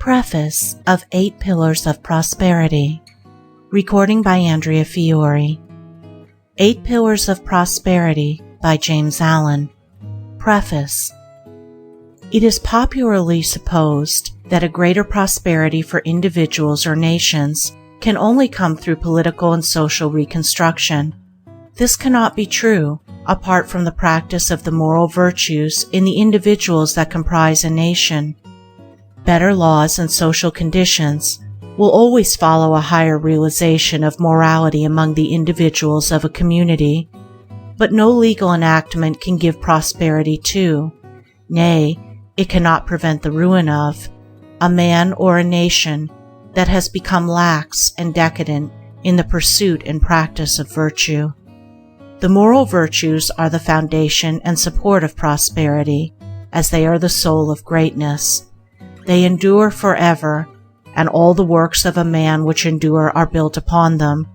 Preface of 8 Pillars of Prosperity. Recording by Andrea Fiore. 8 Pillars of Prosperity by James Allen. Preface. It is popularly supposed that a greater prosperity for individuals or nations can only come through political and social reconstruction. This cannot be true apart from the practice of the moral virtues in the individuals that comprise a nation. Better laws and social conditions will always follow a higher realization of morality among the individuals of a community, but no legal enactment can give prosperity to, nay, it cannot prevent the ruin of, a man or a nation that has become lax and decadent in the pursuit and practice of virtue. The moral virtues are the foundation and support of prosperity, as they are the soul of greatness. They endure forever, and all the works of a man which endure are built upon them.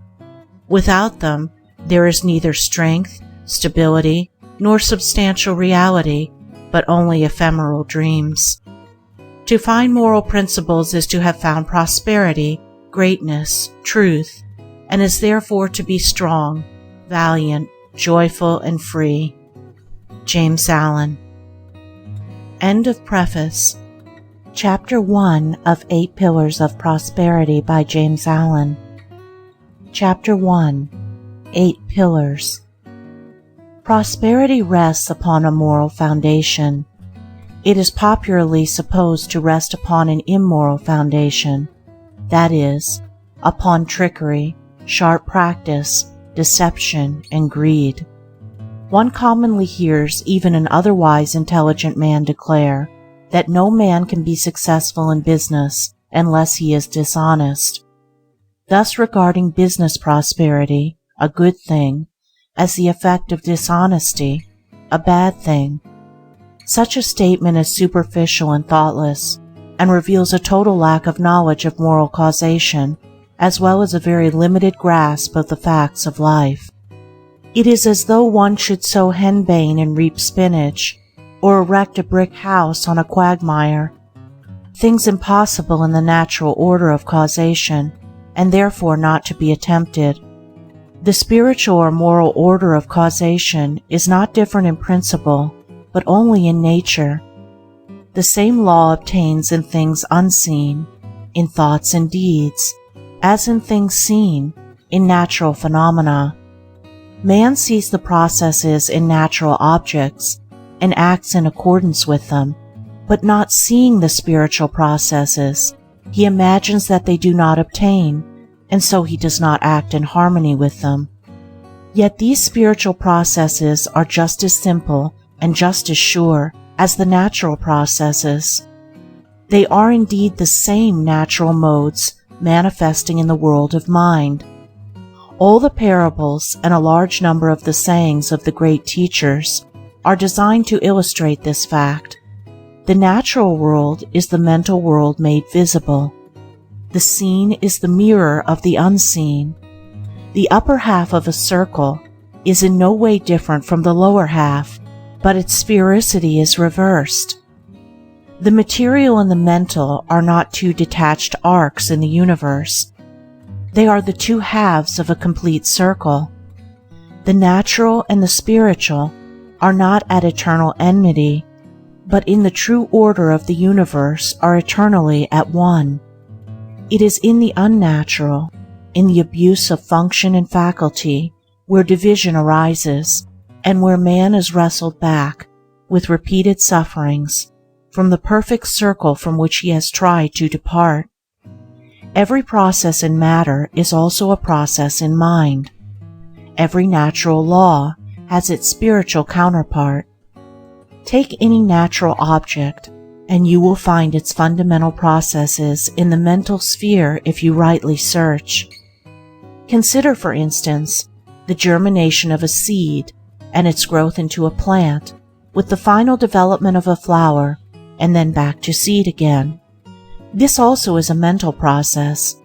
Without them, there is neither strength, stability, nor substantial reality, but only ephemeral dreams. To find moral principles is to have found prosperity, greatness, truth, and is therefore to be strong, valiant, joyful, and free. James Allen. End of preface. Chapter 1 of 8 Pillars of Prosperity by James Allen. Chapter 1. 8 Pillars. Prosperity rests upon a moral foundation. It is popularly supposed to rest upon an immoral foundation, that is, upon trickery, sharp practice, deception, and greed. One commonly hears even an otherwise intelligent man declare that no man can be successful in business unless he is dishonest, thus regarding business prosperity, a good thing, as the effect of dishonesty, a bad thing. Such a statement is superficial and thoughtless, and reveals a total lack of knowledge of moral causation, as well as a very limited grasp of the facts of life. It is as though one should sow henbane and reap spinach, or erect a brick house on a quagmire, things impossible in the natural order of causation, and therefore not to be attempted. The spiritual or moral order of causation is not different in principle, but only in nature. The same law obtains in things unseen, in thoughts and deeds, as in things seen, in natural phenomena. Man sees the processes in natural objects, and acts in accordance with them, but not seeing the spiritual processes, he imagines that they do not obtain, and so he does not act in harmony with them. Yet these spiritual processes are just as simple and just as sure as the natural processes. They are indeed the same natural modes manifesting in the world of mind. All the parables and a large number of the sayings of the great teachers are designed to illustrate this fact. The natural world is the mental world made visible. The seen is the mirror of the unseen. The upper half of a circle is in no way different from the lower half, but its sphericity is reversed. The material and the mental are not two detached arcs in the universe. They are the two halves of a complete circle. The natural and the spiritual are not at eternal enmity, but in the true order of the universe are eternally at one. It is in the unnatural, in the abuse of function and faculty, where division arises, and where man is wrestled back, with repeated sufferings, from the perfect circle from which he has tried to depart. Every process in matter is also a process in mind. Every natural law has its spiritual counterpart. Take any natural object, and you will find its fundamental processes in the mental sphere if you rightly search. Consider, for instance, the germination of a seed and its growth into a plant, with the final development of a flower, and then back to seed again. This also is a mental process.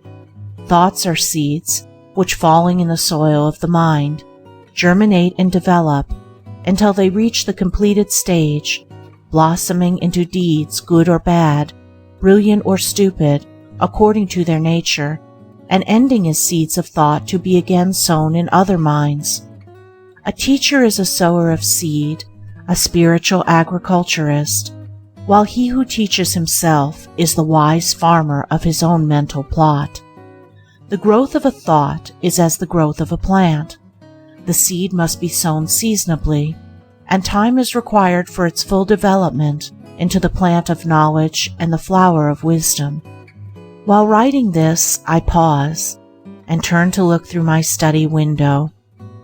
Thoughts are seeds, which falling in the soil of the mind, germinate and develop until they reach the completed stage, blossoming into deeds good or bad, brilliant or stupid, according to their nature, and ending as seeds of thought to be again sown in other minds. A teacher is a sower of seed, a spiritual agriculturist, while he who teaches himself is the wise farmer of his own mental plot. The growth of a thought is as the growth of a plant. The seed must be sown seasonably, and time is required for its full development into the plant of knowledge and the flower of wisdom. While writing this, I pause and turn to look through my study window,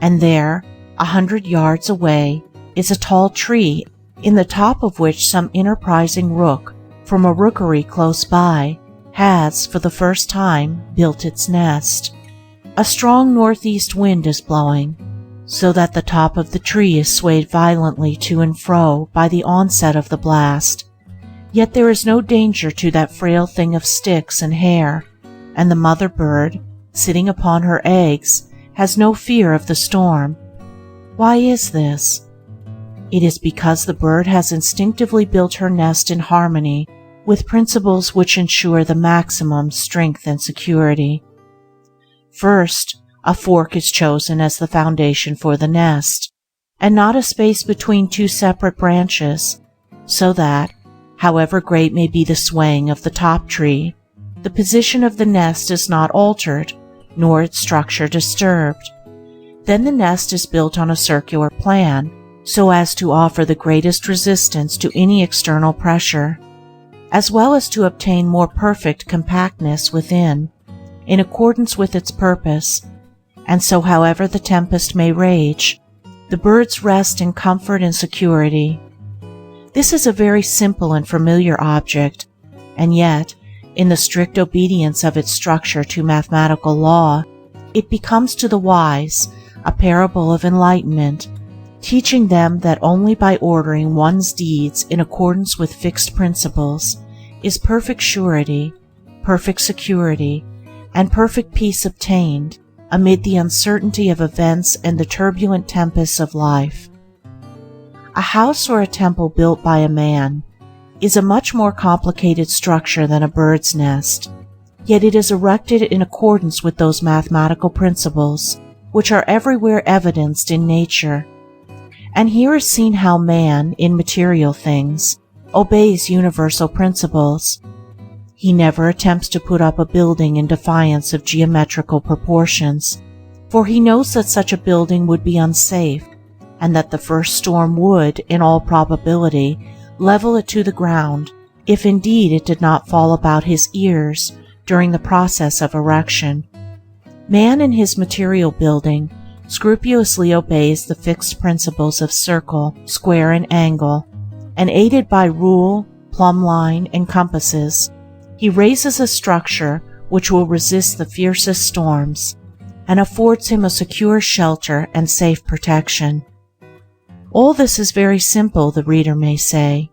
and there, 100 yards away, is a tall tree, in the top of which some enterprising rook from a rookery close by has, for the first time, built its nest. A strong northeast wind is blowing, so that the top of the tree is swayed violently to and fro by the onset of the blast. Yet there is no danger to that frail thing of sticks and hair, and the mother bird, sitting upon her eggs, has no fear of the storm. Why is this? It is because the bird has instinctively built her nest in harmony with principles which ensure the maximum strength and security. First, a fork is chosen as the foundation for the nest, and not a space between two separate branches, so that, however great may be the swaying of the top tree, the position of the nest is not altered, nor its structure disturbed. Then the nest is built on a circular plan, so as to offer the greatest resistance to any external pressure, as well as to obtain more perfect compactness within, in accordance with its purpose, and so however the tempest may rage, the birds rest in comfort and security. This is a very simple and familiar object, and yet, in the strict obedience of its structure to mathematical law, it becomes to the wise a parable of enlightenment, teaching them that only by ordering one's deeds in accordance with fixed principles is perfect surety, perfect security, and perfect peace obtained amid the uncertainty of events and the turbulent tempests of life. A house or a temple built by a man is a much more complicated structure than a bird's nest, yet it is erected in accordance with those mathematical principles which are everywhere evidenced in nature. And here is seen how man, in material things, obeys universal principles. He never attempts to put up a building in defiance of geometrical proportions, for he knows that such a building would be unsafe, and that the first storm would, in all probability, level it to the ground, if indeed it did not fall about his ears during the process of erection. Man in his material building scrupulously obeys the fixed principles of circle, square, and angle, and aided by rule, plumb line, and compasses, he raises a structure which will resist the fiercest storms, and affords him a secure shelter and safe protection. All this is very simple, the reader may say.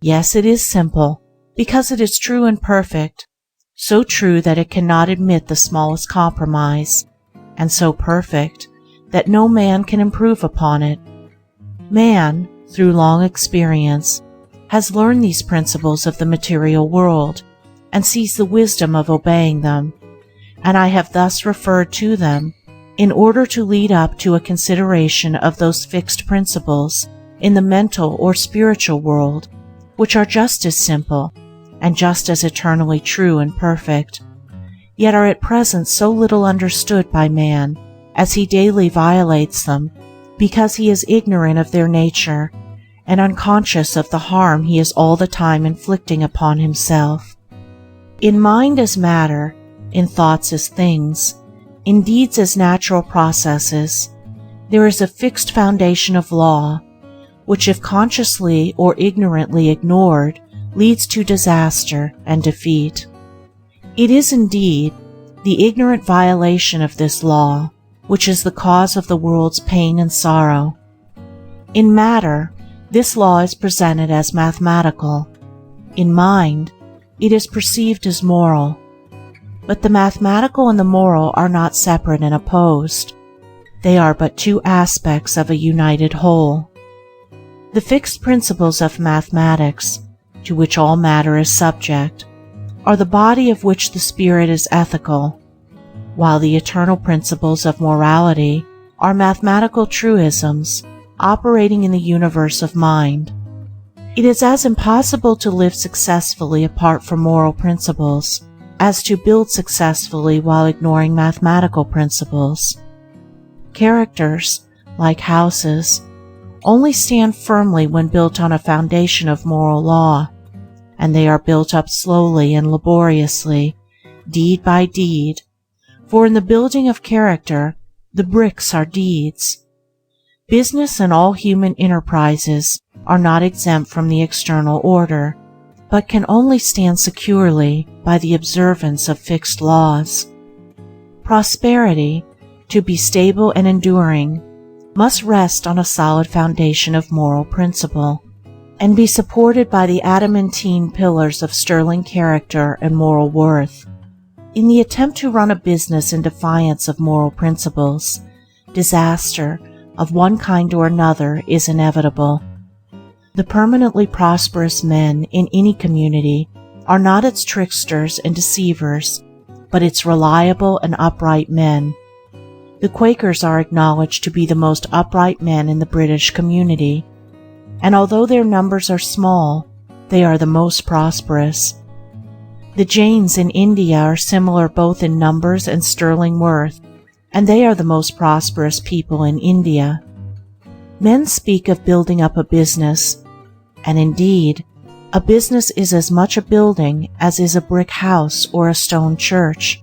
Yes, it is simple, because it is true and perfect, so true that it cannot admit the smallest compromise, and so perfect that no man can improve upon it. Man, through long experience, has learned these principles of the material world, and sees the wisdom of obeying them, and I have thus referred to them in order to lead up to a consideration of those fixed principles in the mental or spiritual world, which are just as simple and just as eternally true and perfect, yet are at present so little understood by man, as he daily violates them, because he is ignorant of their nature and unconscious of the harm he is all the time inflicting upon himself. In mind as matter, in thoughts as things, in deeds as natural processes, there is a fixed foundation of law, which if consciously or ignorantly ignored, leads to disaster and defeat. It is indeed the ignorant violation of this law which is the cause of the world's pain and sorrow. In matter, this law is presented as mathematical. In mind, it is perceived as moral. But the mathematical and the moral are not separate and opposed. They are but two aspects of a united whole. The fixed principles of mathematics, to which all matter is subject, are the body of which the spirit is ethical, while the eternal principles of morality are mathematical truisms operating in the universe of mind. It is as impossible to live successfully apart from moral principles as to build successfully while ignoring mathematical principles. Characters, like houses, only stand firmly when built on a foundation of moral law, and they are built up slowly and laboriously, deed by deed, for in the building of character the bricks are deeds. Business and all human enterprises are not exempt from the external order, but can only stand securely by the observance of fixed laws. Prosperity, to be stable and enduring, must rest on a solid foundation of moral principle, and be supported by the adamantine pillars of sterling character and moral worth. In the attempt to run a business in defiance of moral principles, disaster of one kind or another is inevitable. The permanently prosperous men in any community are not its tricksters and deceivers, but its reliable and upright men. The Quakers are acknowledged to be the most upright men in the British community, and although their numbers are small, they are the most prosperous. The Jains in India are similar both in numbers and sterling worth, and they are the most prosperous people in India. Men speak of building up a business, and indeed, a business is as much a building as is a brick house or a stone church,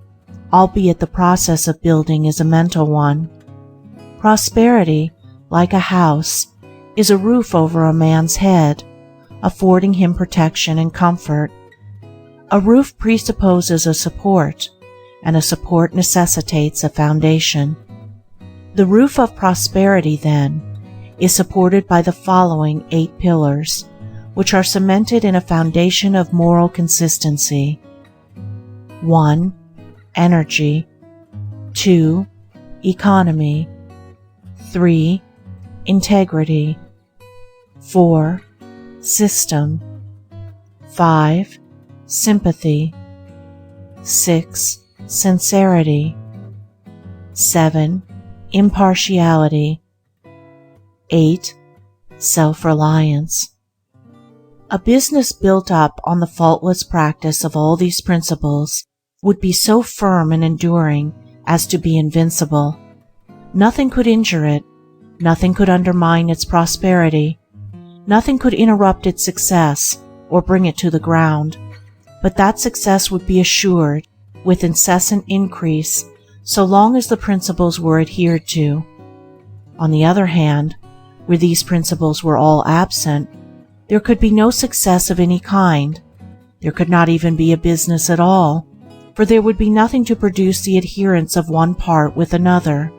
albeit the process of building is a mental one. Prosperity, like a house, is a roof over a man's head, affording him protection and comfort. A roof presupposes a support, and a support necessitates a foundation. The roof of prosperity, then, is supported by the following 8 pillars, which are cemented in a foundation of moral consistency. 1. Energy. 2. Economy. 3. Integrity. 4. System. 5. Sympathy. 6. Sincerity. 7. Impartiality. 8. Self-reliance. A business built up on the faultless practice of all these principles would be so firm and enduring as to be invincible. Nothing could injure it, nothing could undermine its prosperity, nothing could interrupt its success or bring it to the ground, but that success would be assured with incessant increase so long as the principles were adhered to. On the other hand, where these principles were all absent, there could be no success of any kind. There could not even be a business at all, for there would be nothing to produce the adherence of one part with another.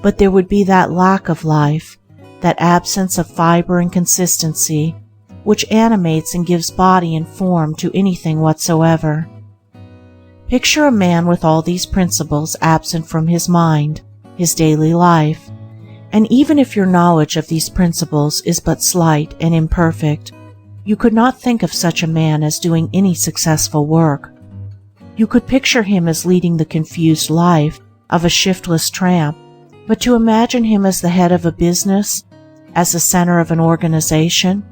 But there would be that lack of life, that absence of fiber and consistency, which animates and gives body and form to anything whatsoever. Picture a man with all these principles absent from his mind, his daily life, and even if your knowledge of these principles is but slight and imperfect, you could not think of such a man as doing any successful work. You could picture him as leading the confused life of a shiftless tramp, but to imagine him as the head of a business, as the center of an organization,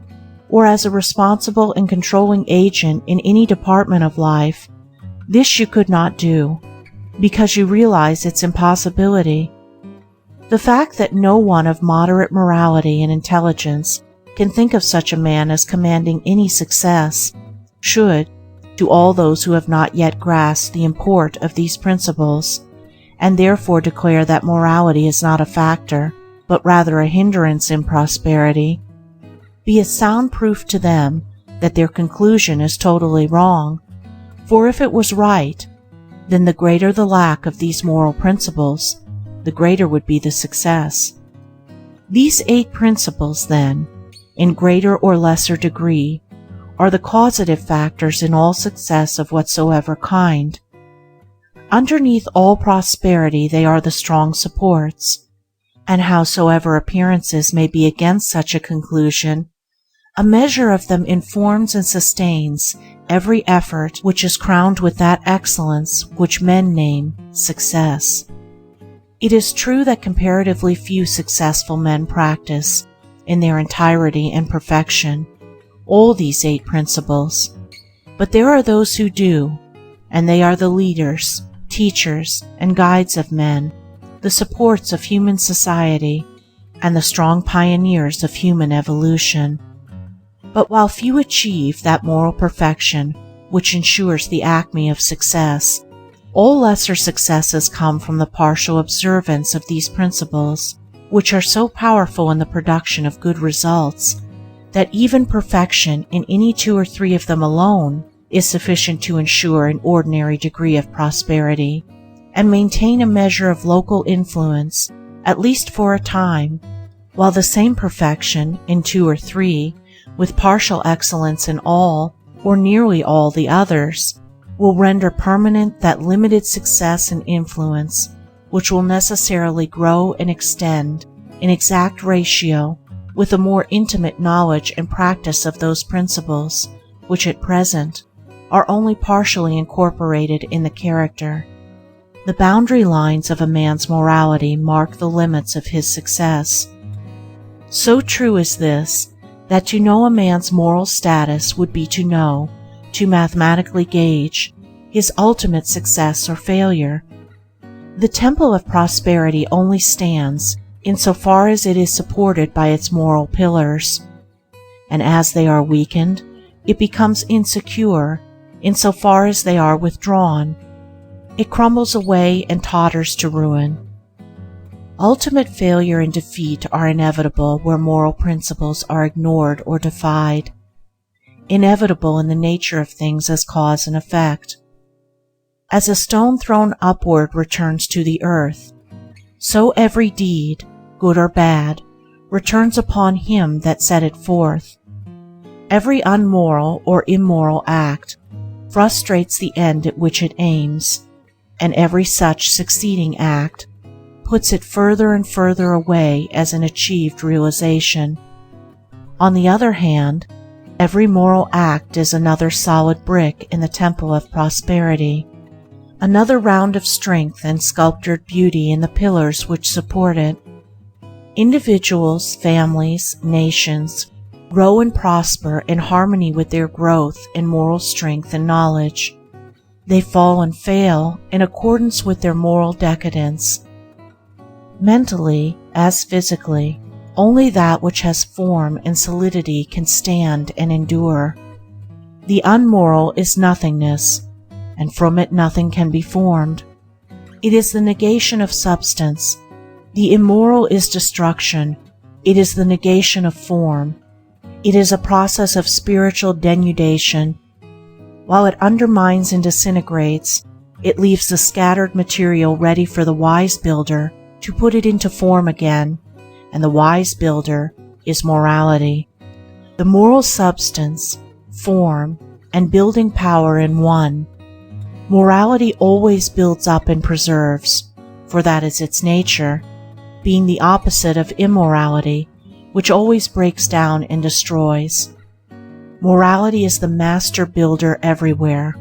or as a responsible and controlling agent in any department of life, this you could not do, because you realize its impossibility. The fact that no one of moderate morality and intelligence can think of such a man as commanding any success should, to all those who have not yet grasped the import of these principles, and therefore declare that morality is not a factor, but rather a hindrance in prosperity, be a sound proof to them that their conclusion is totally wrong, for if it was right, then the greater the lack of these moral principles, the greater would be the success. These 8 principles, then, in greater or lesser degree, are the causative factors in all success of whatsoever kind. Underneath all prosperity they are the strong supports, and howsoever appearances may be against such a conclusion, A measure of them informs and sustains every effort which is crowned with that excellence which men name success. It is true that comparatively few successful men practice, in their entirety and perfection, all these 8 principles, but there are those who do, and they are the leaders, teachers, and guides of men, the supports of human society, and the strong pioneers of human evolution. But while few achieve that moral perfection which ensures the acme of success, all lesser successes come from the partial observance of these principles, which are so powerful in the production of good results that even perfection in any 2 or 3 of them alone is sufficient to ensure an ordinary degree of prosperity and maintain a measure of local influence, at least for a time, while the same perfection in 2 or 3, with partial excellence in all or nearly all the others, will render permanent that limited success and influence which will necessarily grow and extend in exact ratio with a more intimate knowledge and practice of those principles which at present are only partially incorporated in the character. The boundary lines of a man's morality mark the limits of his success. So true is this, that to know a man's moral status would be to mathematically gauge, his ultimate success or failure. The temple of prosperity only stands in so far as it is supported by its moral pillars, and as they are weakened, it becomes insecure in so far as they are withdrawn. It crumbles away and totters to ruin. Ultimate failure and defeat are inevitable where moral principles are ignored or defied, inevitable in the nature of things as cause and effect. As a stone thrown upward returns to the earth, so every deed, good or bad, returns upon him that set it forth. Every unmoral or immoral act frustrates the end at which it aims, and every such succeeding act puts it further and further away as an achieved realization. On the other hand, every moral act is another solid brick in the temple of prosperity, another round of strength and sculptured beauty in the pillars which support it. Individuals, families, nations grow and prosper in harmony with their growth in moral strength and knowledge. They fall and fail in accordance with their moral decadence. Mentally, as physically, only that which has form and solidity can stand and endure. The unmoral is nothingness, and from it nothing can be formed. It is the negation of substance. The immoral is destruction. It is the negation of form. It is a process of spiritual denudation. While it undermines and disintegrates, it leaves the scattered material ready for the wise builder to put it into form again, and the wise builder is morality. The moral substance, form, and building power in one. Morality always builds up and preserves, for that is its nature, being the opposite of immorality, which always breaks down and destroys. Morality is the master builder everywhere,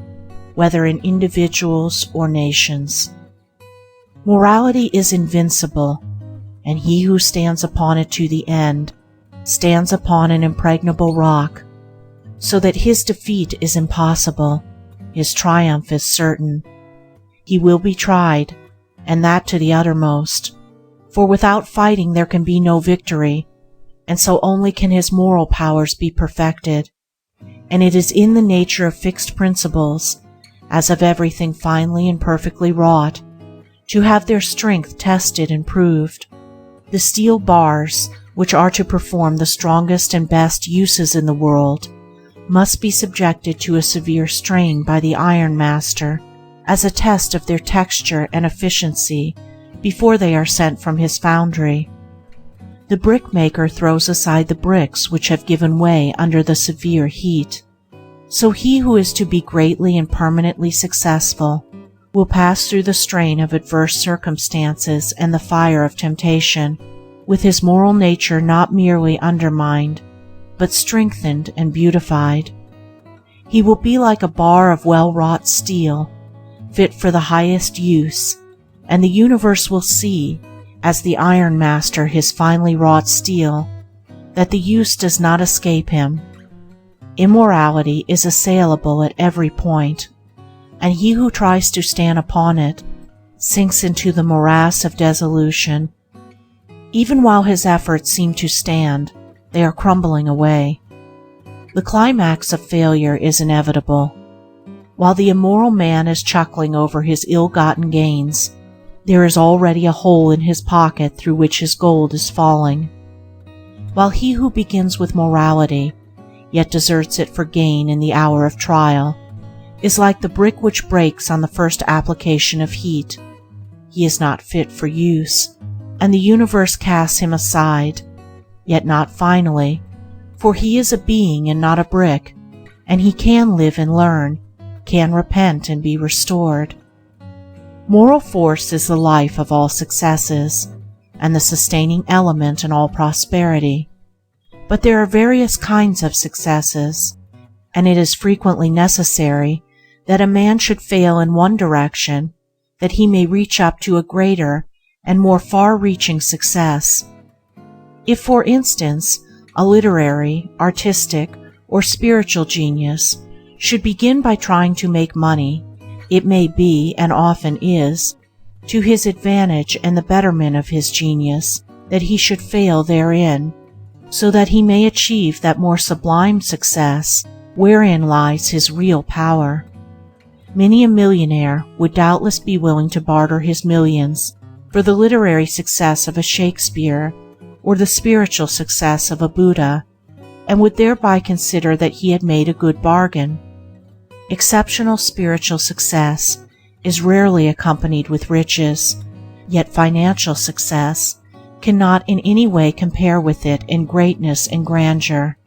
whether in individuals or nations. Morality is invincible, and he who stands upon it to the end stands upon an impregnable rock, so that his defeat is impossible, his triumph is certain. He will be tried, and that to the uttermost, for without fighting there can be no victory, and so only can his moral powers be perfected. And it is in the nature of fixed principles, as of everything finely and perfectly wrought, to have their strength tested and proved. The steel bars, which are to perform the strongest and best uses in the world, must be subjected to a severe strain by the iron master as a test of their texture and efficiency before they are sent from his foundry. The brickmaker throws aside the bricks which have given way under the severe heat. So he who is to be greatly and permanently successful will pass through the strain of adverse circumstances and the fire of temptation, with his moral nature not merely undermined, but strengthened and beautified. He will be like a bar of well-wrought steel, fit for the highest use, and the universe will see, as the iron master his finely wrought steel, that the use does not escape him. Immorality is assailable at every point, and he who tries to stand upon it sinks into the morass of dissolution. Even while his efforts seem to stand, they are crumbling away. The climax of failure is inevitable. While the immoral man is chuckling over his ill-gotten gains, there is already a hole in his pocket through which his gold is falling. While he who begins with morality, yet deserts it for gain in the hour of trial, is like the brick which breaks on the first application of heat, he is not fit for use, and the universe casts him aside, yet not finally, for he is a being and not a brick, and he can live and learn, can repent and be restored. Moral force is the life of all successes, and the sustaining element in all prosperity. But there are various kinds of successes, and it is frequently necessary that a man should fail in one direction that he may reach up to a greater and more far-reaching success. If, for instance, a literary, artistic, or spiritual genius should begin by trying to make money, it may be, and often is, to his advantage and the betterment of his genius that he should fail therein, so that he may achieve that more sublime success wherein lies his real power. Many a millionaire would doubtless be willing to barter his millions for the literary success of a Shakespeare or the spiritual success of a Buddha, and would thereby consider that he had made a good bargain. Exceptional spiritual success is rarely accompanied with riches, yet financial success cannot in any way compare with it in greatness and grandeur.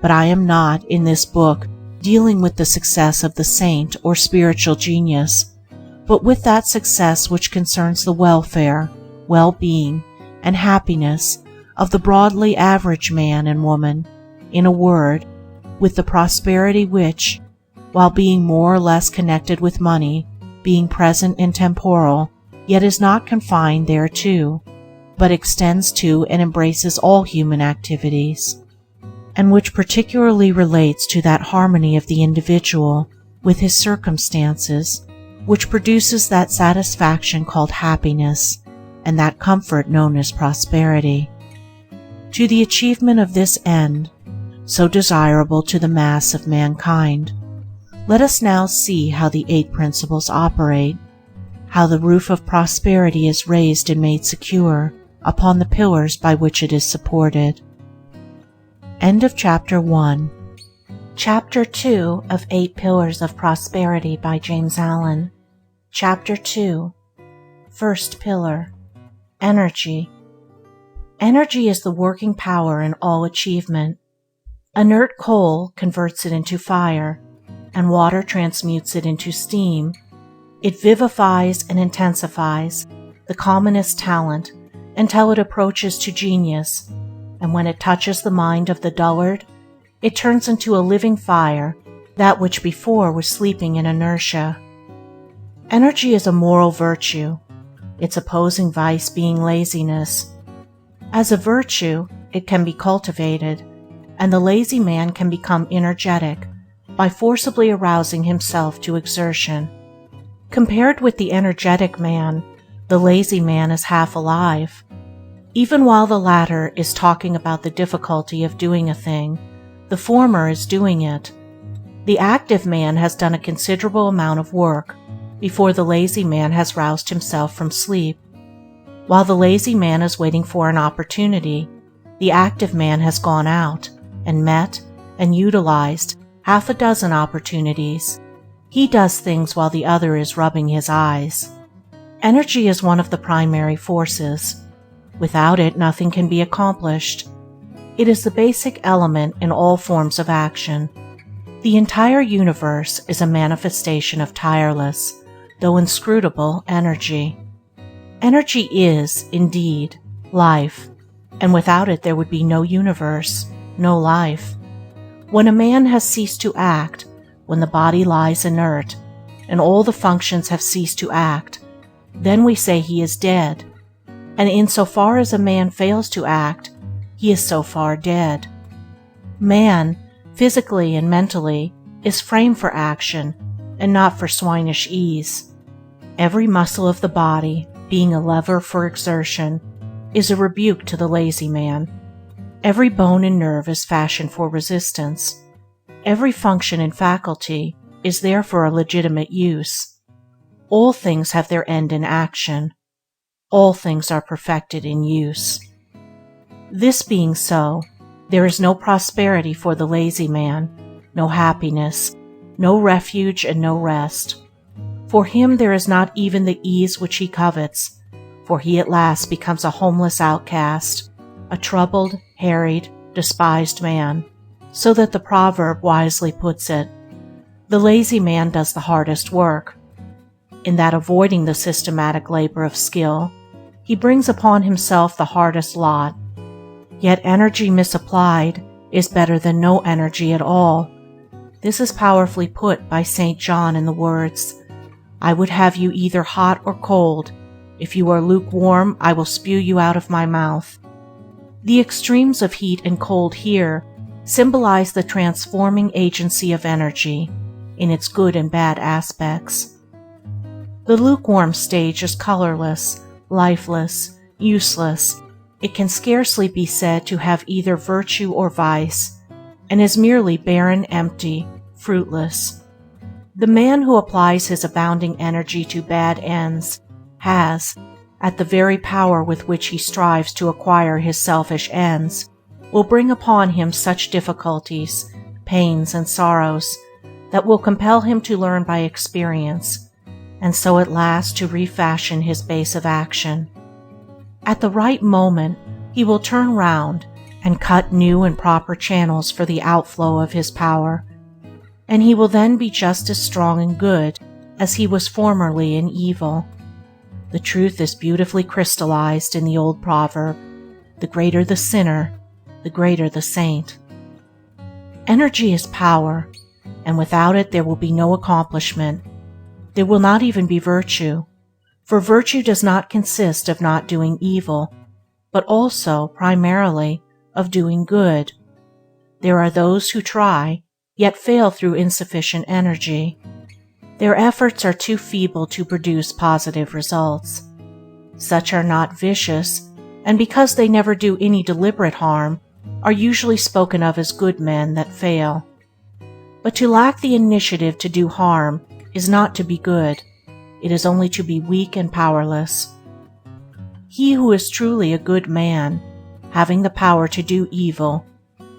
But I am not, in this book, dealing with the success of the saint or spiritual genius, but with that success which concerns the welfare, well-being, and happiness of the broadly average man and woman, in a word, with the prosperity which, while being more or less connected with money, being present and temporal, yet is not confined thereto, but extends to and embraces all human activities, and which particularly relates to that harmony of the individual with his circumstances, which produces that satisfaction called happiness, and that comfort known as prosperity. To the achievement of this end, so desirable to the mass of mankind, let us now see how the 8 principles operate, how the roof of prosperity is raised and made secure upon the pillars by which it is supported. End of Chapter 1. Chapter 2 of 8 Pillars of Prosperity by James Allen. Chapter 2. First Pillar. Energy. Energy is the working power in all achievement. Inert coal converts it into fire, and water transmutes it into steam. It vivifies and intensifies the commonest talent until it approaches to genius, and when it touches the mind of the dullard, it turns into a living fire that which before was sleeping in inertia. Energy is a moral virtue, its opposing vice being laziness. As a virtue, it can be cultivated, and the lazy man can become energetic by forcibly arousing himself to exertion. Compared with the energetic man, the lazy man is half alive. Even while the latter is talking about the difficulty of doing a thing, the former is doing it. The active man has done a considerable amount of work before the lazy man has roused himself from sleep. While the lazy man is waiting for an opportunity, the active man has gone out and met and utilized half a dozen opportunities. He does things while the other is rubbing his eyes. Energy is one of the primary forces. Without it, nothing can be accomplished. It is the basic element in all forms of action. The entire universe is a manifestation of tireless, though inscrutable, energy. Energy is, indeed, life, and without it there would be no universe. no life. When a man has ceased to act, when the body lies inert, and all the functions have ceased to act, then we say he is dead, and insofar as a man fails to act, he is so far dead. Man, physically and mentally, is framed for action, and not for swinish ease. Every muscle of the body, being a lever for exertion, is a rebuke to the lazy man. Every bone and nerve is fashioned for resistance. Every function and faculty is there for a legitimate use. All things have their end in action. All things are perfected in use. This being so, there is no prosperity for the lazy man, no happiness, no refuge and no rest. For him there is not even the ease which he covets, for he at last becomes a homeless outcast, a troubled, harried, despised man, so that the proverb wisely puts it, "The lazy man does the hardest work," in that avoiding the systematic labor of skill, he brings upon himself the hardest lot. Yet energy misapplied is better than no energy at all. This is powerfully put by St. John in the words, "I would have you either hot or cold. If you are lukewarm, I will spew you out of my mouth." The extremes of heat and cold here symbolize the transforming agency of energy in its good and bad aspects. The lukewarm stage is colorless, lifeless, useless. It can scarcely be said to have either virtue or vice, and is merely barren, empty, fruitless. The man who applies his abounding energy to bad ends has, at the very power with which he strives to acquire his selfish ends, will bring upon him such difficulties, pains, and sorrows that will compel him to learn by experience, and so at last to refashion his base of action. At the right moment, he will turn round and cut new and proper channels for the outflow of his power, and he will then be just as strong and good as he was formerly in evil. The truth is beautifully crystallized in the old proverb, "The greater the sinner, the greater the saint." Energy is power, and without it there will be no accomplishment. There will not even be virtue, for virtue does not consist of not doing evil, but also, primarily, of doing good. There are those who try, yet fail through insufficient energy. Their efforts are too feeble to produce positive results. Such are not vicious, and because they never do any deliberate harm, are usually spoken of as good men that fail. But to lack the initiative to do harm is not to be good. It is only to be weak and powerless. He who is truly a good man, having the power to do evil,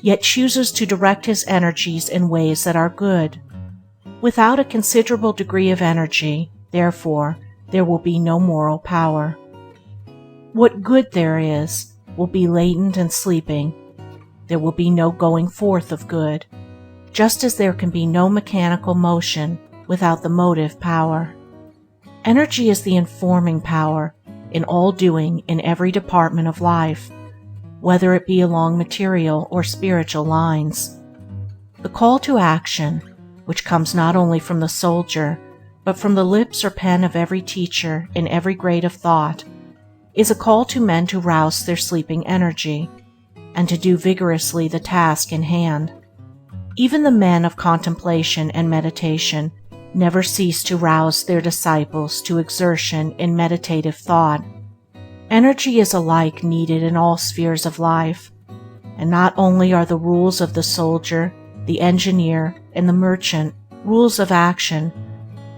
yet chooses to direct his energies in ways that are good. Without a considerable degree of energy, therefore, there will be no moral power. What good there is will be latent and sleeping. There will be no going forth of good, just as there can be no mechanical motion without the motive power. Energy is the informing power in all doing in every department of life, whether it be along material or spiritual lines. The call to action, which comes not only from the soldier, but from the lips or pen of every teacher in every grade of thought, is a call to men to rouse their sleeping energy, and to do vigorously the task in hand. Even the men of contemplation and meditation never cease to rouse their disciples to exertion in meditative thought. Energy is alike needed in all spheres of life, and not only are the rules of the soldier, the engineer, and the merchant rules of action,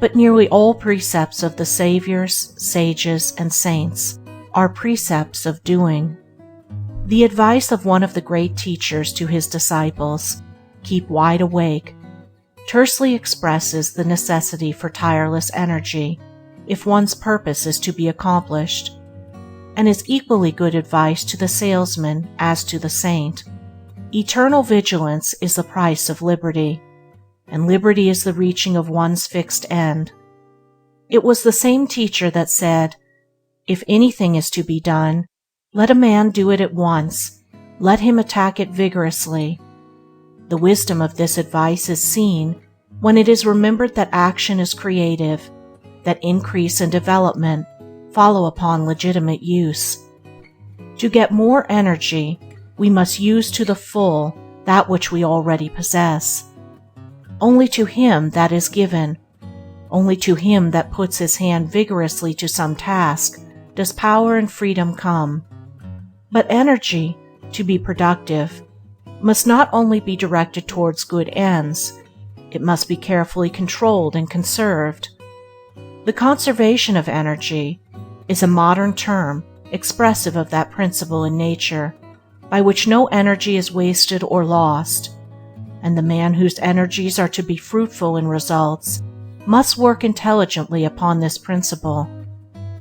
but nearly all precepts of the saviors, sages, and saints are precepts of doing. The advice of one of the great teachers to his disciples, "Keep wide awake," tersely expresses the necessity for tireless energy if one's purpose is to be accomplished, and is equally good advice to the salesman as to the saint. Eternal vigilance is the price of liberty, and liberty is the reaching of one's fixed end. It was the same teacher that said, "If anything is to be done, let a man do it at once, Let him attack it vigorously. The wisdom of this advice is seen when it is remembered that action is creative, that increase and development follow upon legitimate use. To get more energy, we must use to the full that which we already possess. Only to him that is given, only to him that puts his hand vigorously to some task, does power and freedom come. But energy, to be productive, must not only be directed towards good ends, it must be carefully controlled and conserved. The conservation of energy is a modern term expressive of that principle in nature by which no energy is wasted or lost, and the man whose energies are to be fruitful in results must work intelligently upon this principle.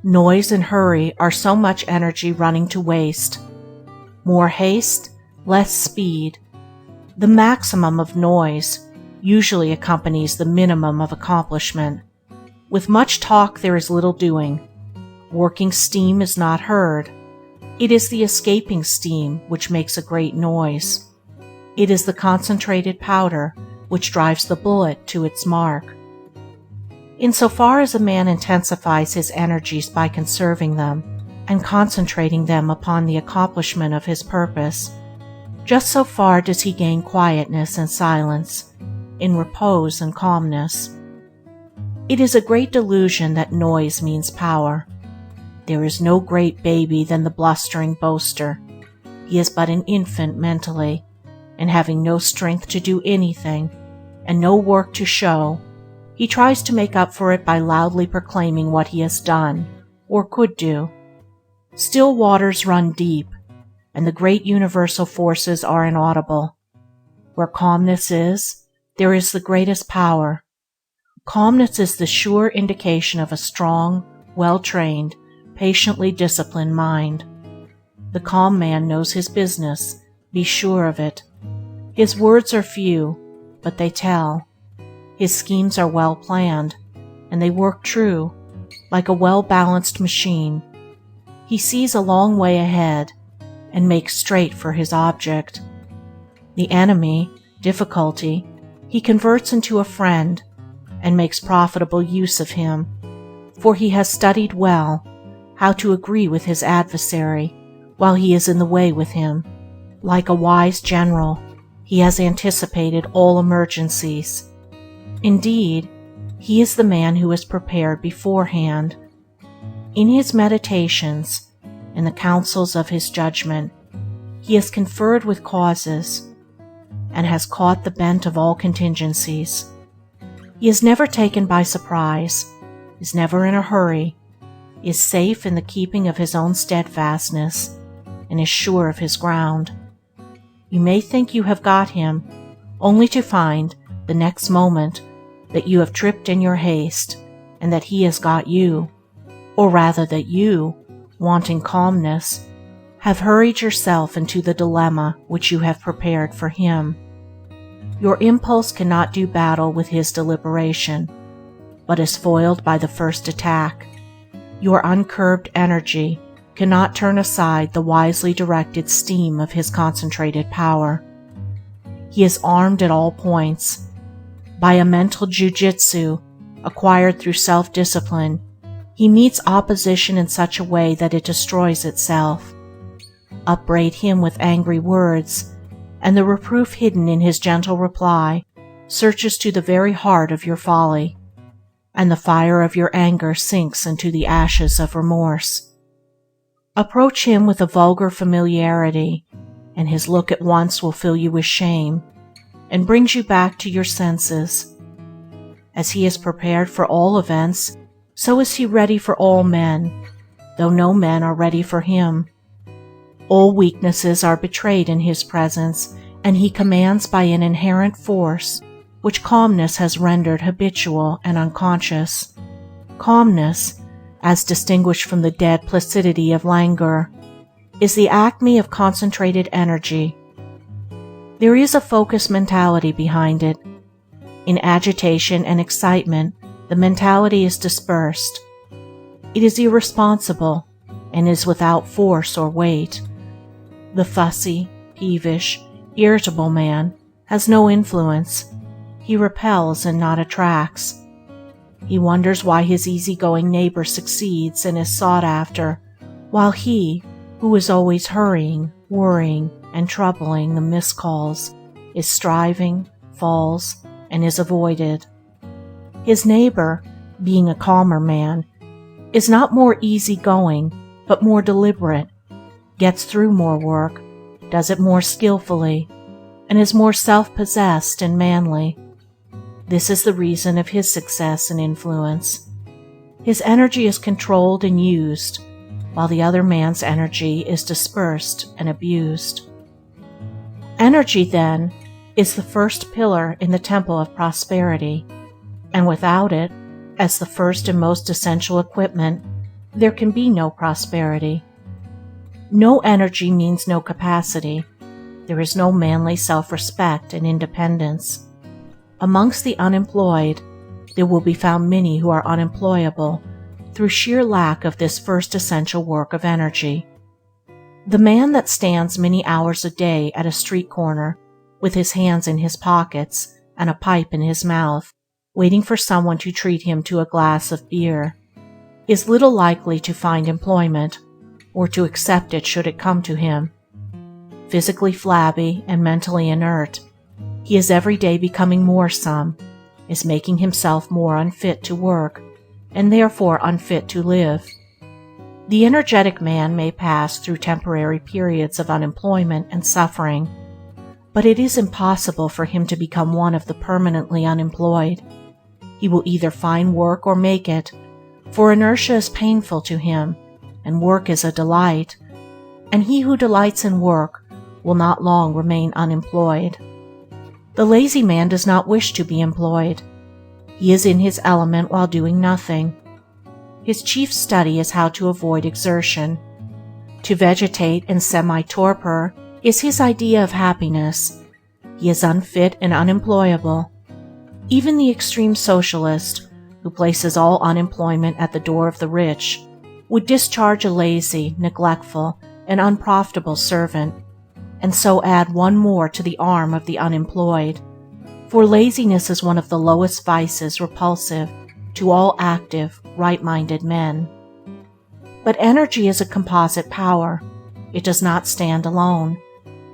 Noise and hurry are so much energy running to waste. More haste, less speed. The maximum of noise usually accompanies the minimum of accomplishment. With much talk there is little doing. Working steam is not heard. It is the escaping steam which makes a great noise. It is the concentrated powder which drives the bullet to its mark. Insofar as a man intensifies his energies by conserving them and concentrating them upon the accomplishment of his purpose, just so far does he gain quietness and silence, in repose and calmness. It is a great delusion that noise means power. There is no great baby than the blustering boaster. He is but an infant mentally, and having no strength to do anything, and no work to show, he tries to make up for it by loudly proclaiming what he has done, or could do. Still waters run deep, and the great universal forces are inaudible. Where calmness is, there is the greatest power. Calmness is the sure indication of a strong, well-trained, patiently disciplined mind. The calm man knows his business, be sure of it. His words are few, but they tell. His schemes are well planned, and they work true, like a well-balanced machine. He sees a long way ahead, and makes straight for his object. The enemy, difficulty, he converts into a friend, and makes profitable use of him, for he has studied well how to agree with his adversary while he is in the way with him. Like a wise general, he has anticipated all emergencies. Indeed, he is the man who is prepared beforehand. In his meditations, in the counsels of his judgment, he has conferred with causes, and has caught the bent of all contingencies. He is never taken by surprise, is never in a hurry, is safe in the keeping of his own steadfastness, and is sure of his ground. You may think you have got him, only to find, the next moment, that you have tripped in your haste, and that he has got you, or rather that you, wanting calmness, have hurried yourself into the dilemma which you have prepared for him. Your impulse cannot do battle with his deliberation, but is foiled by the first attack. Your uncurbed energy cannot turn aside the wisely directed steam of his concentrated power. He is armed at all points. By a mental jujitsu acquired through self-discipline, he meets opposition in such a way that it destroys itself. Upbraid him with angry words, and the reproof hidden in his gentle reply searches to the very heart of your folly, and the fire of your anger sinks into the ashes of remorse. Approach him with a vulgar familiarity, and his look at once will fill you with shame, and brings you back to your senses. As he is prepared for all events, so is he ready for all men, though no men are ready for him. All weaknesses are betrayed in his presence, and he commands by an inherent force which calmness has rendered habitual and unconscious. Calmness, as distinguished from the dead placidity of languor, is the acme of concentrated energy. There is a focused mentality behind it. In agitation and excitement, the mentality is dispersed. It is irresponsible, and is without force or weight. The fussy, peevish, irritable man has no influence. He repels and not attracts. He wonders why his easygoing neighbor succeeds and is sought after, while he, who is always hurrying, worrying, and troubling the miscalls, is striving, falls, and is avoided. His neighbor, being a calmer man, is not more easygoing, but more deliberate, gets through more work, does it more skillfully, and is more self-possessed and manly. This is the reason of his success and influence. His energy is controlled and used, while the other man's energy is dispersed and abused. Energy, then, is the first pillar in the temple of prosperity, and without it, as the first and most essential equipment, there can be no prosperity. No energy means no capacity. There is no manly self-respect and independence. Amongst the unemployed, there will be found many who are unemployable through sheer lack of this first essential work of energy. The man that stands many hours a day at a street corner with his hands in his pockets and a pipe in his mouth, waiting for someone to treat him to a glass of beer, is little likely to find employment, or to accept it should it come to him. Physically flabby and mentally inert, he is every day becoming more some, is making himself more unfit to work, and therefore unfit to live. The energetic man may pass through temporary periods of unemployment and suffering, but it is impossible for him to become one of the permanently unemployed. He will either find work or make it, for inertia is painful to him, and work is a delight, and he who delights in work will not long remain unemployed. The lazy man does not wish to be employed. He is in his element while doing nothing. His chief study is how to avoid exertion. To vegetate in semi-torpor is his idea of happiness. He is unfit and unemployable. Even the extreme socialist, who places all unemployment at the door of the rich, would discharge a lazy, neglectful, and unprofitable servant, and so add one more to the arm of the unemployed, for laziness is one of the lowest vices repulsive to all active, right-minded men. But energy is a composite power. It does not stand alone.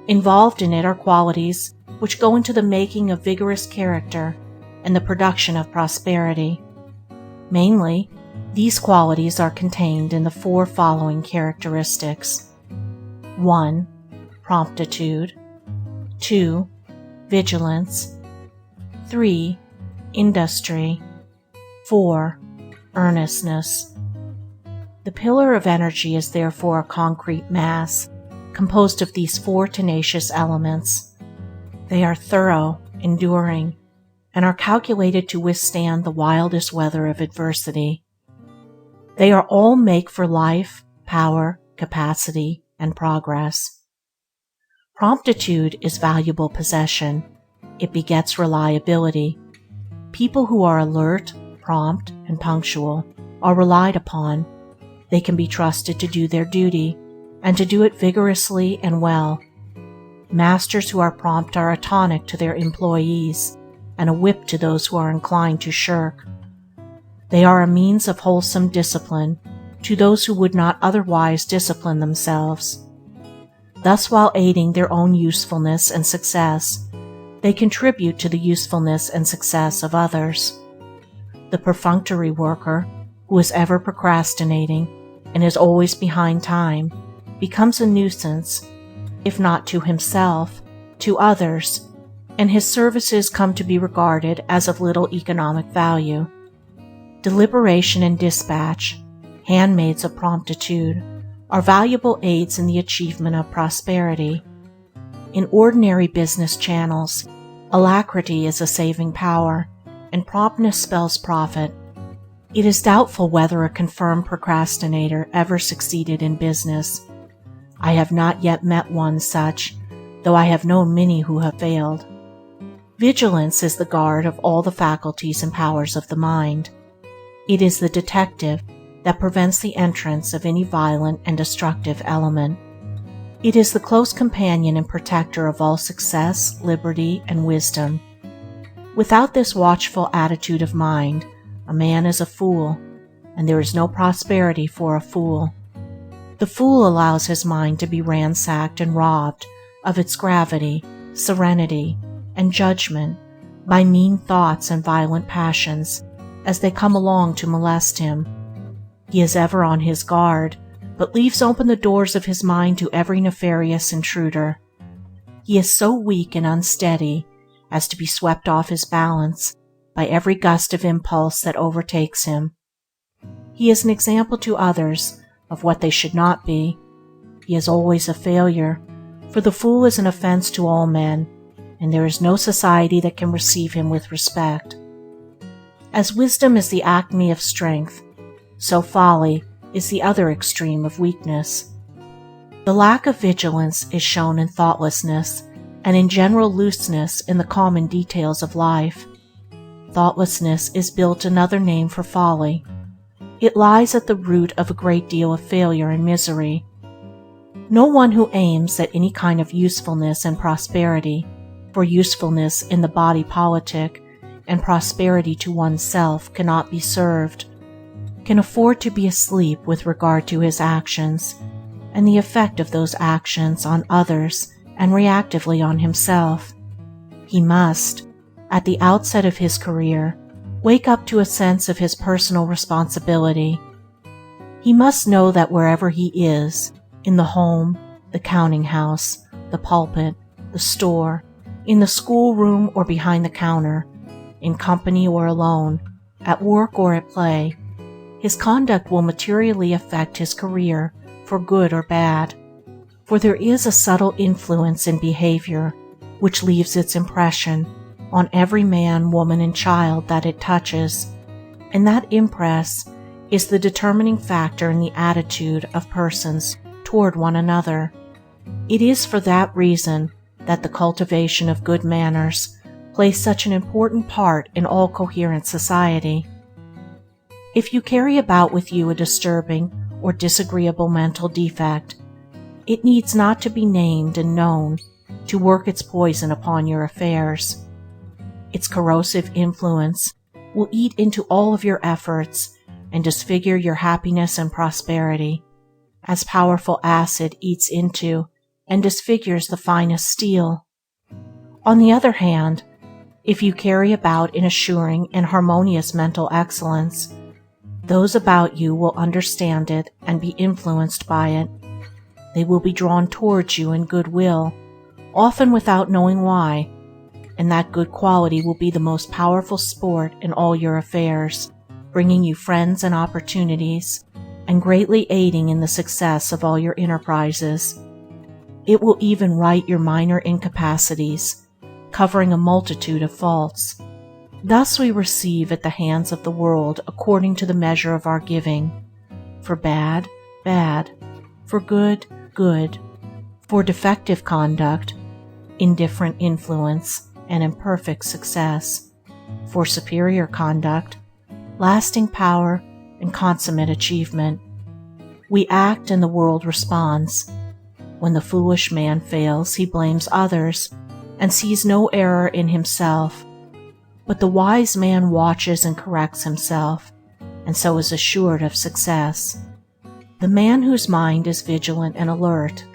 Involved in it are qualities which go into the making of vigorous character and the production of prosperity. Mainly, these qualities are contained in the four following characteristics. 1. Promptitude. 2. Vigilance. 3. Industry. 4. Earnestness. The pillar of energy is therefore a concrete mass composed of these four tenacious elements. They are thorough, enduring, and are calculated to withstand the wildest weather of adversity. They are all make for life, power, capacity, and progress. Promptitude is valuable possession. It begets reliability. People who are alert, prompt, and punctual are relied upon. They can be trusted to do their duty, and to do it vigorously and well. Masters who are prompt are a tonic to their employees, and a whip to those who are inclined to shirk. They are a means of wholesome discipline to those who would not otherwise discipline themselves. Thus, while aiding their own usefulness and success, they contribute to the usefulness and success of others. The perfunctory worker, who is ever procrastinating and is always behind time, becomes a nuisance, if not to himself, to others, and his services come to be regarded as of little economic value. Deliberation and dispatch, handmaids of promptitude, are valuable aids in the achievement of prosperity. In ordinary business channels, alacrity is a saving power, and promptness spells profit. It is doubtful whether a confirmed procrastinator ever succeeded in business. I have not yet met one such, though I have known many who have failed. Vigilance is the guard of all the faculties and powers of the mind. It is the detective that prevents the entrance of any violent and destructive element. It is the close companion and protector of all success, liberty, and wisdom. Without this watchful attitude of mind, a man is a fool, and there is no prosperity for a fool. The fool allows his mind to be ransacked and robbed of its gravity, serenity, and judgment by mean thoughts and violent passions as they come along to molest him. He is ever on his guard, but leaves open the doors of his mind to every nefarious intruder. He is so weak and unsteady as to be swept off his balance by every gust of impulse that overtakes him. He is an example to others of what they should not be. He is always a failure, for the fool is an offense to all men, and there is no society that can receive him with respect. As wisdom is the acme of strength, so folly is the other extreme of weakness. The lack of vigilance is shown in thoughtlessness and in general looseness in the common details of life. Thoughtlessness is built another name for folly. It lies at the root of a great deal of failure and misery. No one who aims at any kind of usefulness and prosperity, for usefulness in the body politic and prosperity to oneself cannot be served, can afford to be asleep with regard to his actions and the effect of those actions on others and reactively on himself. He must, at the outset of his career, wake up to a sense of his personal responsibility. He must know that wherever he is, in the home, the counting house, the pulpit, the store, in the schoolroom or behind the counter, in company or alone, at work or at play, his conduct will materially affect his career for good or bad, for there is a subtle influence in behavior which leaves its impression on every man, woman, and child that it touches, and that impress is the determining factor in the attitude of persons toward one another. It is for that reason that the cultivation of good manners plays such an important part in all coherent society. If you carry about with you a disturbing or disagreeable mental defect, it needs not to be named and known to work its poison upon your affairs. Its corrosive influence will eat into all of your efforts and disfigure your happiness and prosperity, as powerful acid eats into and disfigures the finest steel. On the other hand, if you carry about an assuring and harmonious mental excellence, those about you will understand it and be influenced by it. They will be drawn towards you in goodwill, often without knowing why, and that good quality will be the most powerful sport in all your affairs, bringing you friends and opportunities, and greatly aiding in the success of all your enterprises. It will even right your minor incapacities, covering a multitude of faults. Thus we receive at the hands of the world according to the measure of our giving. For bad, bad; for good, good; for defective conduct, indifferent influence and imperfect success; for superior conduct, lasting power and consummate achievement. We act and the world responds. When the foolish man fails, he blames others and sees no error in himself. But the wise man watches and corrects himself, and so is assured of success. The man whose mind is vigilant and alert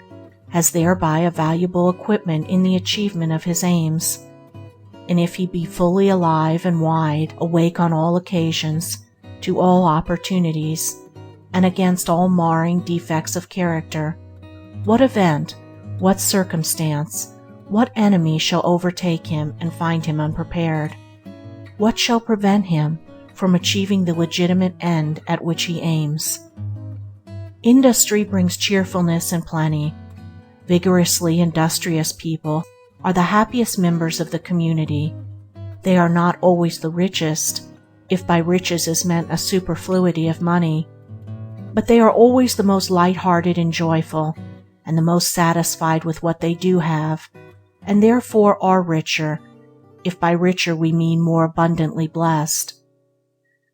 has thereby a valuable equipment in the achievement of his aims, and if he be fully alive and wide awake on all occasions, to all opportunities, and against all marring defects of character, what event, what circumstance, what enemy shall overtake him and find him unprepared? What shall prevent him from achieving the legitimate end at which he aims? Industry brings cheerfulness and plenty. Vigorously industrious people are the happiest members of the community. They are not always the richest, if by riches is meant a superfluity of money, but they are always the most light-hearted and joyful, and the most satisfied with what they do have, and therefore are richer, if by richer we mean more abundantly blessed.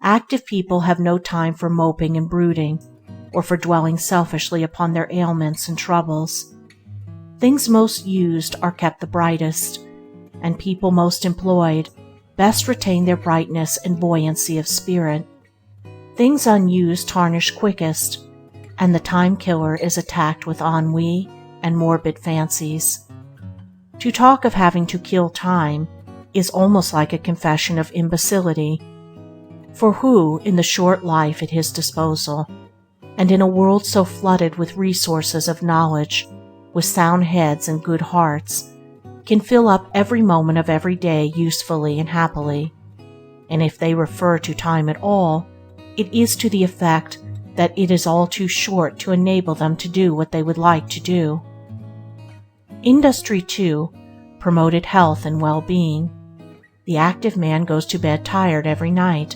Active people have no time for moping and brooding, or for dwelling selfishly upon their ailments and troubles. Things most used are kept the brightest, and people most employed best retain their brightness and buoyancy of spirit. Things unused tarnish quickest, and the time killer is attacked with ennui and morbid fancies. To talk of having to kill time is almost like a confession of imbecility, for who, in the short life at his disposal, and in a world so flooded with resources of knowledge, with sound heads and good hearts, can fill up every moment of every day usefully and happily? And if they refer to time at all, it is to the effect that it is all too short to enable them to do what they would like to do. Industry, too, promoted health and well-being. The active man goes to bed tired every night.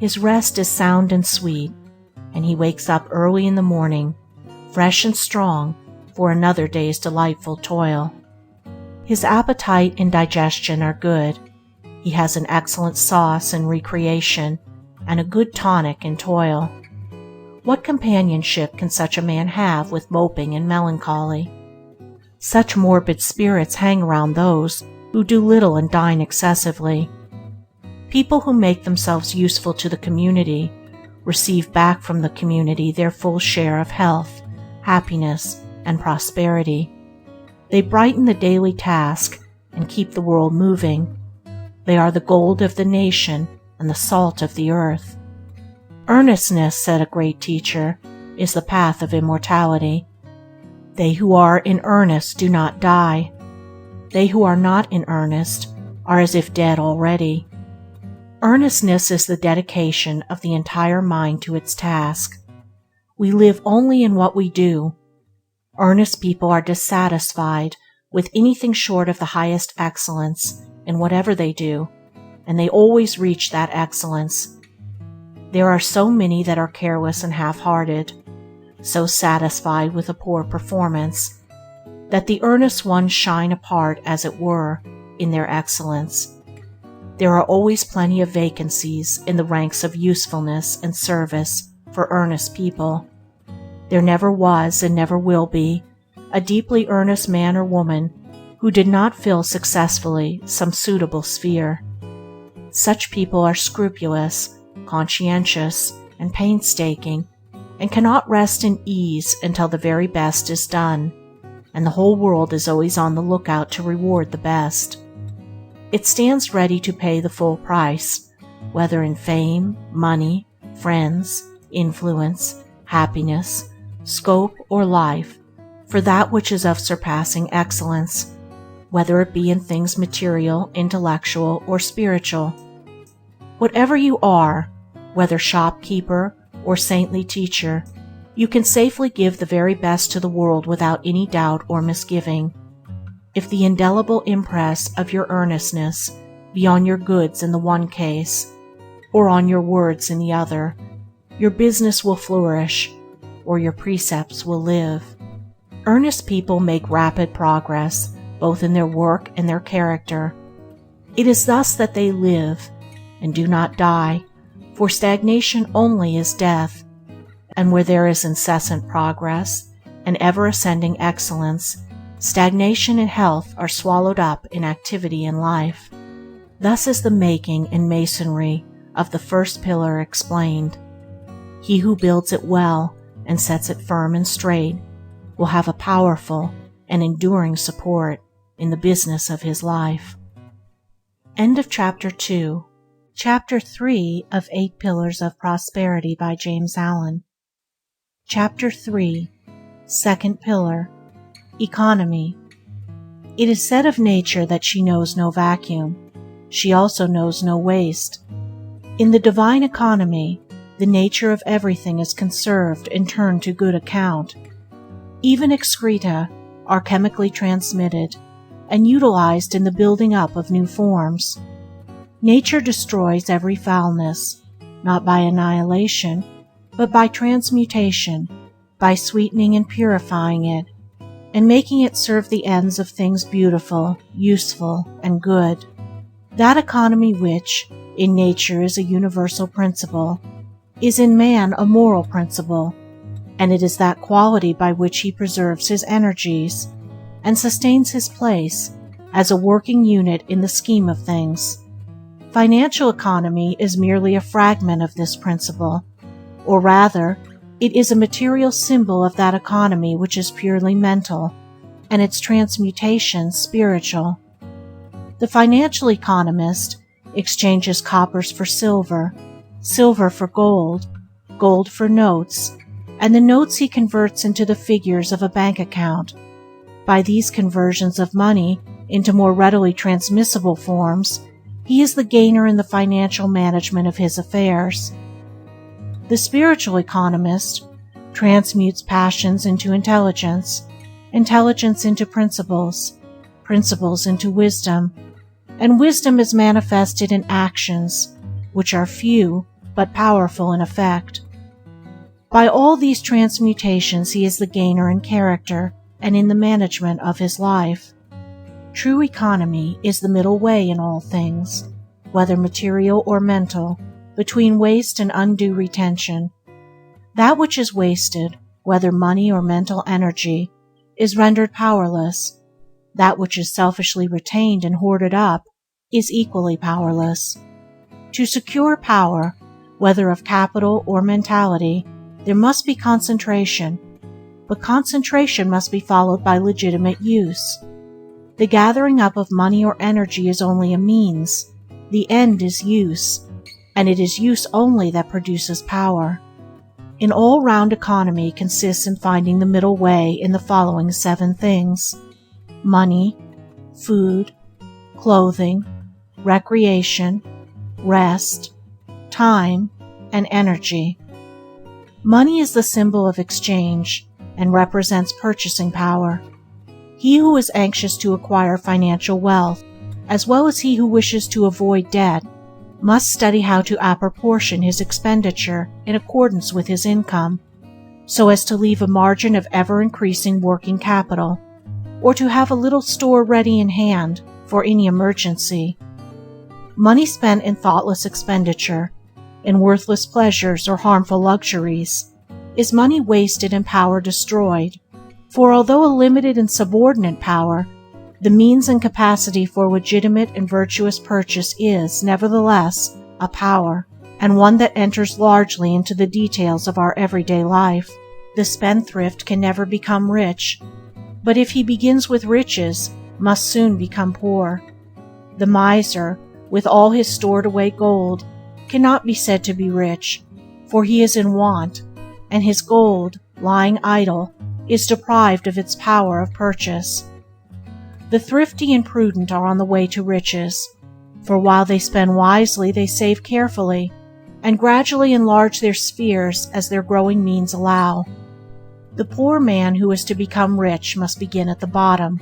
His rest is sound and sweet, and he wakes up early in the morning, fresh and strong, for another day's delightful toil. His appetite and digestion are good. He has an excellent sauce in recreation, and a good tonic in toil. What companionship can such a man have with moping and melancholy? Such morbid spirits hang around those who do little and dine excessively. People who make themselves useful to the community receive back from the community their full share of health, happiness, and prosperity. They brighten the daily task and keep the world moving. They are the gold of the nation and the salt of the earth. Earnestness, said a great teacher, is the path of immortality. They who are in earnest do not die. They who are not in earnest are as if dead already. Earnestness is the dedication of the entire mind to its task. We live only in what we do. Earnest people are dissatisfied with anything short of the highest excellence in whatever they do, and they always reach that excellence. There are so many that are careless and half-hearted, so satisfied with a poor performance, that the earnest ones shine apart, as it were, in their excellence. There are always plenty of vacancies in the ranks of usefulness and service for earnest people. There never was and never will be a deeply earnest man or woman who did not fill successfully some suitable sphere. Such people are scrupulous, conscientious, and painstaking, and cannot rest in ease until the very best is done, and the whole world is always on the lookout to reward the best. It stands ready to pay the full price, whether in fame, money, friends, influence, happiness, scope, or life, for that which is of surpassing excellence, whether it be in things material, intellectual, or spiritual. Whatever you are, whether shopkeeper or saintly teacher, you can safely give the very best to the world without any doubt or misgiving. If the indelible impress of your earnestness be on your goods in the one case, or on your words in the other, your business will flourish, or your precepts will live. Earnest people make rapid progress, both in their work and their character. It is thus that they live, and do not die, for stagnation only is death, and where there is incessant progress and ever-ascending excellence, stagnation and health are swallowed up in activity and life. Thus is the making and masonry of the first pillar explained. He who builds it well and sets it firm and straight will have a powerful and enduring support in the business of his life. End of Chapter 2. Chapter 3 of 8 Pillars of Prosperity by James Allen. Chapter 3. Second Pillar. Economy. It is said of nature that she knows no vacuum. She also knows no waste. In the divine economy, the nature of everything is conserved and turned to good account. Even excreta are chemically transmitted and utilized in the building up of new forms. Nature destroys every foulness, not by annihilation, but by transmutation, by sweetening and purifying it, and making it serve the ends of things beautiful, useful, and good. That economy which, in nature, is a universal principle, is in man a moral principle, and it is that quality by which he preserves his energies. and sustains his place as a working unit in the scheme of things. Financial economy is merely a fragment of this principle, or rather, it is a material symbol of that economy which is purely mental, and its transmutation spiritual. The financial economist exchanges coppers for silver, silver for gold, gold for notes, and the notes he converts into the figures of a bank account. By these conversions of money into more readily transmissible forms, he is the gainer in the financial management of his affairs. The spiritual economist transmutes passions into intelligence, intelligence into principles, principles into wisdom, and wisdom is manifested in actions, which are few but powerful in effect. By all these transmutations he is the gainer in character and in the management of his life. True economy is the middle way in all things, whether material or mental, between waste and undue retention. That which is wasted, whether money or mental energy, is rendered powerless. That which is selfishly retained and hoarded up is equally powerless. To secure power, whether of capital or mentality, there must be concentration, but concentration must be followed by legitimate use. The gathering up of money or energy is only a means. The end is use, and it is use only that produces power. An all-round economy consists in finding the middle way in the following 7 things: money, food, clothing, recreation, rest, time, and energy. Money is the symbol of exchange and represents purchasing power. He who is anxious to acquire financial wealth, as well as he who wishes to avoid debt, must study how to apportion his expenditure in accordance with his income, so as to leave a margin of ever-increasing working capital, or to have a little store ready in hand for any emergency. Money spent in thoughtless expenditure, in worthless pleasures or harmful luxuries, is money wasted and power destroyed. For although a limited and subordinate power, the means and capacity for legitimate and virtuous purchase is, nevertheless, a power, and one that enters largely into the details of our everyday life. The spendthrift can never become rich, but if he begins with riches, must soon become poor. The miser, with all his stored-away gold, cannot be said to be rich, for he is in want, and his gold, lying idle, is deprived of its power of purchase. The thrifty and prudent are on the way to riches, for while they spend wisely they save carefully, and gradually enlarge their spheres as their growing means allow. The poor man who is to become rich must begin at the bottom,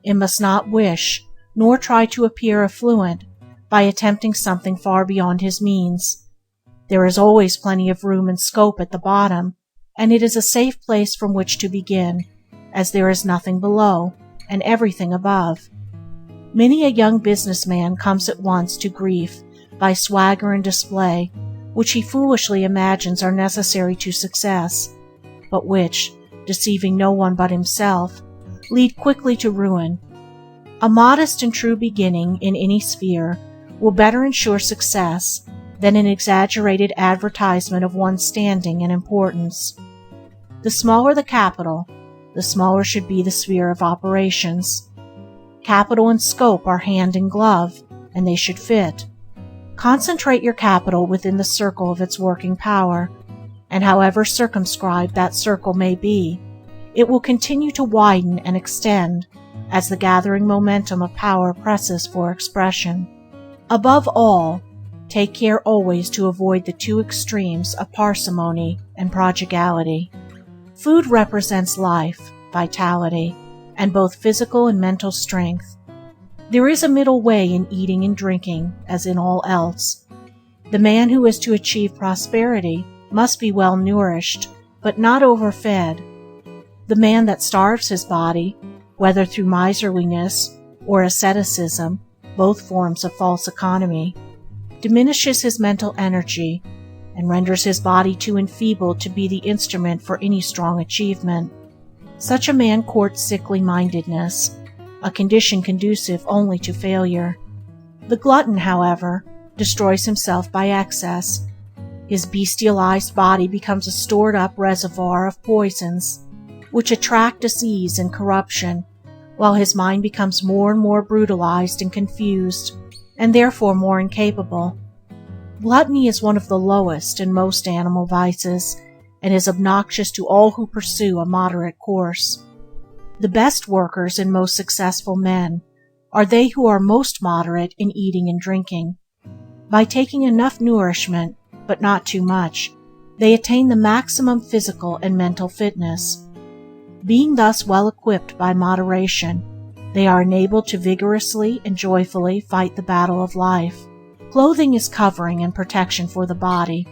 and must not wish, nor try to appear affluent, by attempting something far beyond his means. There is always plenty of room and scope at the bottom, and it is a safe place from which to begin, as there is nothing below, and everything above. Many a young businessman comes at once to grief by swagger and display, which he foolishly imagines are necessary to success, but which, deceiving no one but himself, lead quickly to ruin. A modest and true beginning in any sphere will better ensure success than an exaggerated advertisement of one's standing and importance. The smaller the capital, the smaller should be the sphere of operations. Capital and scope are hand in glove, and they should fit. Concentrate your capital within the circle of its working power, and however circumscribed that circle may be, it will continue to widen and extend as the gathering momentum of power presses for expression. Above all, take care always to avoid the 2 extremes of parsimony and prodigality. Food represents life, vitality, and both physical and mental strength. There is a middle way in eating and drinking, as in all else. The man who is to achieve prosperity must be well nourished, but not overfed. The man that starves his body, whether through miserliness or asceticism, both forms of false economy, diminishes his mental energy and renders his body too enfeebled to be the instrument for any strong achievement. Such a man courts sickly-mindedness, a condition conducive only to failure. The glutton, however, destroys himself by excess. His bestialized body becomes a stored-up reservoir of poisons, which attract disease and corruption, while his mind becomes more and more brutalized and confused, and therefore more incapable. Gluttony is one of the lowest and most animal vices, and is obnoxious to all who pursue a moderate course. The best workers and most successful men are they who are most moderate in eating and drinking. By taking enough nourishment, but not too much, they attain the maximum physical and mental fitness. Being thus well equipped by moderation, they are enabled to vigorously and joyfully fight the battle of life. Clothing is covering and protection for the body,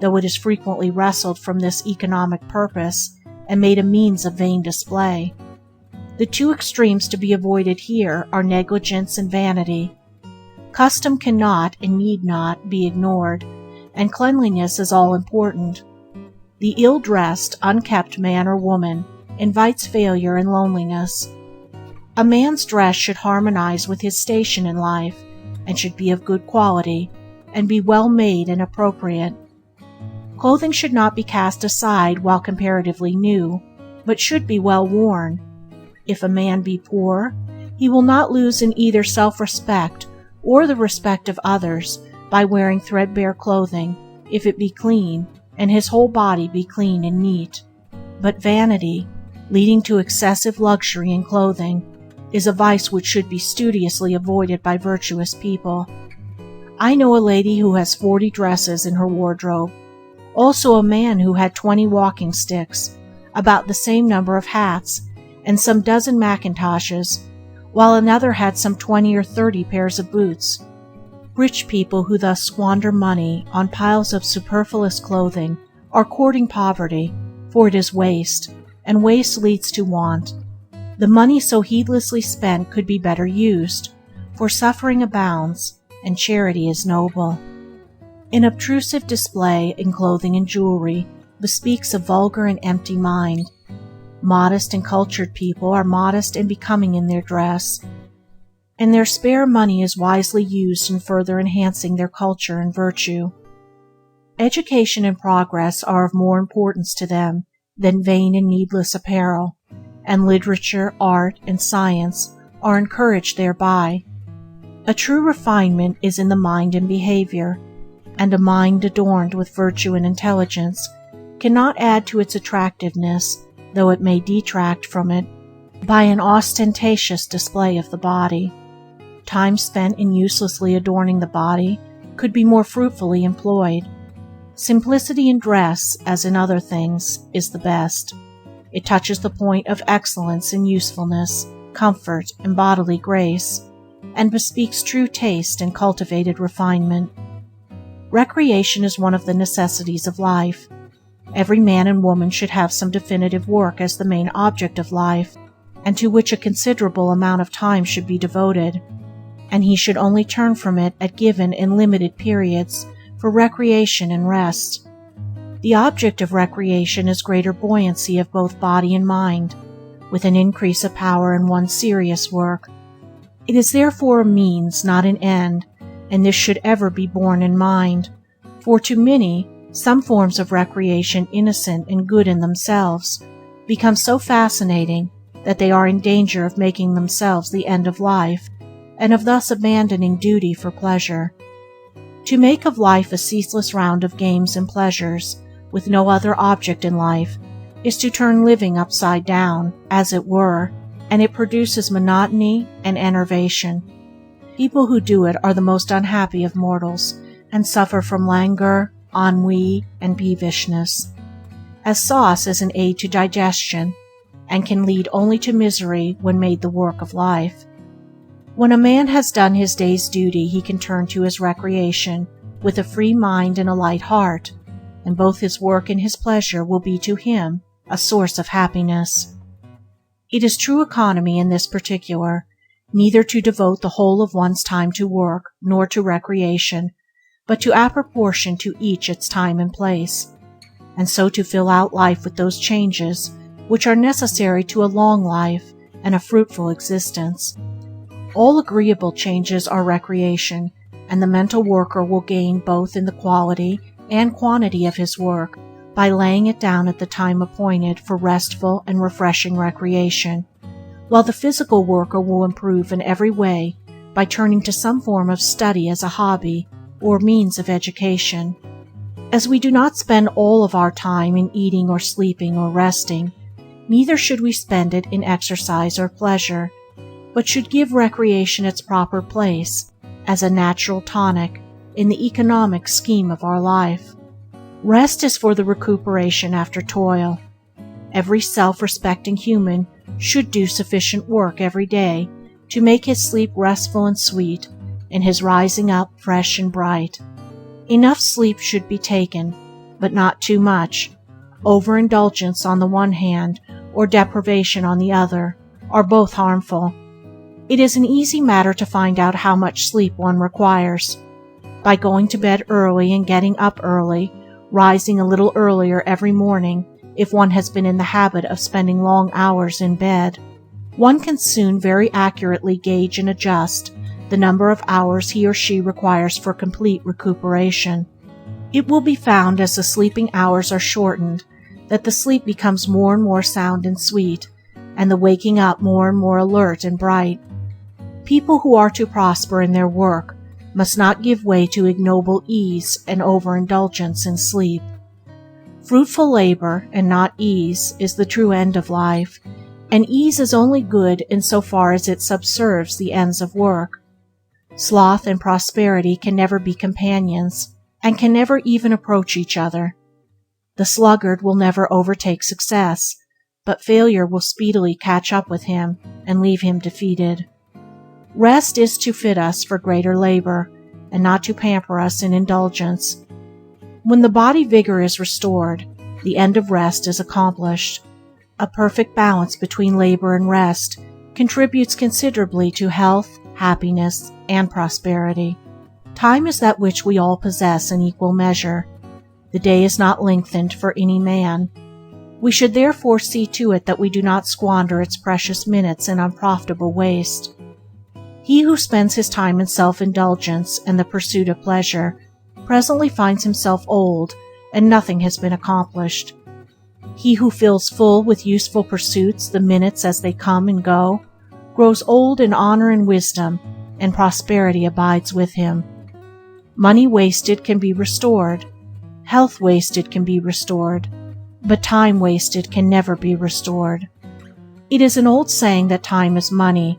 though it is frequently wrested from this economic purpose and made a means of vain display. The two extremes to be avoided here are negligence and vanity. Custom cannot and need not be ignored, and cleanliness is all important. The ill-dressed, unkept man or woman invites failure and loneliness. A man's dress should harmonize with his station in life, and should be of good quality, and be well made and appropriate. Clothing should not be cast aside while comparatively new, but should be well worn. If a man be poor, he will not lose in either self-respect or the respect of others by wearing threadbare clothing, if it be clean, and his whole body be clean and neat. But vanity, leading to excessive luxury in clothing, is a vice which should be studiously avoided by virtuous people. I know a lady who has 40 dresses in her wardrobe, also a man who had 20 walking sticks, about the same number of hats, and some dozen mackintoshes, while another had some 20 or 30 pairs of boots. Rich people who thus squander money on piles of superfluous clothing are courting poverty, for it is waste, and waste leads to want. The money so heedlessly spent could be better used, for suffering abounds, and charity is noble. An obtrusive display in clothing and jewelry bespeaks a vulgar and empty mind. Modest and cultured people are modest and becoming in their dress, and their spare money is wisely used in further enhancing their culture and virtue. Education and progress are of more importance to them than vain and needless apparel, and literature, art, and science are encouraged thereby. A true refinement is in the mind and behavior, and a mind adorned with virtue and intelligence cannot add to its attractiveness, though it may detract from it, by an ostentatious display of the body. Time spent in uselessly adorning the body could be more fruitfully employed. Simplicity in dress, as in other things, is the best. It touches the point of excellence in usefulness, comfort, and bodily grace, and bespeaks true taste and cultivated refinement. Recreation is one of the necessities of life. Every man and woman should have some definitive work as the main object of life, and to which a considerable amount of time should be devoted, and he should only turn from it at given and limited periods for recreation and rest. The object of recreation is greater buoyancy of both body and mind, with an increase of power in one's serious work. It is therefore a means, not an end, and this should ever be borne in mind, for to many, some forms of recreation, innocent and good in themselves, become so fascinating that they are in danger of making themselves the end of life, and of thus abandoning duty for pleasure. To make of life a ceaseless round of games and pleasures, with no other object in life, is to turn living upside down, as it were, and it produces monotony and enervation. People who do it are the most unhappy of mortals, and suffer from languor, ennui, and peevishness. As sauce is an aid to digestion, and can lead only to misery when made the work of life. When a man has done his day's duty, he can turn to his recreation with a free mind and a light heart, and both his work and his pleasure will be to him a source of happiness. It is true economy in this particular, neither to devote the whole of one's time to work nor to recreation, but to apportion to each its time and place, and so to fill out life with those changes which are necessary to a long life and a fruitful existence. All agreeable changes are recreation, and the mental worker will gain both in the quality and quantity of his work by laying it down at the time appointed for restful and refreshing recreation, while the physical worker will improve in every way by turning to some form of study as a hobby or means of education. As we do not spend all of our time in eating or sleeping or resting, neither should we spend it in exercise or pleasure, but should give recreation its proper place as a natural tonic in the economic scheme of our life. Rest is for the recuperation after toil. Every self-respecting human should do sufficient work every day to make his sleep restful and sweet, and his rising up fresh and bright. Enough sleep should be taken, but not too much. Overindulgence on the one hand, or deprivation on the other, are both harmful. It is an easy matter to find out how much sleep one requires. By going to bed early and getting up early, rising a little earlier every morning, if one has been in the habit of spending long hours in bed, one can soon very accurately gauge and adjust the number of hours he or she requires for complete recuperation. It will be found as the sleeping hours are shortened that the sleep becomes more and more sound and sweet, and the waking up more and more alert and bright. People who are to prosper in their work must not give way to ignoble ease and overindulgence in sleep. Fruitful labor and not ease is the true end of life, and ease is only good in so far as it subserves the ends of work. Sloth and prosperity can never be companions, and can never even approach each other. The sluggard will never overtake success, but failure will speedily catch up with him and leave him defeated. Rest is to fit us for greater labor, and not to pamper us in indulgence. When the body vigor is restored, the end of rest is accomplished. A perfect balance between labor and rest contributes considerably to health, happiness, and prosperity. Time is that which we all possess in equal measure. The day is not lengthened for any man. We should therefore see to it that we do not squander its precious minutes in unprofitable waste. He who spends his time in self-indulgence and the pursuit of pleasure presently finds himself old, and nothing has been accomplished. He who fills full with useful pursuits the minutes as they come and go grows old in honor and wisdom, and prosperity abides with him. Money wasted can be restored, health wasted can be restored, but time wasted can never be restored. It is an old saying that time is money.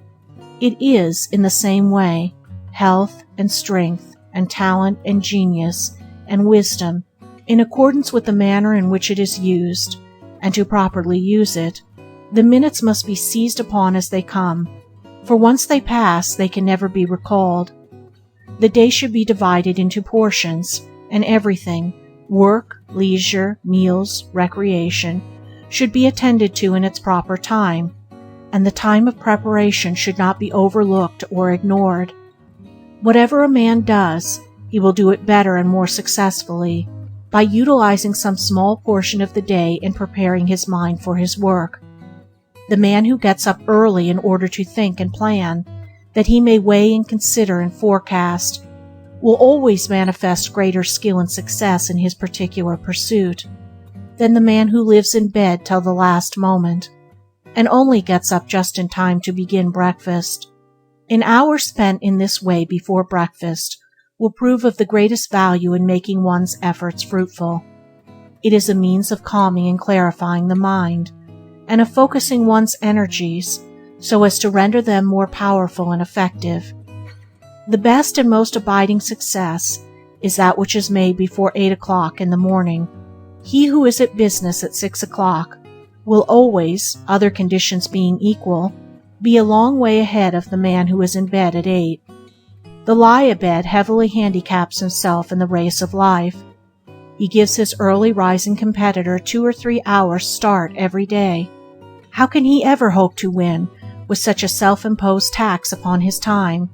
It is, in the same way, health and strength and talent and genius and wisdom, in accordance with the manner in which it is used, and to properly use it, the minutes must be seized upon as they come, for once they pass they can never be recalled. The day should be divided into portions, and everything, work, leisure, meals, recreation, should be attended to in its proper time, and the time of preparation should not be overlooked or ignored. Whatever a man does, he will do it better and more successfully by utilizing some small portion of the day in preparing his mind for his work. The man who gets up early in order to think and plan, that he may weigh and consider and forecast, will always manifest greater skill and success in his particular pursuit than the man who lives in bed till the last moment, and only gets up just in time to begin breakfast. An hour spent in this way before breakfast will prove of the greatest value in making one's efforts fruitful. It is a means of calming and clarifying the mind, and of focusing one's energies so as to render them more powerful and effective. The best and most abiding success is that which is made before 8 o'clock in the morning. He who is at business at 6 o'clock will always, other conditions being equal, be a long way ahead of the man who is in bed at 8. The lie-abed heavily handicaps himself in the race of life. He gives his early rising competitor 2 or 3 hours start every day. How can he ever hope to win with such a self-imposed tax upon his time?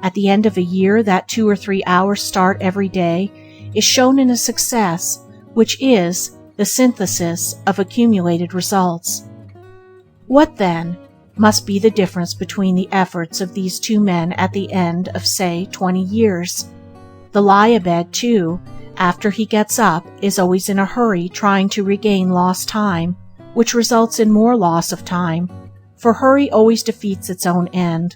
At the end of a year, that 2 or 3 hours start every day is shown in a success which is, the synthesis of accumulated results. What, then, must be the difference between the efforts of these two men at the end of, say, 20 years? The lie-a-bed, too, after he gets up, is always in a hurry trying to regain lost time, which results in more loss of time, for hurry always defeats its own end.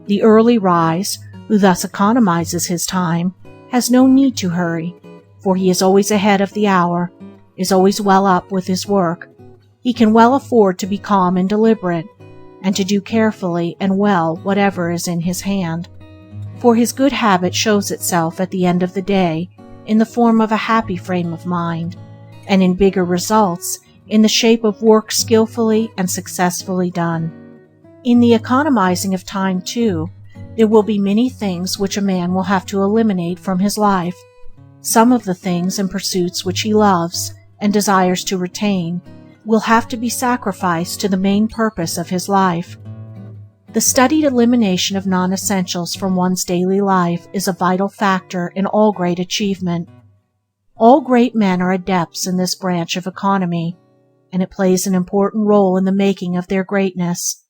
The early rise, who thus economizes his time, has no need to hurry, for he is always ahead of the hour, is always well up with his work. He can well afford to be calm and deliberate, and to do carefully and well whatever is in his hand, for his good habit shows itself at the end of the day in the form of a happy frame of mind, and in bigger results in the shape of work skillfully and successfully done. In the economizing of time, too, there will be many things which a man will have to eliminate from his life. Some of the things and pursuits which he loves and desires to retain will have to be sacrificed to the main purpose of his life. The studied elimination of non-essentials from one's daily life is a vital factor in all great achievement. All great men are adepts in this branch of economy, and it plays an important role in the making of their greatness.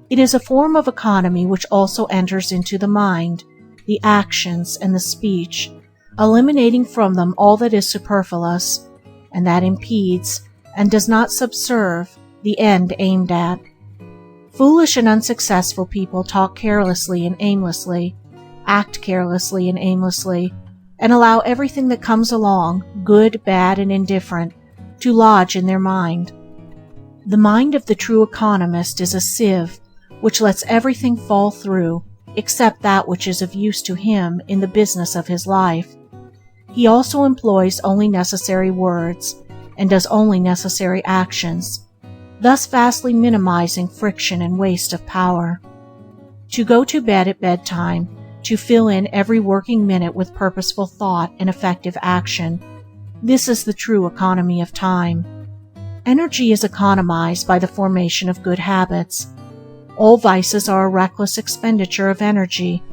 It is a form of economy which also enters into the mind, the actions, and the speech, eliminating from them all that is superfluous, and that impedes, and does not subserve, the end aimed at. Foolish and unsuccessful people talk carelessly and aimlessly, act carelessly and aimlessly, and allow everything that comes along, good, bad, and indifferent, to lodge in their mind. The mind of the true economist is a sieve which lets everything fall through except that which is of use to him in the business of his life. He also employs only necessary words and does only necessary actions, thus vastly minimizing friction and waste of power. To go to bed at bedtime, to fill in every working minute with purposeful thought and effective action, this is the true economy of time. Energy is economized by the formation of good habits. All vices are a reckless expenditure of energy.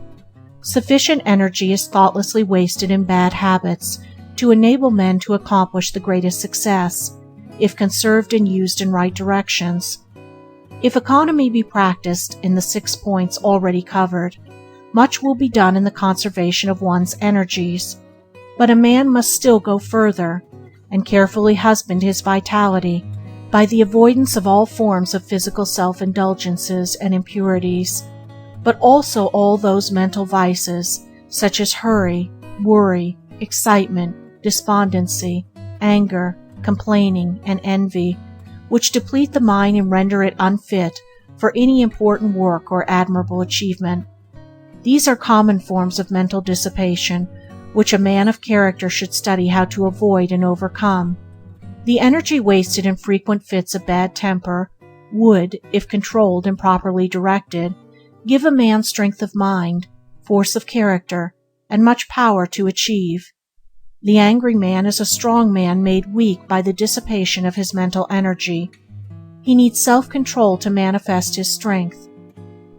Sufficient energy is thoughtlessly wasted in bad habits to enable men to accomplish the greatest success, if conserved and used in right directions. If economy be practiced in the 6 points already covered, much will be done in the conservation of one's energies. But a man must still go further, and carefully husband his vitality by the avoidance of all forms of physical self-indulgences and impurities, but also all those mental vices, such as hurry, worry, excitement, despondency, anger, complaining, and envy, which deplete the mind and render it unfit for any important work or admirable achievement. These are common forms of mental dissipation, which a man of character should study how to avoid and overcome. The energy wasted in frequent fits of bad temper would, if controlled and properly directed, give a man strength of mind, force of character, and much power to achieve. The angry man is a strong man made weak by the dissipation of his mental energy. He needs self-control to manifest his strength.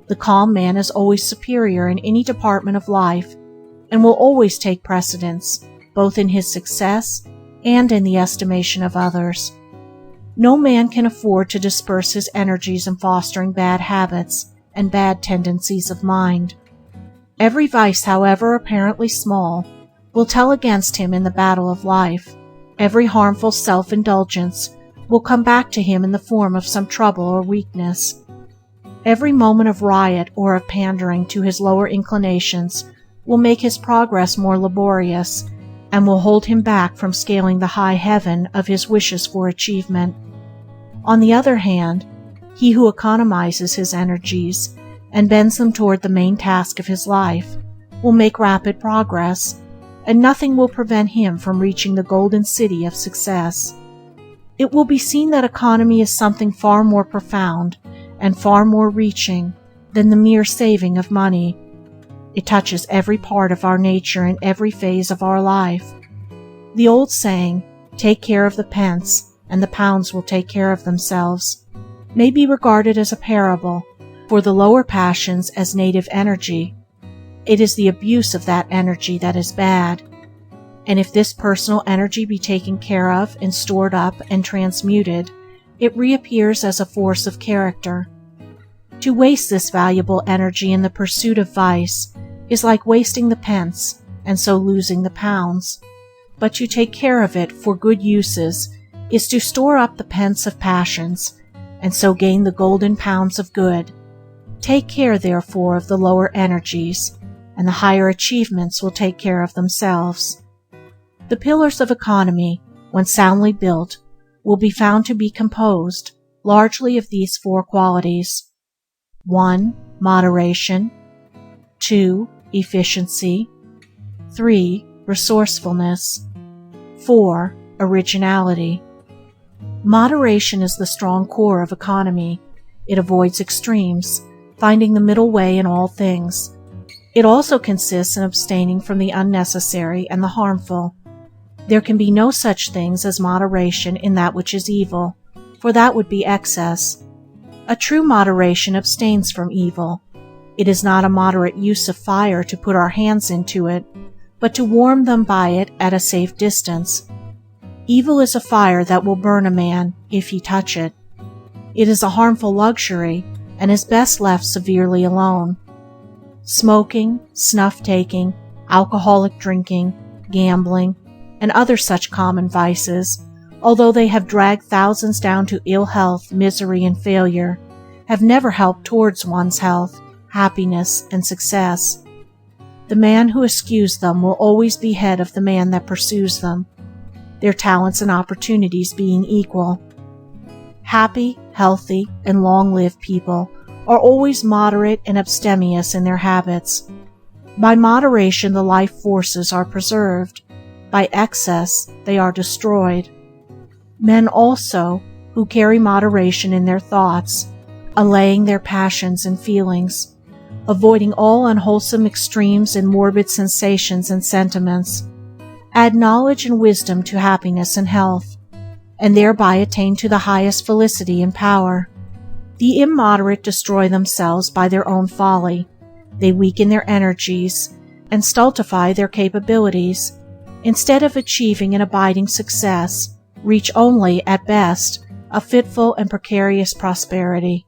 The calm man is always superior in any department of life, and will always take precedence, both in his success and in the estimation of others. No man can afford to disperse his energies in fostering bad habits and bad tendencies of mind. Every vice, however apparently small, will tell against him in the battle of life. Every harmful self-indulgence will come back to him in the form of some trouble or weakness. Every moment of riot or of pandering to his lower inclinations will make his progress more laborious, and will hold him back from scaling the high heaven of his wishes for achievement. On the other hand, he who economizes his energies and bends them toward the main task of his life will make rapid progress, and nothing will prevent him from reaching the golden city of success. It will be seen that economy is something far more profound and far more reaching than the mere saving of money. It touches every part of our nature and every phase of our life. The old saying, "Take care of the pence, and the pounds will take care of themselves," may be regarded as a parable, for the lower passions as native energy. It is the abuse of that energy that is bad. and if this personal energy be taken care of and stored up and transmuted, it reappears as a force of character. To waste this valuable energy in the pursuit of vice is like wasting the pence and so losing the pounds, but to take care of it for good uses is to store up the pence of passions and so gain the golden pounds of good. Take care, therefore, of the lower energies, and the higher achievements will take care of themselves. The pillars of economy, when soundly built, will be found to be composed largely of these four qualities: 1. Moderation. 2. Efficiency. 3. Resourcefulness. 4. Originality. Moderation is the strong core of economy. It avoids extremes, finding the middle way in all things. It also consists in abstaining from the unnecessary and the harmful. There can be no such things as moderation in that which is evil, for that would be excess. A true moderation abstains from evil. It is not a moderate use of fire to put our hands into it, but to warm them by it at a safe distance. Evil is a fire that will burn a man if he touch it. It is a harmful luxury and is best left severely alone. Smoking, snuff-taking, alcoholic drinking, gambling, and other such common vices, although they have dragged thousands down to ill health, misery, and failure, have never helped towards one's health, happiness, and success. The man who eschews them will always be head of the man that pursues them, their talents and opportunities being equal. Happy, healthy, and long-lived people are always moderate and abstemious in their habits. By moderation the life forces are preserved. By excess they are destroyed. Men also, who carry moderation in their thoughts, allaying their passions and feelings, avoiding all unwholesome extremes and morbid sensations and sentiments, add knowledge and wisdom to happiness and health, and thereby attain to the highest felicity and power. The immoderate destroy themselves by their own folly. They weaken their energies and stultify their capabilities. Instead of achieving an abiding success, reach only, at best, a fitful and precarious prosperity.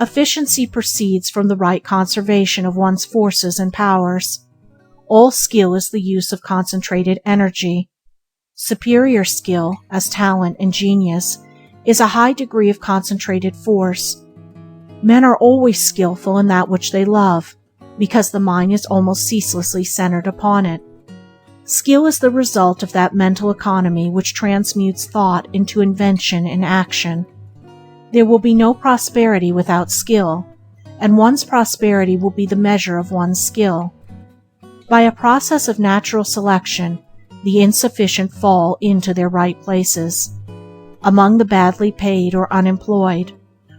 Efficiency proceeds from the right conservation of one's forces and powers. All skill is the use of concentrated energy. Superior skill, as talent and genius, is a high degree of concentrated force. Men are always skillful in that which they love, because the mind is almost ceaselessly centered upon it. Skill is the result of that mental economy which transmutes thought into invention and action. There will be no prosperity without skill, and one's prosperity will be the measure of one's skill. By a process of natural selection, the insufficient fall into their right places, among the badly paid or unemployed,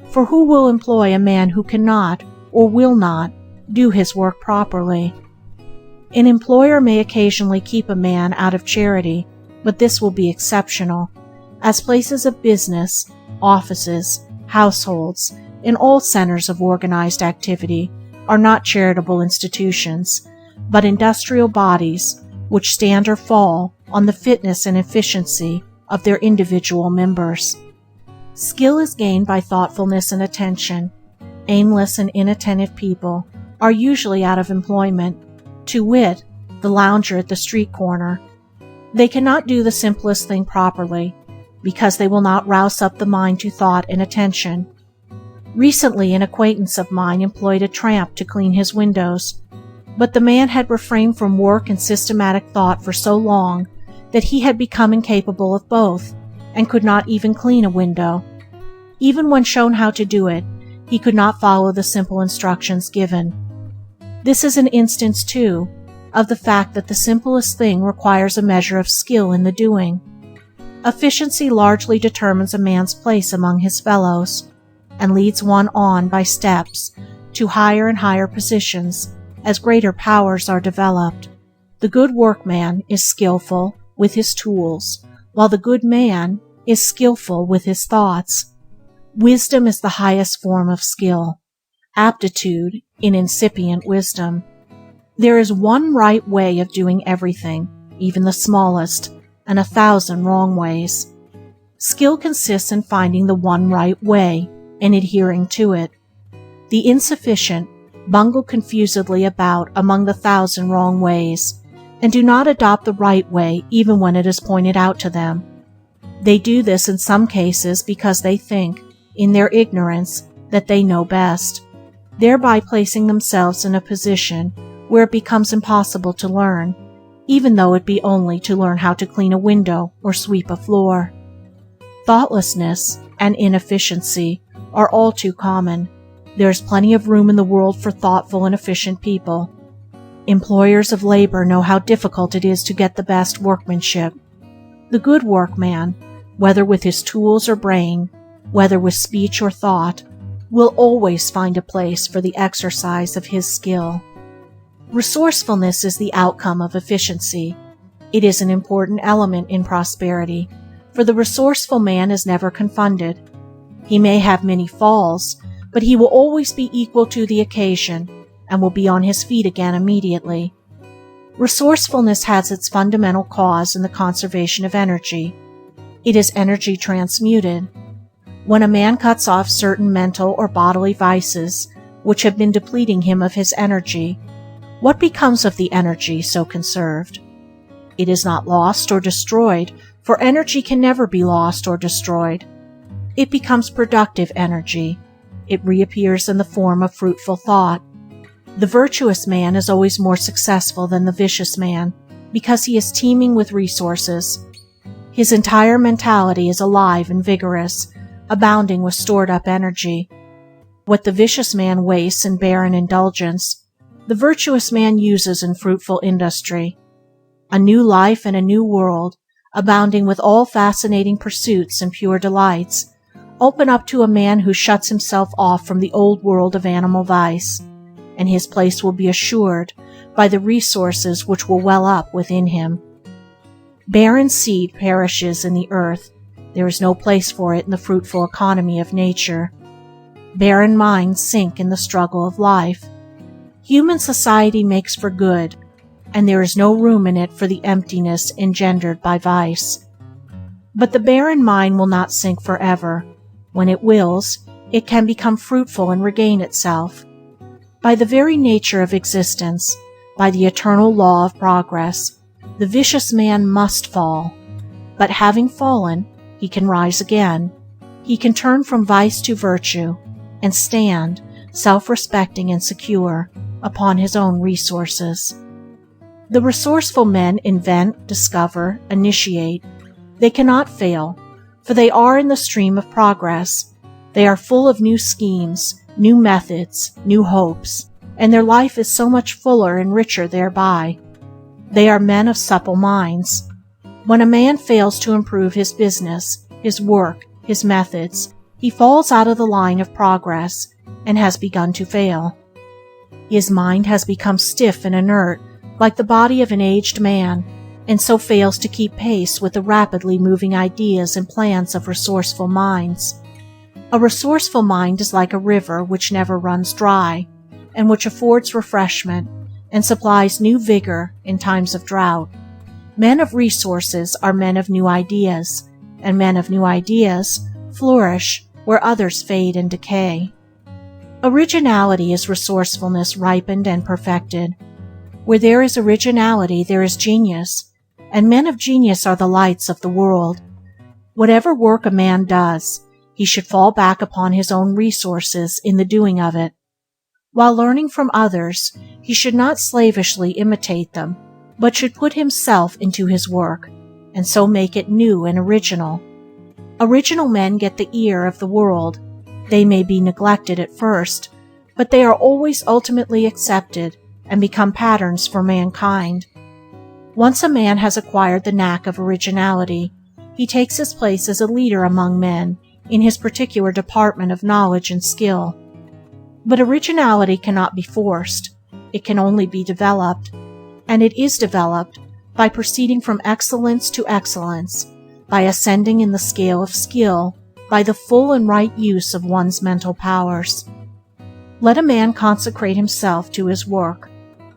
for who will employ a man who cannot, or will not, do his work properly? An employer may occasionally keep a man out of charity, but this will be exceptional, as places of business, offices, households, and all centers of organized activity are not charitable institutions, but industrial bodies which stand or fall on the fitness and efficiency of their individual members. Skill is gained by thoughtfulness and attention. Aimless and inattentive people are usually out of employment, to wit, the lounger at the street corner. They cannot do the simplest thing properly, because they will not rouse up the mind to thought and attention. Recently an acquaintance of mine employed a tramp to clean his windows, but the man had refrained from work and systematic thought for so long that he had become incapable of both, and could not even clean a window. Even when shown how to do it, he could not follow the simple instructions given. This is an instance, too, of the fact that the simplest thing requires a measure of skill in the doing. Efficiency largely determines a man's place among his fellows, and leads one on by steps to higher and higher positions as greater powers are developed. The good workman is skillful with his tools, while the good man is skillful with his thoughts. Wisdom is the highest form of skill, aptitude in incipient wisdom. There is one right way of doing everything, even the smallest, and 1,000 wrong ways. Skill consists in finding the one right way and adhering to it. The insufficient bungle confusedly about among the 1,000 wrong ways, and do not adopt the right way even when it is pointed out to them. They do this in some cases because they think, in their ignorance, that they know best, thereby placing themselves in a position where it becomes impossible to learn, even though it be only to learn how to clean a window or sweep a floor. Thoughtlessness and inefficiency are all too common. There is plenty of room in the world for thoughtful and efficient people. Employers of labor know how difficult it is to get the best workmanship. The good workman, whether with his tools or brain, whether with speech or thought, will always find a place for the exercise of his skill. Resourcefulness is the outcome of efficiency. It is an important element in prosperity, for the resourceful man is never confounded. He may have many falls, but he will always be equal to the occasion and will be on his feet again immediately. Resourcefulness has its fundamental cause in the conservation of energy. It is energy transmuted. When a man cuts off certain mental or bodily vices which have been depleting him of his energy, what becomes of the energy so conserved? It is not lost or destroyed, for energy can never be lost or destroyed. It becomes productive energy. It reappears in the form of fruitful thought. The virtuous man is always more successful than the vicious man because he is teeming with resources. His entire mentality is alive and vigorous, abounding with stored-up energy. What the vicious man wastes in barren indulgence, the virtuous man uses in fruitful industry. A new life and a new world, abounding with all fascinating pursuits and pure delights, open up to a man who shuts himself off from the old world of animal vice, and his place will be assured by the resources which will well up within him. Barren seed perishes in the earth. There is no place for it in the fruitful economy of nature. Barren minds sink in the struggle of life. Human society makes for good, and there is no room in it for the emptiness engendered by vice. But the barren mind will not sink forever. When it wills, it can become fruitful and regain itself. By the very nature of existence, by the eternal law of progress, the vicious man must fall. But having fallen, he can rise again. He can turn from vice to virtue, and stand, self-respecting and secure, upon his own resources. The resourceful men invent, discover, initiate. They cannot fail, for they are in the stream of progress. They are full of new schemes, new methods, new hopes, and their life is so much fuller and richer thereby. They are men of supple minds. When a man fails to improve his business, his work, his methods, he falls out of the line of progress and has begun to fail. His mind has become stiff and inert, like the body of an aged man, and so fails to keep pace with the rapidly moving ideas and plans of resourceful minds. A resourceful mind is like a river which never runs dry, and which affords refreshment and supplies new vigor in times of drought. Men of resources are men of new ideas, and men of new ideas flourish where others fade and decay. Originality is resourcefulness ripened and perfected. Where there is originality, there is genius, and men of genius are the lights of the world. Whatever work a man does, he should fall back upon his own resources in the doing of it. While learning from others, he should not slavishly imitate them, but should put himself into his work, and so make it new and original. Original men get the ear of the world. They may be neglected at first, but they are always ultimately accepted and become patterns for mankind. Once a man has acquired the knack of originality, he takes his place as a leader among men in his particular department of knowledge and skill. But originality cannot be forced. It can only be developed, and it is developed by proceeding from excellence to excellence, by ascending in the scale of skill, by the full and right use of one's mental powers. Let a man consecrate himself to his work.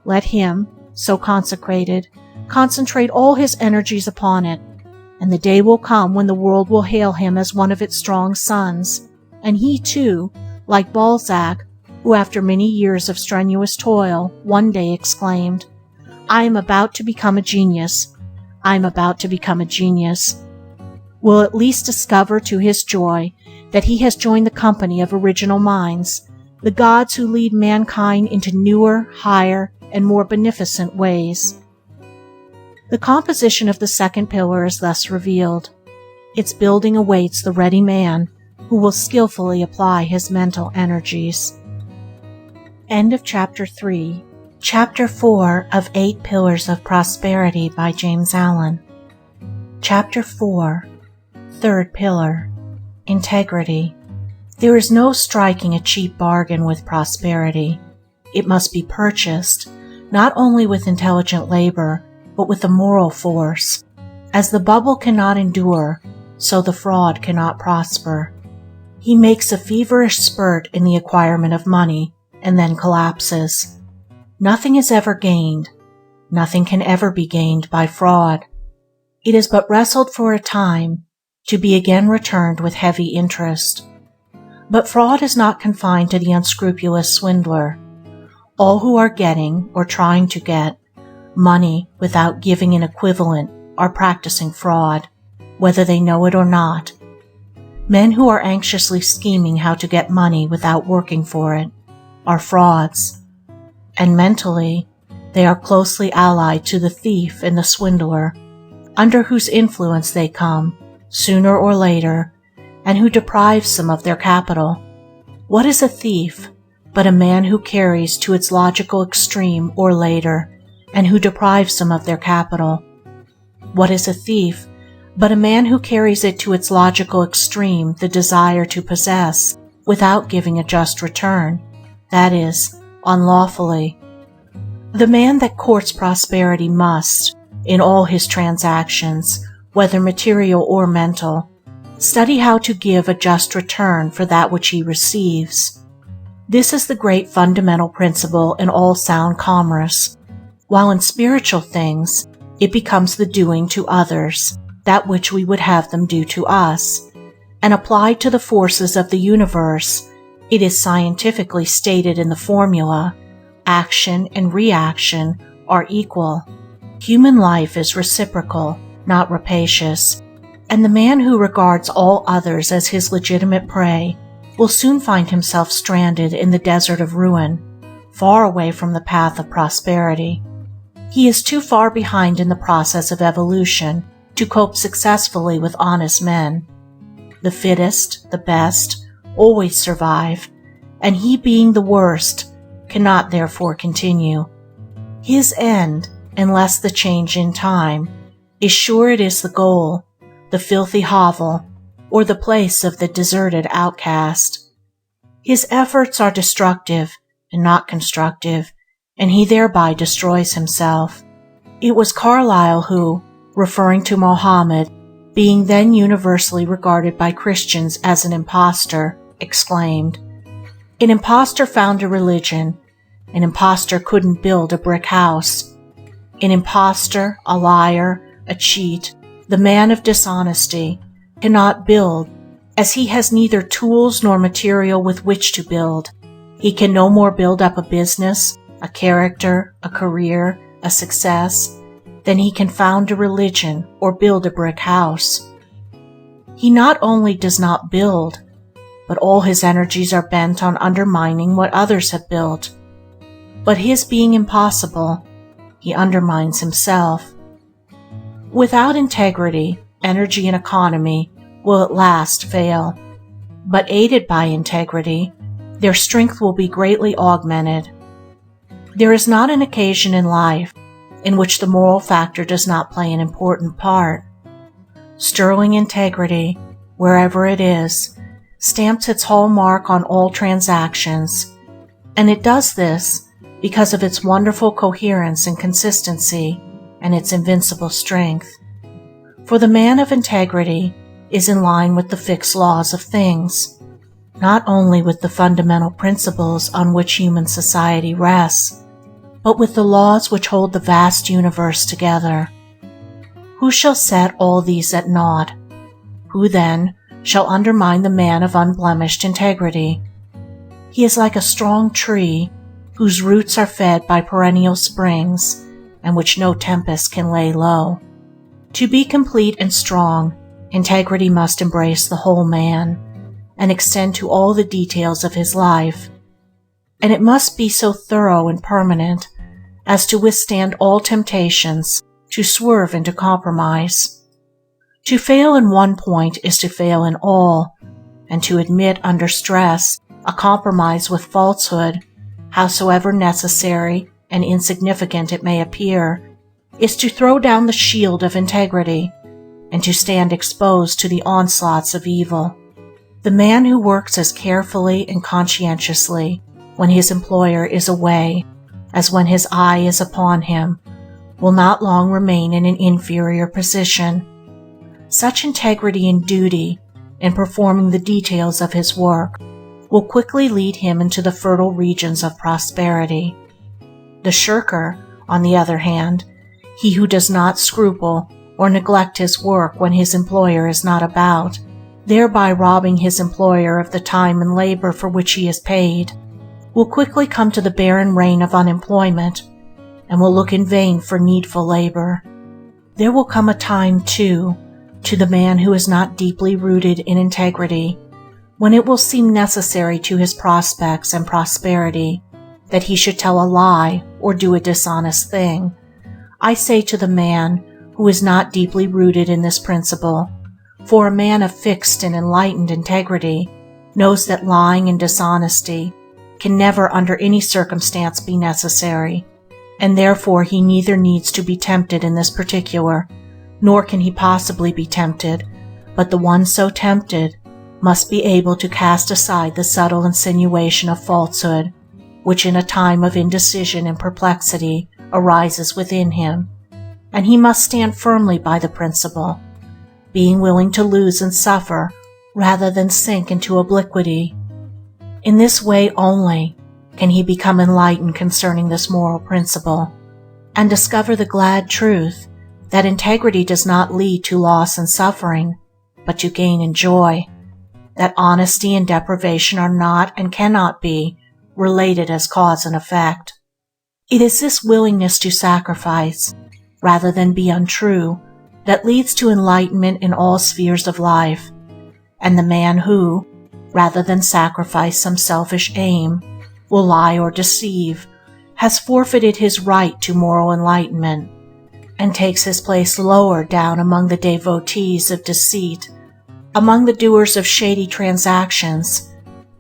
Let him, so consecrated, concentrate all his energies upon it, and the day will come when the world will hail him as one of its strong sons, and he too, like Balzac, who after many years of strenuous toil one day exclaimed, "I am about to become a genius. I am about to become a genius," will at least discover to his joy that he has joined the company of original minds, the gods who lead mankind into newer, higher, and more beneficent ways. The composition of the second pillar is thus revealed. Its building awaits the ready man who will skillfully apply his mental energies. End of Chapter 3. Chapter 4 of 8 Pillars of Prosperity by James Allen. Chapter 4. Third Pillar. Integrity. There is no striking a cheap bargain with prosperity. It must be purchased, not only with intelligent labor, but with a moral force. As the bubble cannot endure, so the fraud cannot prosper. He makes a feverish spurt in the acquirement of money, and then collapses. Nothing is ever gained. Nothing can ever be gained by fraud. It is but wrestled for a time, to be again returned with heavy interest. But fraud is not confined to the unscrupulous swindler. All who are getting, or trying to get, money without giving an equivalent are practicing fraud, whether they know it or not. Men who are anxiously scheming how to get money without working for it are frauds, and mentally they are closely allied to the thief and the swindler, under whose influence they come, sooner or later, and who deprives them of their capital. What is a thief but a man who carries to its logical extreme or later, and who deprives them of their capital? What is a thief but a man who carries it to its logical extreme, the desire to possess, without giving a just return, that is, unlawfully? The man that courts prosperity must, in all his transactions, whether material or mental, study how to give a just return for that which he receives. This is the great fundamental principle in all sound commerce, while in spiritual things it becomes the doing to others that which we would have them do to us, and applied to the forces of the universe, it is scientifically stated in the formula, action and reaction are equal. Human life is reciprocal, not rapacious, and the man who regards all others as his legitimate prey will soon find himself stranded in the desert of ruin, far away from the path of prosperity. He is too far behind in the process of evolution to cope successfully with honest men. The fittest, the best, always survive, and he being the worst cannot therefore continue. His end, unless the change in time, is sure it is the goal, the filthy hovel, or the place of the deserted outcast. His efforts are destructive and not constructive, and he thereby destroys himself. It was Carlyle who, referring to Mohammed, being then universally regarded by Christians as an impostor, exclaimed, "An impostor found a religion. An impostor couldn't build a brick house. An impostor, a liar, a cheat, the man of dishonesty, cannot build, as he has neither tools nor material with which to build. He can no more build up a business, a character, a career, a success, than he can found a religion or build a brick house. He not only does not build, but all his energies are bent on undermining what others have built. But his being impossible, he undermines himself. Without integrity, energy and economy will at last fail, but aided by integrity, their strength will be greatly augmented. There is not an occasion in life in which the moral factor does not play an important part. Sterling integrity, wherever it is, stamps its hallmark on all transactions, and it does this because of its wonderful coherence and consistency and its invincible strength. For the man of integrity is in line with the fixed laws of things, not only with the fundamental principles on which human society rests, but with the laws which hold the vast universe together. Who shall set all these at naught? Who then shall undermine the man of unblemished integrity? He is like a strong tree whose roots are fed by perennial springs and which no tempest can lay low. To be complete and strong, integrity must embrace the whole man and extend to all the details of his life, and it must be so thorough and permanent as to withstand all temptations to swerve into compromise. To fail in one point is to fail in all, and to admit under stress a compromise with falsehood, howsoever necessary and insignificant it may appear, is to throw down the shield of integrity and to stand exposed to the onslaughts of evil. The man who works as carefully and conscientiously when his employer is away as when his eye is upon him will not long remain in an inferior position. Such integrity and duty in performing the details of his work will quickly lead him into the fertile regions of prosperity. The shirker, on the other hand, he who does not scruple or neglect his work when his employer is not about, thereby robbing his employer of the time and labor for which he is paid, will quickly come to the barren reign of unemployment and will look in vain for needful labor. There will come a time, too, to the man who is not deeply rooted in integrity, when it will seem necessary to his prospects and prosperity that he should tell a lie or do a dishonest thing. I say to the man who is not deeply rooted in this principle, for a man of fixed and enlightened integrity knows that lying and dishonesty can never under any circumstance be necessary, and therefore he neither needs to be tempted in this particular, nor can he possibly be tempted, but the one so tempted must be able to cast aside the subtle insinuation of falsehood, which in a time of indecision and perplexity arises within him, and he must stand firmly by the principle, being willing to lose and suffer rather than sink into obliquity. In this way only can he become enlightened concerning this moral principle, and discover the glad truth that integrity does not lead to loss and suffering, but to gain and joy, that honesty and deprivation are not and cannot be related as cause and effect. It is this willingness to sacrifice, rather than be untrue, that leads to enlightenment in all spheres of life, and the man who, rather than sacrifice some selfish aim, will lie or deceive, has forfeited his right to moral enlightenment, and takes his place lower down among the devotees of deceit, among the doers of shady transactions,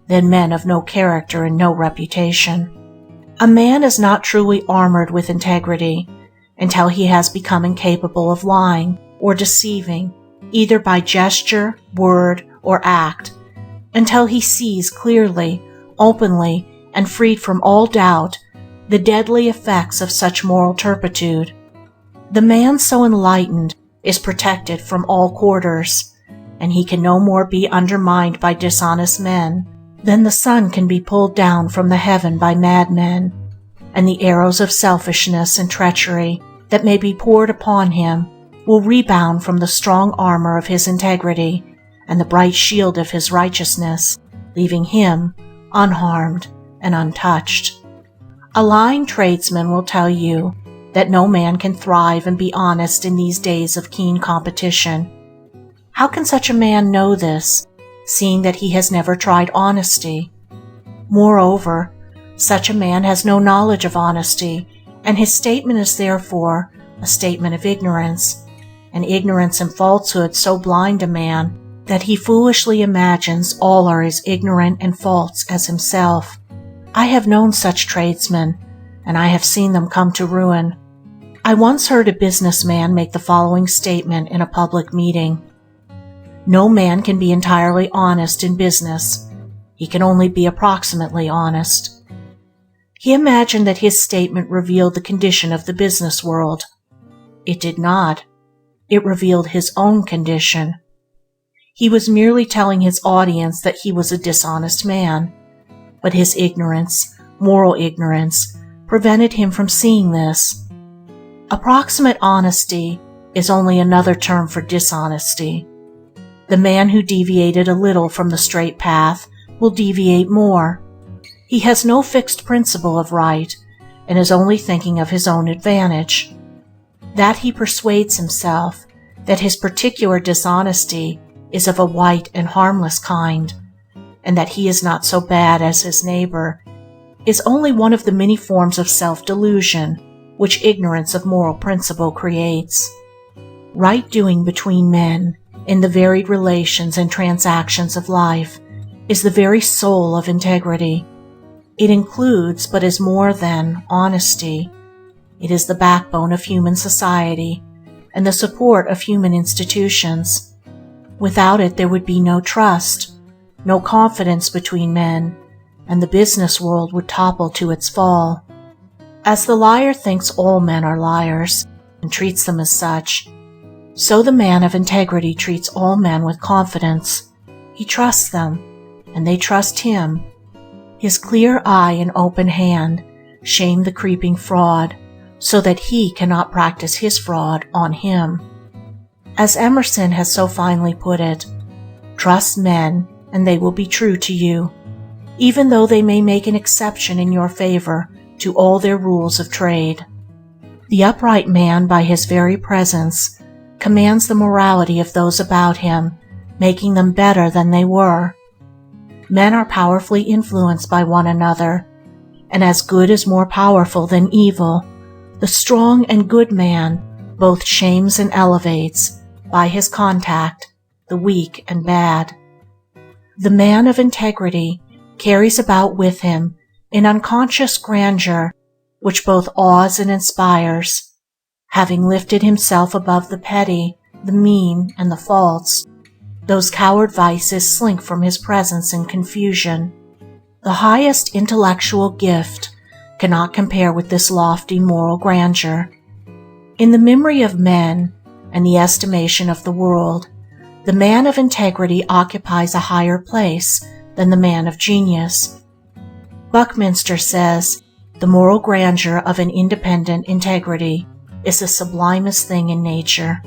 than men of no character and no reputation. A man is not truly armored with integrity until he has become incapable of lying or deceiving, either by gesture, word, or act, until he sees clearly, openly, and freed from all doubt the deadly effects of such moral turpitude. The man so enlightened is protected from all quarters, and he can no more be undermined by dishonest men than the sun can be pulled down from the heaven by madmen, and the arrows of selfishness and treachery that may be poured upon him will rebound from the strong armor of his integrity and the bright shield of his righteousness, leaving him unharmed and untouched. A lying tradesman will tell you that no man can thrive and be honest in these days of keen competition. How can such a man know this, seeing that he has never tried honesty? Moreover, such a man has no knowledge of honesty, and his statement is therefore a statement of ignorance, and ignorance and falsehood so blind a man that he foolishly imagines all are as ignorant and false as himself. I have known such tradesmen, and I have seen them come to ruin. I once heard a businessman make the following statement in a public meeting: "No man can be entirely honest in business. He can only be approximately honest." He imagined that his statement revealed the condition of the business world. It did not. It revealed his own condition. He was merely telling his audience that he was a dishonest man, but his ignorance, moral ignorance, prevented him from seeing this. Approximate honesty is only another term for dishonesty. The man who deviated a little from the straight path will deviate more. He has no fixed principle of right and is only thinking of his own advantage. That he persuades himself that his particular dishonesty is of a white and harmless kind, and that he is not so bad as his neighbor, is only one of the many forms of self-delusion which ignorance of moral principle creates. Right doing between men, in the varied relations and transactions of life, is the very soul of integrity. It includes, but is more than, honesty. It is the backbone of human society and the support of human institutions. Without it there would be no trust, no confidence between men, and the business world would topple to its fall. As the liar thinks all men are liars and treats them as such, so the man of integrity treats all men with confidence. He trusts them, and they trust him. His clear eye and open hand shame the creeping fraud, so that he cannot practice his fraud on him. As Emerson has so finely put it, trust men and they will be true to you, even though they may make an exception in your favor to all their rules of trade. The upright man, by his very presence, commands the morality of those about him, making them better than they were. Men are powerfully influenced by one another, and as good is more powerful than evil, the strong and good man both shames and elevates, by his contact, the weak and bad. The man of integrity carries about with him an unconscious grandeur which both awes and inspires. Having lifted himself above the petty, the mean, and the false, those coward vices slink from his presence in confusion. The highest intellectual gift cannot compare with this lofty moral grandeur. In the memory of men and the estimation of the world, the man of integrity occupies a higher place than the man of genius. Buckminster says, "The moral grandeur of an independent integrity is the sublimest thing in nature."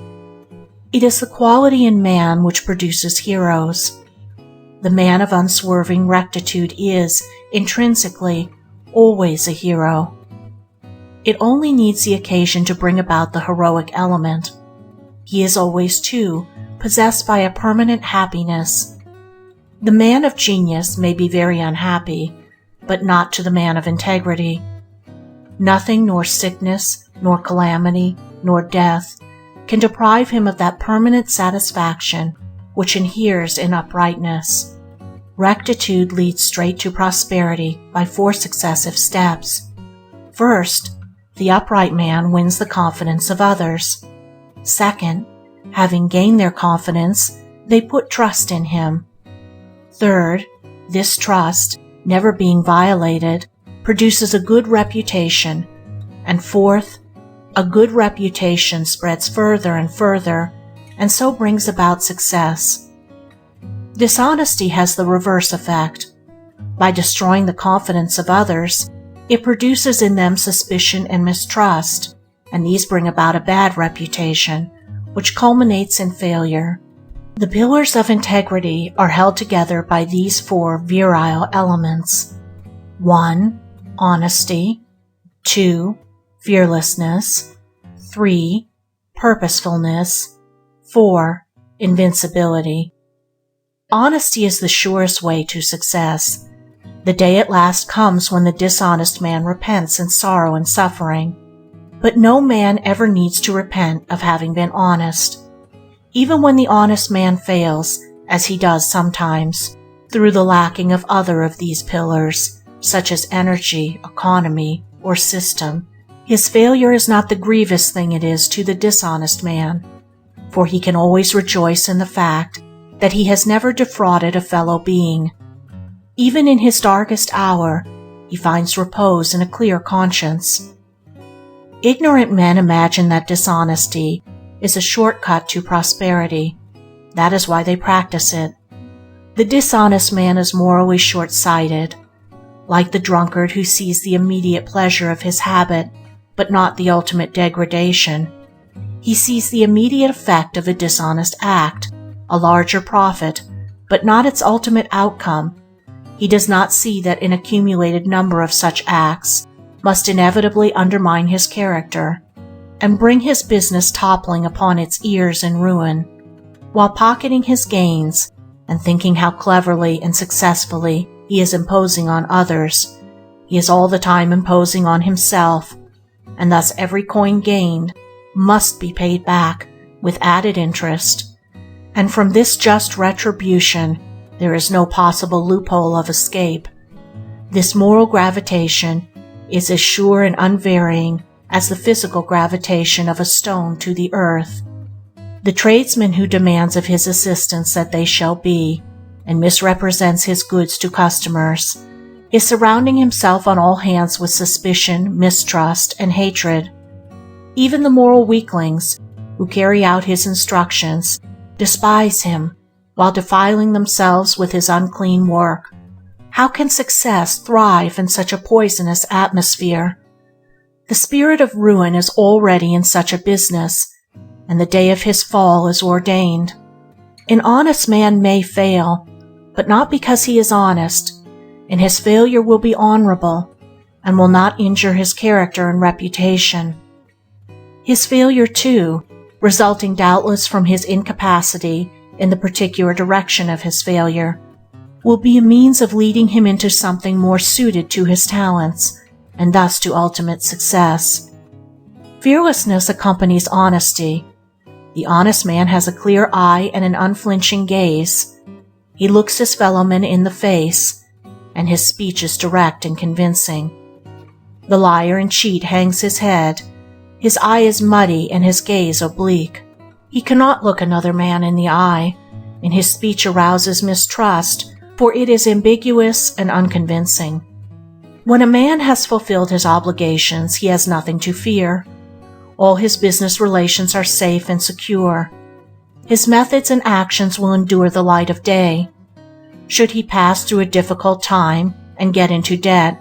It is the quality in man which produces heroes. The man of unswerving rectitude is, intrinsically, always a hero. It only needs the occasion to bring about the heroic element. He is always, too, possessed by a permanent happiness. The man of genius may be very unhappy, but not to the man of integrity. Nothing, nor sickness, nor calamity, nor death, can deprive him of that permanent satisfaction which inheres in uprightness. Rectitude leads straight to prosperity by 4 successive steps. First, the upright man wins the confidence of others. Second, having gained their confidence, they put trust in him. Third, this trust, never being violated, produces a good reputation. And fourth, a good reputation spreads further and further, and so brings about success. Dishonesty has the reverse effect. By destroying the confidence of others, it produces in them suspicion and mistrust, and these bring about a bad reputation, which culminates in failure. The pillars of integrity are held together by these 4 virile elements. 1. Honesty. 2. Fearlessness. 3. Purposefulness. 4. Invincibility. Honesty is the surest way to success. The day at last comes when the dishonest man repents in sorrow and suffering. But no man ever needs to repent of having been honest. Even when the honest man fails, as he does sometimes, through the lacking of other of these pillars, such as energy, economy, or system, his failure is not the grievous thing it is to the dishonest man, for he can always rejoice in the fact that he has never defrauded a fellow being. Even in his darkest hour, he finds repose in a clear conscience. Ignorant men imagine that dishonesty is a shortcut to prosperity. That is why they practice it. The dishonest man is morally short-sighted. like the drunkard who sees the immediate pleasure of his habit, but not the ultimate degradation. He sees the immediate effect of a dishonest act, a larger profit, but not its ultimate outcome. He does not see that an accumulated number of such acts must inevitably undermine his character and bring his business toppling upon its ears in ruin. While pocketing his gains and thinking how cleverly and successfully he is imposing on others, he is all the time imposing on himself, and thus every coin gained must be paid back with added interest, and from this just retribution there is no possible loophole of escape. This moral gravitation is as sure and unvarying as the physical gravitation of a stone to the earth. The tradesman who demands of his assistants that they shall be, and misrepresents his goods to customers, is surrounding himself on all hands with suspicion, mistrust, and hatred. Even the moral weaklings, who carry out his instructions, despise him, while defiling themselves with his unclean work. How can success thrive in such a poisonous atmosphere? The spirit of ruin is already in such a business, and the day of his fall is ordained. An honest man may fail, but not because he is honest, and his failure will be honorable, and will not injure his character and reputation. His failure, too, resulting doubtless from his incapacity in the particular direction of his failure, will be a means of leading him into something more suited to his talents, and thus to ultimate success. Fearlessness accompanies honesty. The honest man has a clear eye and an unflinching gaze. He looks his fellowmen in the face, and his speech is direct and convincing. The liar and cheat hangs his head. His eye is muddy and his gaze oblique. He cannot look another man in the eye, and his speech arouses mistrust, for it is ambiguous and unconvincing. When a man has fulfilled his obligations, he has nothing to fear. All his business relations are safe and secure. His methods and actions will endure the light of day. Should he pass through a difficult time and get into debt,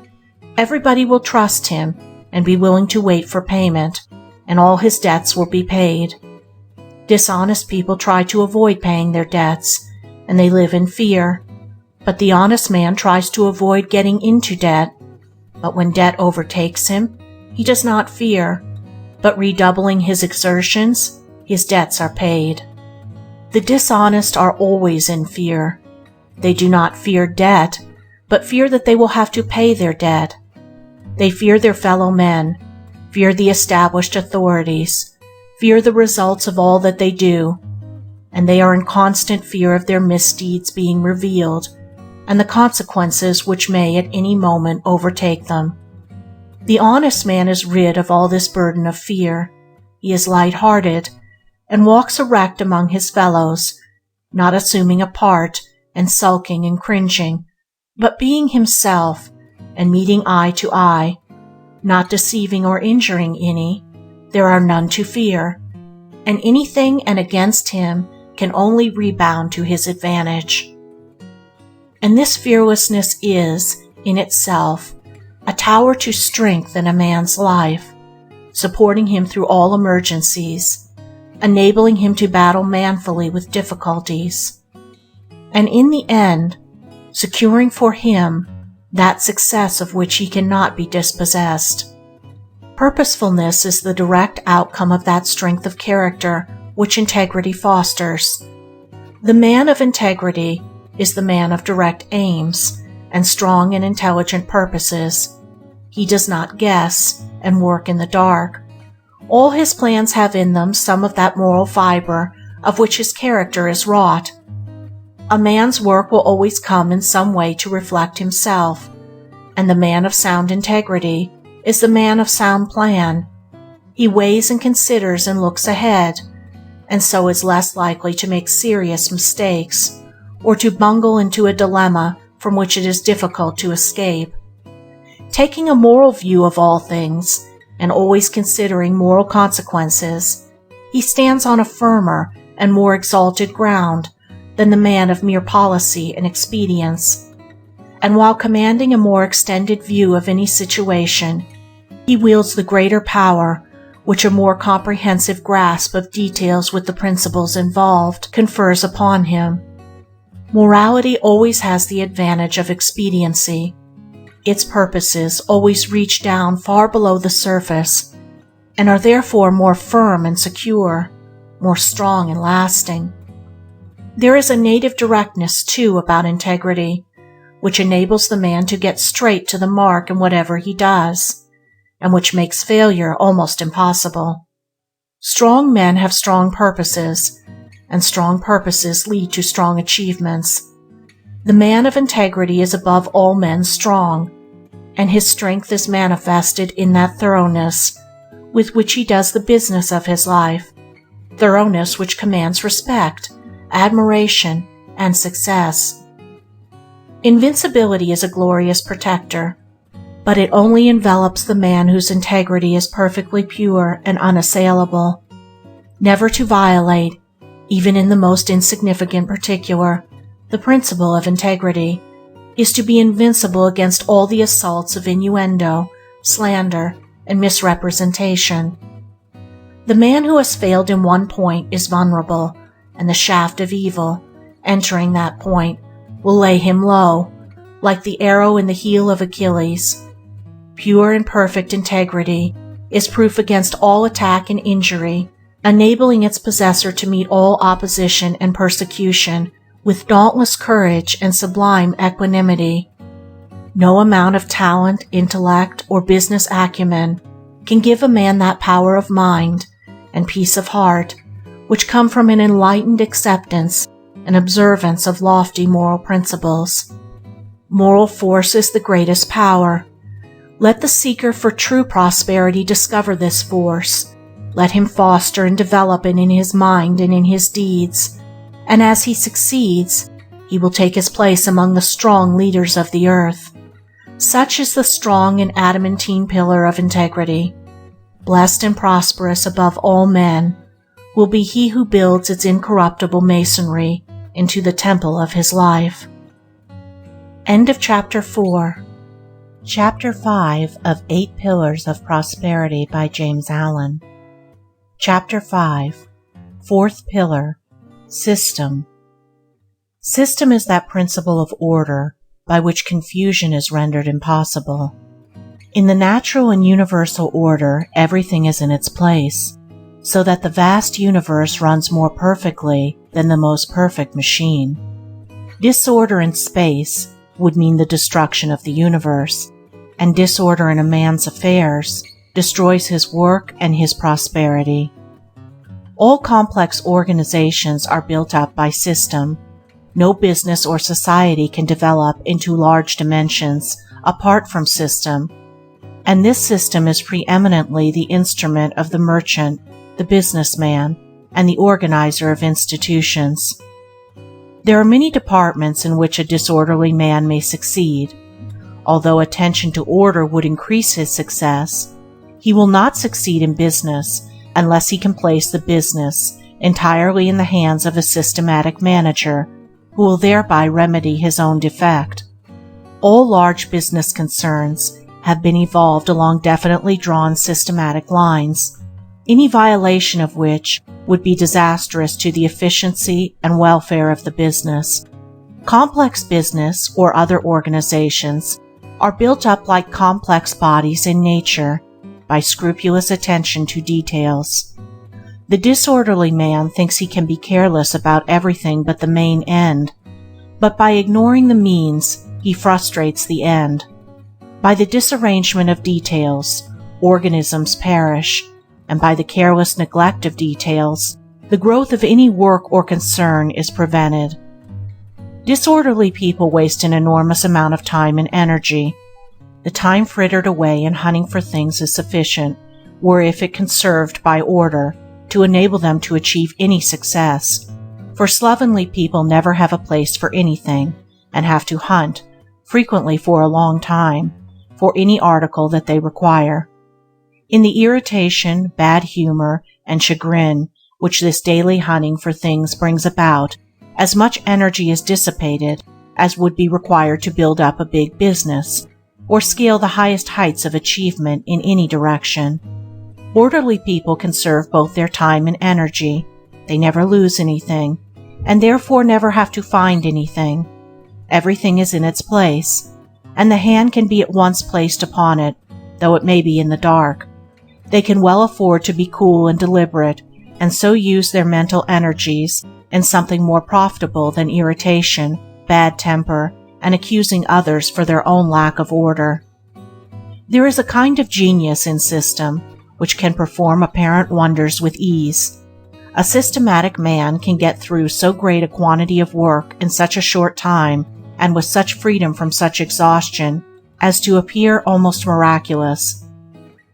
everybody will trust him and be willing to wait for payment, and all his debts will be paid. Dishonest people try to avoid paying their debts, and they live in fear. But the honest man tries to avoid getting into debt. But when debt overtakes him, he does not fear, but redoubling his exertions, his debts are paid. The dishonest are always in fear. They do not fear debt, but fear that they will have to pay their debt. They fear their fellow men, fear the established authorities, fear the results of all that they do, and they are in constant fear of their misdeeds being revealed and the consequences which may at any moment overtake them. The honest man is rid of all this burden of fear. He is light-hearted and walks erect among his fellows, not assuming a part and sulking and cringing, but being himself and meeting eye to eye, not deceiving or injuring any. There are none to fear, and anything and against him can only rebound to his advantage. And this fearlessness is, in itself, a tower to strengthen a man's life, supporting him through all emergencies, enabling him to battle manfully with difficulties, and in the end, securing for him that success of which he cannot be dispossessed. Purposefulness is the direct outcome of that strength of character which integrity fosters. The man of integrity is the man of direct aims and strong and intelligent purposes. He does not guess and work in the dark. All his plans have in them some of that moral fiber of which his character is wrought. A man's work will always come in some way to reflect himself, and the man of sound integrity is the man of sound plan. He weighs and considers and looks ahead, and so is less likely to make serious mistakes or to bungle into a dilemma from which it is difficult to escape. Taking a moral view of all things, and always considering moral consequences, he stands on a firmer and more exalted ground than the man of mere policy and expedience. and while commanding a more extended view of any situation, he wields the greater power which a more comprehensive grasp of details with the principles involved confers upon him. Morality always has the advantage of expediency. Its purposes always reach down far below the surface and are therefore more firm and secure, more strong and lasting. There is a native directness, too, about integrity, which enables the man to get straight to the mark in whatever he does, and which makes failure almost impossible. Strong men have strong purposes, and strong purposes lead to strong achievements. The man of integrity is above all men strong, and his strength is manifested in that thoroughness with which he does the business of his life, thoroughness which commands respect, admiration, and success. Invincibility is a glorious protector, but it only envelops the man whose integrity is perfectly pure and unassailable. Never to violate, even in the most insignificant particular, the principle of integrity, is to be invincible against all the assaults of innuendo, slander, and misrepresentation. The man who has failed in one point is vulnerable, and the shaft of evil, entering that point, will lay him low, like the arrow in the heel of Achilles. Pure and perfect integrity is proof against all attack and injury, enabling its possessor to meet all opposition and persecution with dauntless courage and sublime equanimity. No amount of talent, intellect, or business acumen can give a man that power of mind and peace of heart which come from an enlightened acceptance and observance of lofty moral principles. Moral force is the greatest power. Let the seeker for true prosperity discover this force. Let him foster and develop it in his mind and in his deeds, and as he succeeds, he will take his place among the strong leaders of the earth. Such is the strong and adamantine pillar of integrity. Blessed and prosperous above all men will be he who builds its incorruptible masonry into the temple of his life. End of Chapter 4. Chapter 5 of 8 Pillars of Prosperity by James Allen. Chapter 5. Fourth Pillar, System. System is that principle of order by which confusion is rendered impossible. In the natural and universal order, everything is in its place, so that the vast universe runs more perfectly than the most perfect machine. Disorder in space would mean the destruction of the universe, and disorder in a man's affairs destroys his work and his prosperity. All complex organizations are built up by system. No business or society can develop into large dimensions apart from system, and this system is preeminently the instrument of the merchant, the businessman, and the organizer of institutions. There are many departments in which a disorderly man may succeed. Although attention to order would increase his success, he will not succeed in business unless he can place the business entirely in the hands of a systematic manager who will thereby remedy his own defect. All large business concerns have been evolved along definitely drawn systematic lines, any violation of which would be disastrous to the efficiency and welfare of the business. Complex business or other organizations are built up like complex bodies in nature by scrupulous attention to details. The disorderly man thinks he can be careless about everything but the main end, but by ignoring the means, he frustrates the end. By the disarrangement of details, organisms perish, and by the careless neglect of details, the growth of any work or concern is prevented. Disorderly people waste an enormous amount of time and energy. The time frittered away in hunting for things is sufficient, were if it conserved by order, to enable them to achieve any success. For slovenly people never have a place for anything, and have to hunt, frequently for a long time, for any article that they require. In the irritation, bad humor, and chagrin which this daily hunting for things brings about, as much energy is dissipated as would be required to build up a big business, or scale the highest heights of achievement in any direction. Orderly people conserve both their time and energy. They never lose anything, and therefore never have to find anything. Everything is in its place, and the hand can be at once placed upon it, though it may be in the dark. They can well afford to be cool and deliberate, and so use their mental energies in something more profitable than irritation, bad temper, and accusing others for their own lack of order. There is a kind of genius in system which can perform apparent wonders with ease. A systematic man can get through so great a quantity of work in such a short time and with such freedom from such exhaustion as to appear almost miraculous.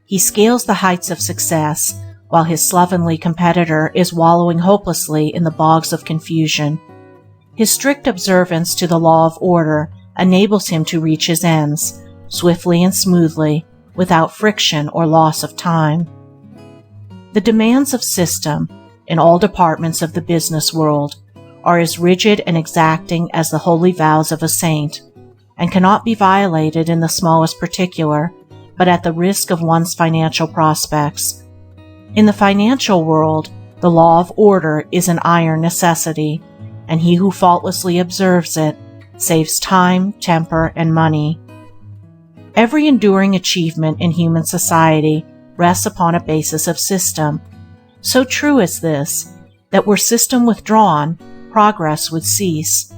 He scales the heights of success, while his slovenly competitor is wallowing hopelessly in the bogs of confusion. His strict observance to the law of order enables him to reach his ends, swiftly and smoothly, without friction or loss of time. The demands of system, in all departments of the business world, are as rigid and exacting as the holy vows of a saint, and cannot be violated in the smallest particular, but at the risk of one's financial prospects. In the financial world, the law of order is an iron necessity, and he who faultlessly observes it saves time, temper, and money. Every enduring achievement in human society rests upon a basis of system. So true is this, that were system withdrawn, progress would cease.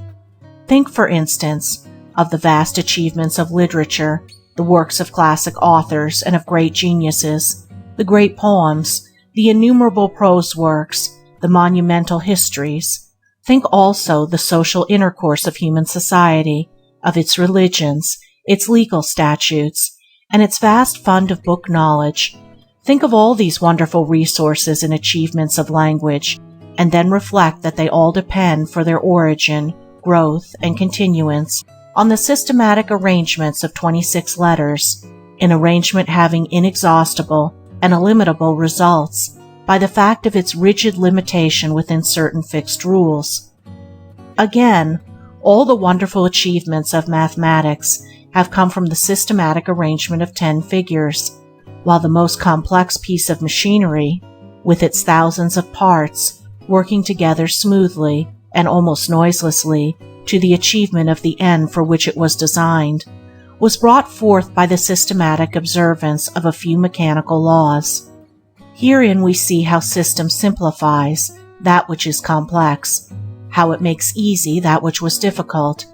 Think, for instance, of the vast achievements of literature, the works of classic authors and of great geniuses, the great poems, the innumerable prose works, the monumental histories. Think also the social intercourse of human society, of its religions, its legal statutes, and its vast fund of book knowledge. Think of all these wonderful resources and achievements of language, and then reflect that they all depend for their origin, growth, and continuance on the systematic arrangements of 26 letters, an arrangement having inexhaustible and illimitable results by the fact of its rigid limitation within certain fixed rules. Again, all the wonderful achievements of mathematics have come from the systematic arrangement of 10 figures, while the most complex piece of machinery, with its thousands of parts, working together smoothly and almost noiselessly to the achievement of the end for which it was designed, was brought forth by the systematic observance of a few mechanical laws. Herein we see how system simplifies that which is complex, how it makes easy that which was difficult,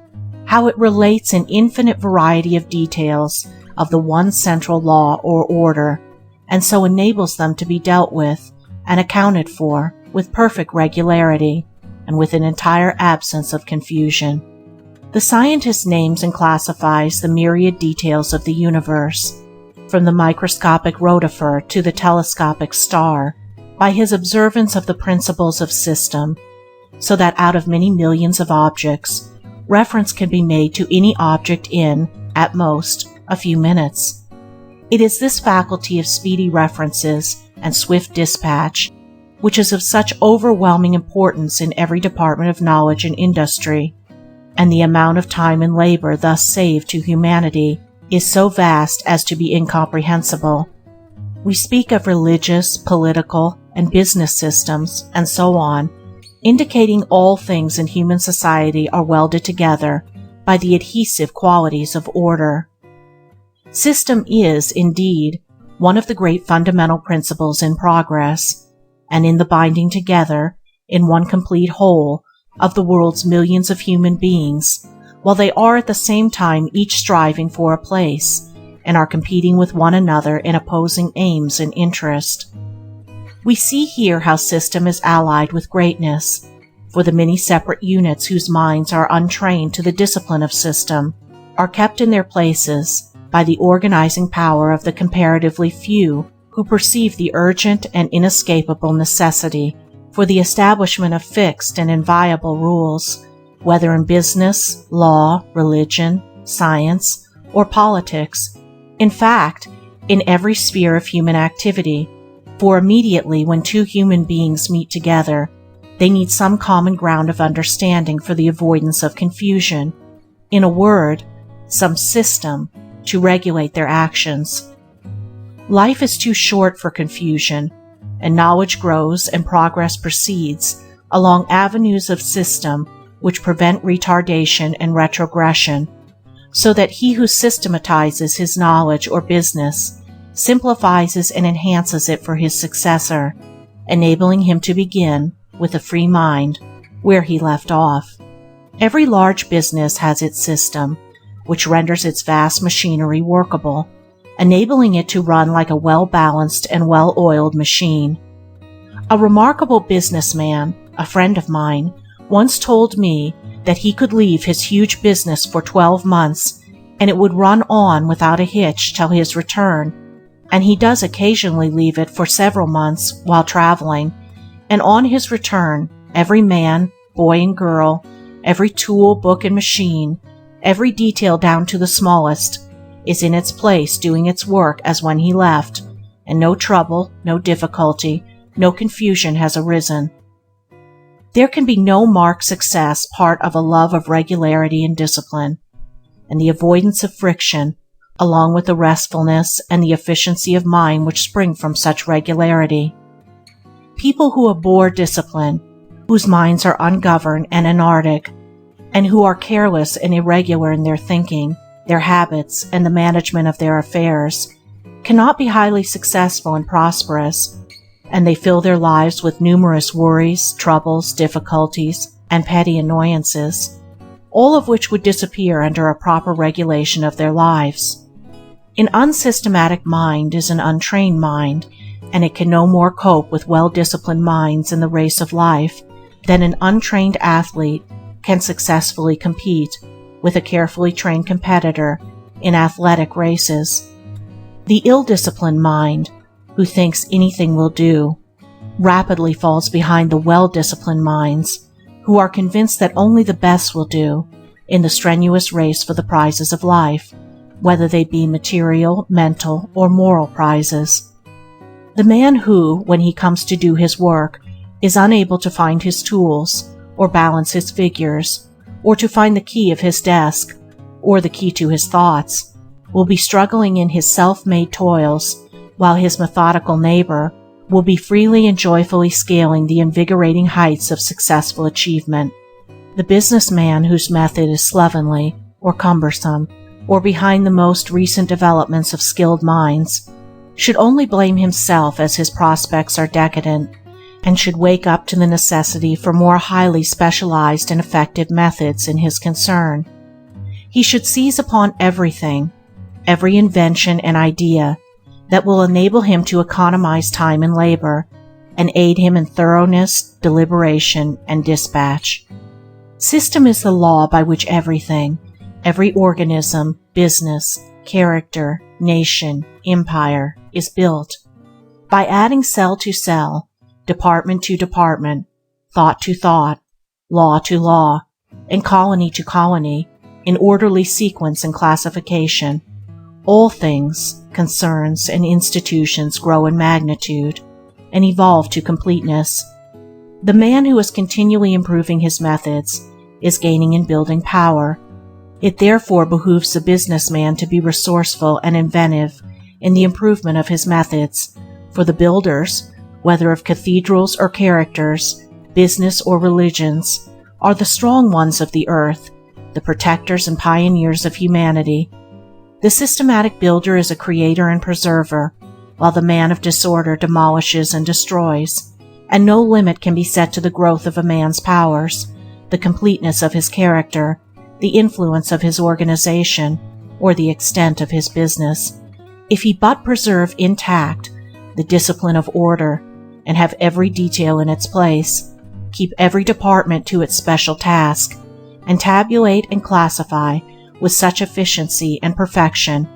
how it relates an infinite variety of details of the one central law or order, and so enables them to be dealt with and accounted for with perfect regularity and with an entire absence of confusion. The scientist names and classifies the myriad details of the universe, from the microscopic rotifer to the telescopic star, by his observance of the principles of system, so that out of many millions of objects, reference can be made to any object in, at most, a few minutes. It is this faculty of speedy references and swift dispatch which is of such overwhelming importance in every department of knowledge and industry, and the amount of time and labor thus saved to humanity is so vast as to be incomprehensible. We speak of religious, political, and business systems, and so on, indicating all things in human society are welded together by the adhesive qualities of order. System is, indeed, one of the great fundamental principles in progress, and in the binding together, in one complete whole, of the world's millions of human beings, while they are at the same time each striving for a place, and are competing with one another in opposing aims and interest. We see here how system is allied with greatness, for the many separate units whose minds are untrained to the discipline of system are kept in their places by the organizing power of the comparatively few who perceive the urgent and inescapable necessity for the establishment of fixed and inviolable rules, whether in business, law, religion, science, or politics, in fact, in every sphere of human activity, for immediately when two human beings meet together, they need some common ground of understanding for the avoidance of confusion, In a word, some system to regulate their actions. Life is too short for confusion, and knowledge grows and progress proceeds along avenues of system which prevent retardation and retrogression, so that he who systematizes his knowledge or business simplifies and enhances it for his successor, enabling him to begin, with a free mind, where he left off. Every large business has its system, which renders its vast machinery workable, enabling it to run like a well-balanced and well-oiled machine. A remarkable businessman, a friend of mine, once told me that he could leave his huge business for 12 months and it would run on without a hitch till his return, and he does occasionally leave it for several months while traveling, and on his return every man, boy and girl, every tool, book and machine, every detail down to the smallest, is in its place doing its work as when he left, and no trouble, no difficulty, no confusion has arisen. There can be no marked success part of a love of regularity and discipline, and the avoidance of friction, along with the restfulness and the efficiency of mind which spring from such regularity. People who abhor discipline, whose minds are ungoverned and anarchic, and who are careless and irregular in their thinking, their habits, and the management of their affairs, cannot be highly successful and prosperous, and they fill their lives with numerous worries, troubles, difficulties, and petty annoyances, all of which would disappear under a proper regulation of their lives. An unsystematic mind is an untrained mind, and it can no more cope with well-disciplined minds in the race of life than an untrained athlete can successfully compete with a carefully trained competitor in athletic races. The ill-disciplined mind, who thinks anything will do, rapidly falls behind the well-disciplined minds, who are convinced that only the best will do in the strenuous race for the prizes of life, whether they be material, mental, or moral prizes. The man who, when he comes to do his work, is unable to find his tools, or balance his figures, or to find the key of his desk, or the key to his thoughts, will be struggling in his self-made toils, while his methodical neighbor will be freely and joyfully scaling the invigorating heights of successful achievement. The businessman whose method is slovenly, or cumbersome, or behind the most recent developments of skilled minds, should only blame himself as his prospects are decadent, and should wake up to the necessity for more highly specialized and effective methods in his concern. He should seize upon everything, every invention and idea that will enable him to economize time and labor, and aid him in thoroughness, deliberation, and dispatch. System is the law by which everything, every organism, business, character, nation, empire, is built. By adding cell to cell, department to department, thought to thought, law to law, and colony to colony, in orderly sequence and classification, all things, concerns, and institutions grow in magnitude and evolve to completeness. The man who is continually improving his methods is gaining in building power. It therefore behooves the businessman to be resourceful and inventive in the improvement of his methods, for the builders, whether of cathedrals or characters, business or religions, are the strong ones of the earth, the protectors and pioneers of humanity. The systematic builder is a creator and preserver, while the man of disorder demolishes and destroys, and no limit can be set to the growth of a man's powers, the completeness of his character, the influence of his organization, or the extent of his business, if he but preserve intact the discipline of order, and have every detail in its place, keep every department to its special task, and tabulate and classify with such efficiency and perfection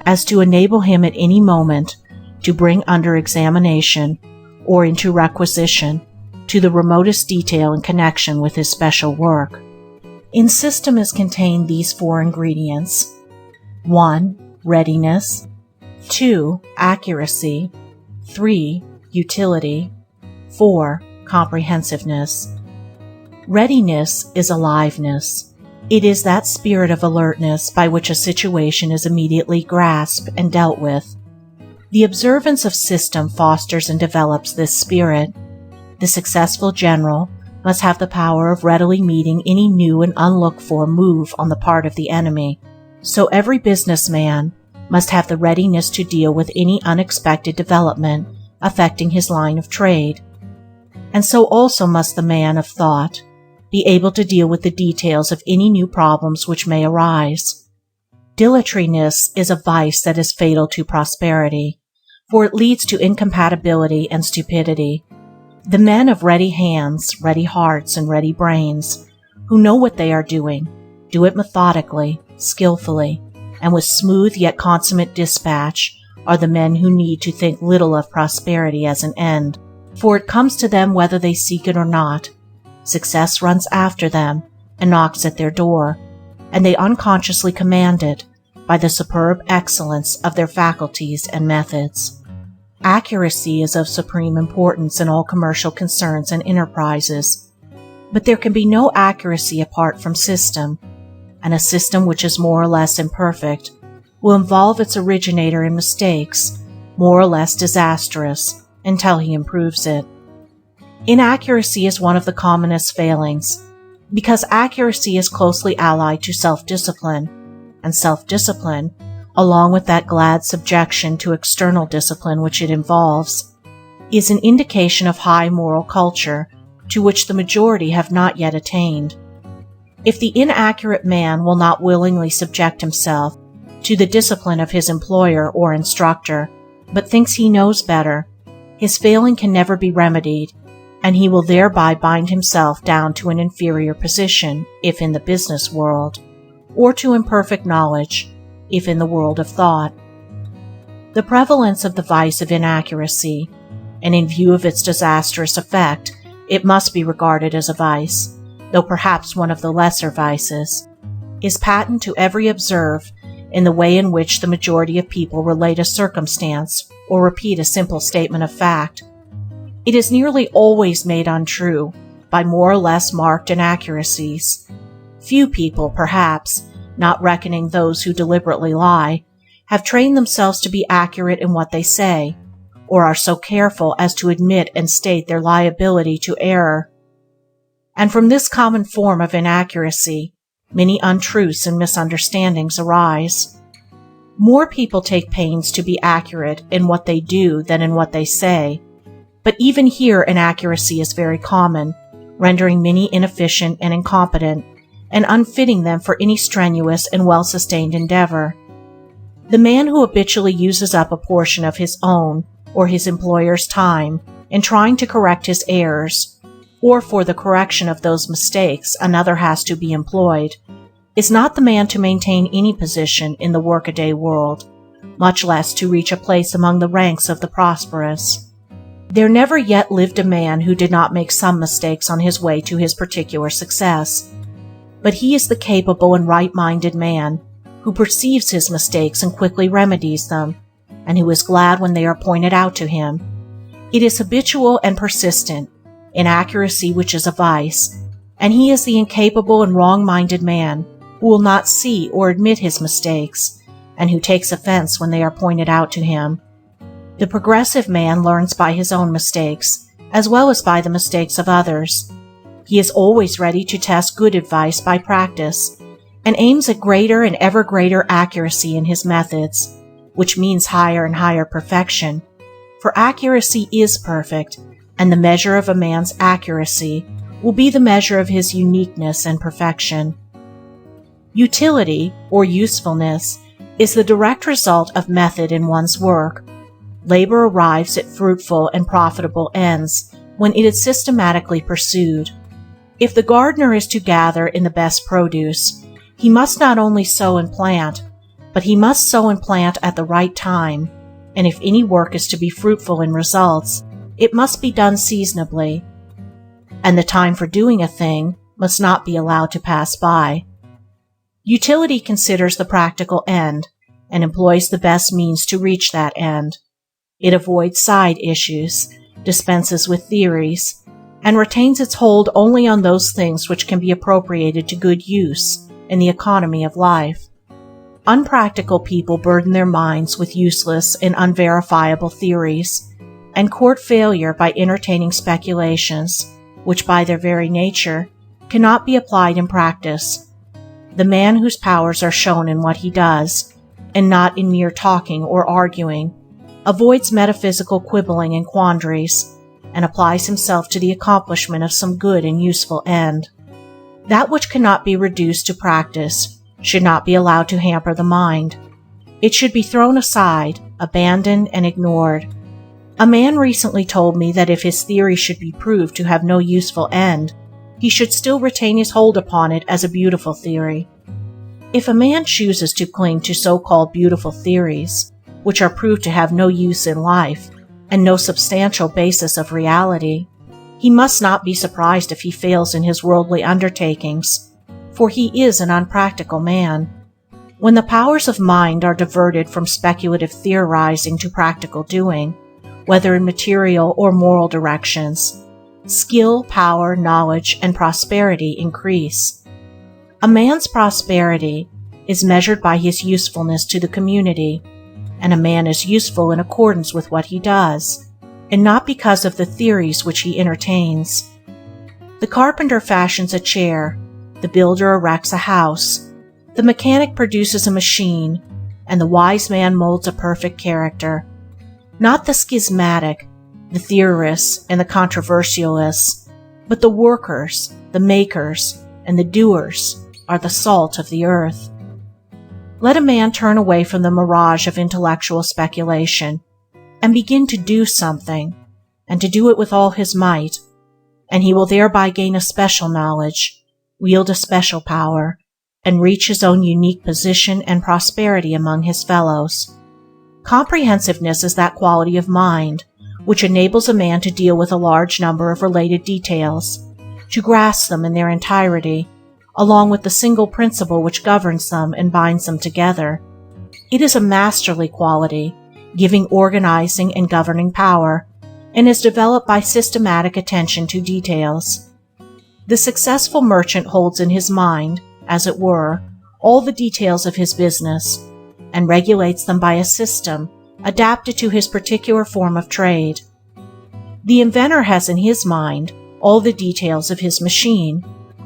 as to enable him at any moment to bring under examination or into requisition to the remotest detail in connection with his special work. In system is contained these 4 ingredients: 1. Readiness, 2. Accuracy, 3. Utility, 4. Comprehensiveness. Readiness is aliveness. It is that spirit of alertness by which a situation is immediately grasped and dealt with. The observance of system fosters and develops this spirit. The successful general must have the power of readily meeting any new and unlooked-for move on the part of the enemy. So every businessman must have the readiness to deal with any unexpected development affecting his line of trade. And so also must the man of thought be able to deal with the details of any new problems which may arise. Dilatoriness is a vice that is fatal to prosperity, for it leads to incompatibility and stupidity. The men of ready hands, ready hearts, and ready brains, who know what they are doing, do it methodically, skillfully, and with smooth yet consummate dispatch, are the men who need to think little of prosperity as an end, for it comes to them whether they seek it or not. Success runs after them and knocks at their door, and they unconsciously command it by the superb excellence of their faculties and methods. Accuracy is of supreme importance in all commercial concerns and enterprises, but there can be no accuracy apart from system, and a system which is more or less imperfect will involve its originator in mistakes, more or less disastrous, until he improves it. Inaccuracy is one of the commonest failings, because accuracy is closely allied to self-discipline, and self-discipline, along with that glad subjection to external discipline which it involves, is an indication of high moral culture to which the majority have not yet attained. If the inaccurate man will not willingly subject himself to the discipline of his employer or instructor, but thinks he knows better, his failing can never be remedied, and he will thereby bind himself down to an inferior position, if in the business world, or to imperfect knowledge, if in the world of thought. The prevalence of the vice of inaccuracy, and in view of its disastrous effect, it must be regarded as a vice, though perhaps one of the lesser vices, is patent to every observer in the way in which the majority of people relate a circumstance or repeat a simple statement of fact. It is nearly always made untrue by more or less marked inaccuracies. Few people, perhaps, not reckoning those who deliberately lie, have trained themselves to be accurate in what they say, or are so careful as to admit and state their liability to error. And from this common form of inaccuracy, many untruths and misunderstandings arise. More people take pains to be accurate in what they do than in what they say, but even here inaccuracy is very common, rendering many inefficient and incompetent, and unfitting them for any strenuous and well-sustained endeavor. The man who habitually uses up a portion of his own or his employer's time in trying to correct his errors, or for the correction of those mistakes another has to be employed, is not the man to maintain any position in the workaday world, much less to reach a place among the ranks of the prosperous. There never yet lived a man who did not make some mistakes on his way to his particular success, but he is the capable and right-minded man who perceives his mistakes and quickly remedies them, and who is glad when they are pointed out to him. It is habitual and persistent, inaccuracy which is a vice, and he is the incapable and wrong-minded man who will not see or admit his mistakes, and who takes offense when they are pointed out to him. The progressive man learns by his own mistakes, as well as by the mistakes of others. He is always ready to test good advice by practice, and aims at greater and ever greater accuracy in his methods, which means higher and higher perfection, for accuracy is perfect, and the measure of a man's accuracy will be the measure of his uniqueness and perfection. Utility, or usefulness, is the direct result of method in one's work. Labor arrives at fruitful and profitable ends when it is systematically pursued. If the gardener is to gather in the best produce, he must not only sow and plant, but he must sow and plant at the right time, and if any work is to be fruitful in results, it must be done seasonably, and the time for doing a thing must not be allowed to pass by. Utility considers the practical end, and employs the best means to reach that end. It avoids side issues, dispenses with theories, and retains its hold only on those things which can be appropriated to good use, and the economy of life. Unpractical people burden their minds with useless and unverifiable theories, and court failure by entertaining speculations, which by their very nature cannot be applied in practice. The man whose powers are shown in what he does, and not in mere talking or arguing, avoids metaphysical quibbling and quandaries, and applies himself to the accomplishment of some good and useful end. That which cannot be reduced to practice should not be allowed to hamper the mind. It should be thrown aside, abandoned, and ignored. A man recently told me that if his theory should be proved to have no useful end, he should still retain his hold upon it as a beautiful theory. If a man chooses to cling to so-called beautiful theories, which are proved to have no use in life and no substantial basis of reality, he must not be surprised if he fails in his worldly undertakings, for he is an unpractical man. When the powers of mind are diverted from speculative theorizing to practical doing, whether in material or moral directions, skill, power, knowledge, and prosperity increase. A man's prosperity is measured by his usefulness to the community, and a man is useful in accordance with what he does, and not because of the theories which he entertains. The carpenter fashions a chair, the builder erects a house, the mechanic produces a machine, and the wise man molds a perfect character. Not the schismatic, the theorists, and the controversialists, but the workers, the makers, and the doers are the salt of the earth. Let a man turn away from the mirage of intellectual speculation and begin to do something, and to do it with all his might, and he will thereby gain a special knowledge, wield a special power, and reach his own unique position and prosperity among his fellows. Comprehensiveness is that quality of mind which enables a man to deal with a large number of related details, to grasp them in their entirety, along with the single principle which governs them and binds them together. It is a masterly quality, giving organizing and governing power, and is developed by systematic attention to details. The successful merchant holds in his mind, as it were, all the details of his business, and regulates them by a system adapted to his particular form of trade. The inventor has in his mind all the details of his machine,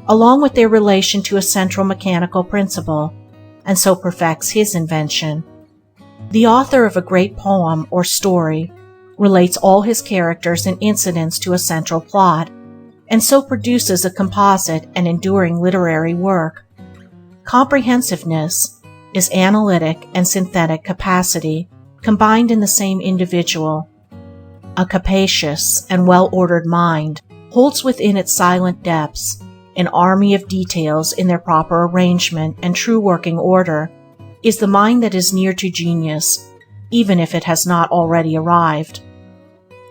along with their relation to a central mechanical principle, and so perfects his invention. The author of a great poem or story relates all his characters and incidents to a central plot, and so produces a composite and enduring literary work. Comprehensiveness is analytic and synthetic capacity combined in the same individual. A capacious and well-ordered mind holds within its silent depths an army of details in their proper arrangement and true working order, is the mind that is near to genius, even if it has not already arrived.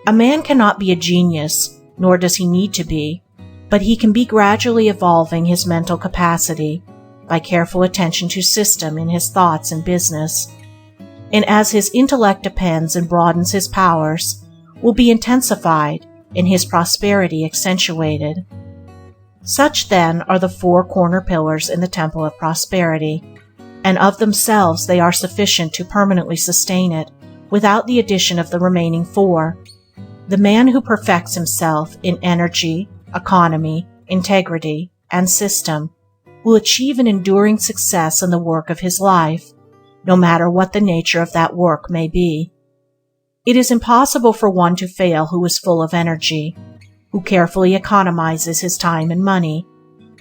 A man cannot be a genius, nor does he need to be, but he can be gradually evolving his mental capacity by careful attention to system in his thoughts and business, and as his intellect depends and broadens his powers, will be intensified and his prosperity accentuated. Such then are the four corner pillars in the temple of prosperity, and of themselves they are sufficient to permanently sustain it without the addition of the remaining four. The man who perfects himself in energy, economy, integrity, and system will achieve an enduring success in the work of his life, no matter what the nature of that work may be. It is impossible for one to fail who is full of energy, who carefully economizes his time and money,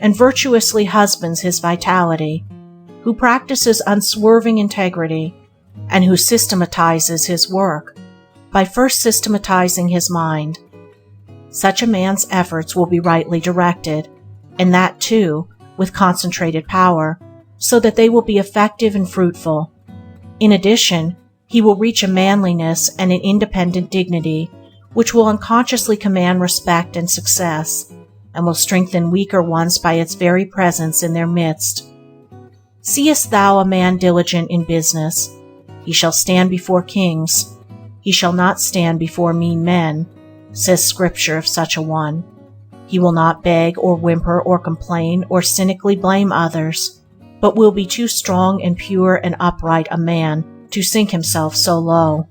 and virtuously husbands his vitality, who practices unswerving integrity, and who systematizes his work by first systematizing his mind. Such a man's efforts will be rightly directed, and that too with concentrated power, so that they will be effective and fruitful. In addition, he will reach a manliness and an independent dignity which will unconsciously command respect and success, and will strengthen weaker ones by its very presence in their midst. Seest thou a man diligent in business? He shall stand before kings. He shall not stand before mean men, says Scripture of such a one. He will not beg or whimper or complain or cynically blame others, but will be too strong and pure and upright a man to sink himself so low.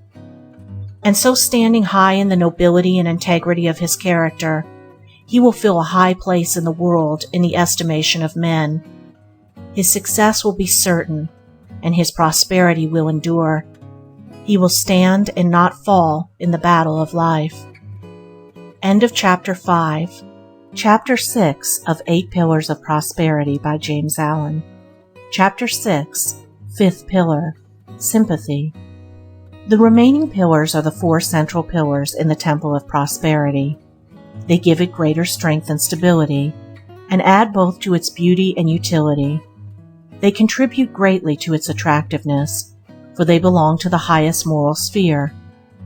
And so, standing high in the nobility and integrity of his character, he will fill a high place in the world in the estimation of men. His success will be certain, and his prosperity will endure. He will stand and not fall in the battle of life. End of Chapter 5. Chapter 6 of 8 Pillars of Prosperity by James Allen. Chapter 6, 5th Pillar, Sympathy. The remaining pillars are the 4 central pillars in the Temple of Prosperity. They give it greater strength and stability, and add both to its beauty and utility. They contribute greatly to its attractiveness, for they belong to the highest moral sphere,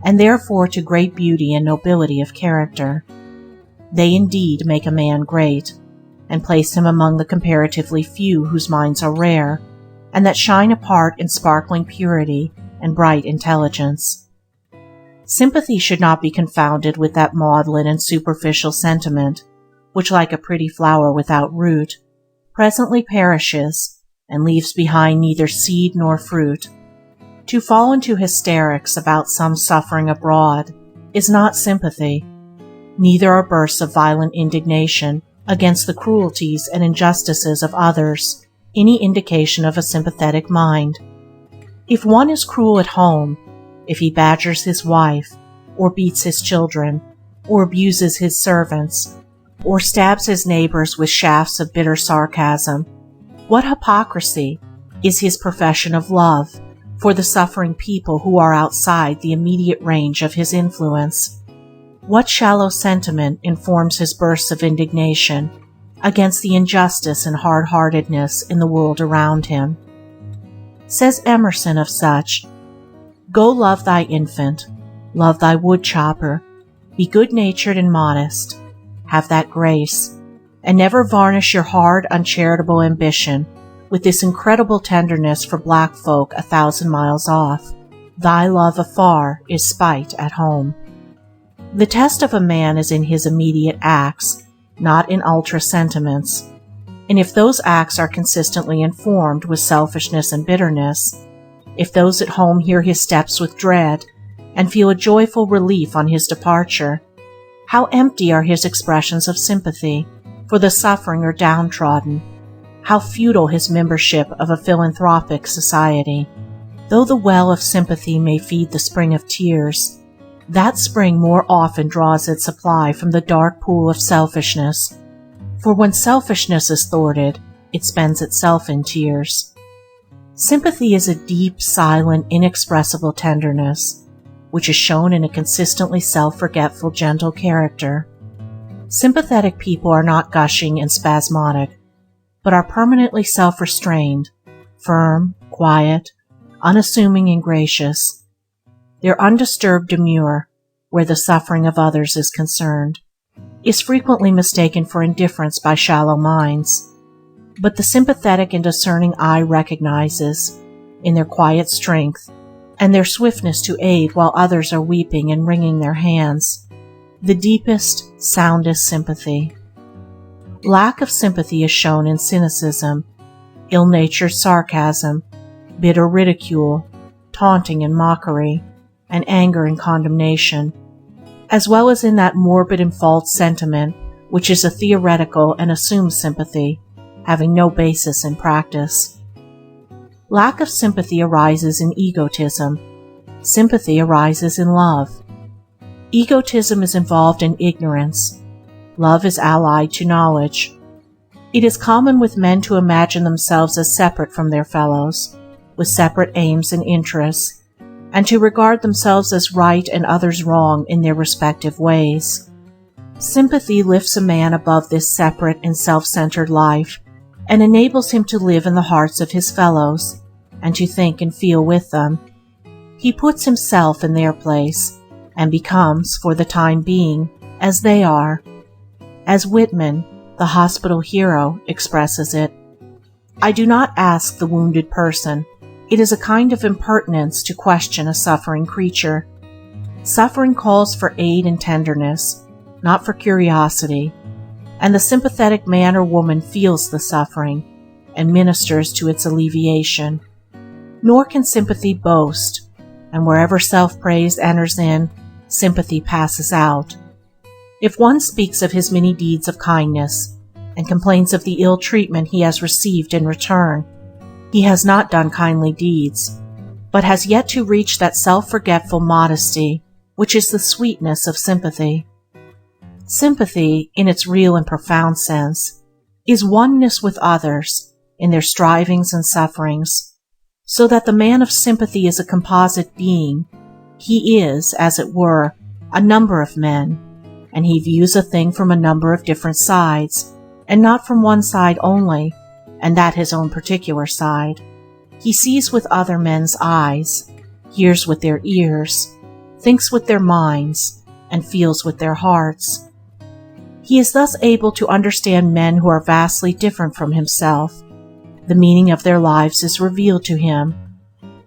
and therefore to great beauty and nobility of character. They indeed make a man great, and place him among the comparatively few whose minds are rare, and that shine apart in sparkling purity and bright intelligence. Sympathy should not be confounded with that maudlin and superficial sentiment, which, like a pretty flower without root, presently perishes, and leaves behind neither seed nor fruit. To fall into hysterics about some suffering abroad is not sympathy. Neither are bursts of violent indignation against the cruelties and injustices of others any indication of a sympathetic mind. If one is cruel at home, if he badgers his wife, or beats his children, or abuses his servants, or stabs his neighbors with shafts of bitter sarcasm, what hypocrisy is his profession of love for the suffering people who are outside the immediate range of his influence? What shallow sentiment informs his bursts of indignation against the injustice and hard-heartedness in the world around him? Says Emerson of such, "Go love thy infant, love thy wood-chopper, be good-natured and modest, have that grace, and never varnish your hard, uncharitable ambition with this incredible tenderness for black folk 1,000 miles off. Thy love afar is spite at home." The test of a man is in his immediate acts, not in ultra sentiments, and if those acts are consistently informed with selfishness and bitterness, if those at home hear his steps with dread and feel a joyful relief on his departure, how empty are his expressions of sympathy for the suffering or downtrodden, how futile his membership of a philanthropic society. Though the well of sympathy may feed the spring of tears, that spring more often draws its supply from the dark pool of selfishness, for when selfishness is thwarted, it spends itself in tears. Sympathy is a deep, silent, inexpressible tenderness, which is shown in a consistently self-forgetful, gentle character. Sympathetic people are not gushing and spasmodic, but are permanently self-restrained, firm, quiet, unassuming and gracious. Their undisturbed demur, where the suffering of others is concerned, is frequently mistaken for indifference by shallow minds, but the sympathetic and discerning eye recognizes, in their quiet strength and their swiftness to aid while others are weeping and wringing their hands, the deepest, soundest sympathy. Lack of sympathy is shown in cynicism, ill-natured sarcasm, bitter ridicule, taunting and mockery, and anger and condemnation, as well as in that morbid and false sentiment which is a theoretical and assumed sympathy, having no basis in practice. Lack of sympathy arises in egotism. Sympathy arises in love. Egotism is involved in ignorance. Love is allied to knowledge. It is common with men to imagine themselves as separate from their fellows, with separate aims and interests, and to regard themselves as right and others wrong in their respective ways. Sympathy lifts a man above this separate and self-centered life and enables him to live in the hearts of his fellows and to think and feel with them. He puts himself in their place and becomes, for the time being, as they are. As Whitman, the hospital hero, expresses it, "I do not ask the wounded person. It is a kind of impertinence to question a suffering creature. Suffering calls for aid and tenderness, not for curiosity, and the sympathetic man or woman feels the suffering, and ministers to its alleviation. Nor can sympathy boast, and wherever self-praise enters in, sympathy passes out. If one speaks of his many deeds of kindness, and complains of the ill treatment he has received in return, he has not done kindly deeds, but has yet to reach that self-forgetful modesty which is the sweetness of sympathy. Sympathy, in its real and profound sense, is oneness with others in their strivings and sufferings, so that the man of sympathy is a composite being. He is, as it were, a number of men, and he views a thing from a number of different sides, and not from one side only, and that his own particular side. He sees with other men's eyes, hears with their ears, thinks with their minds, and feels with their hearts. He is thus able to understand men who are vastly different from himself. The meaning of their lives is revealed to him,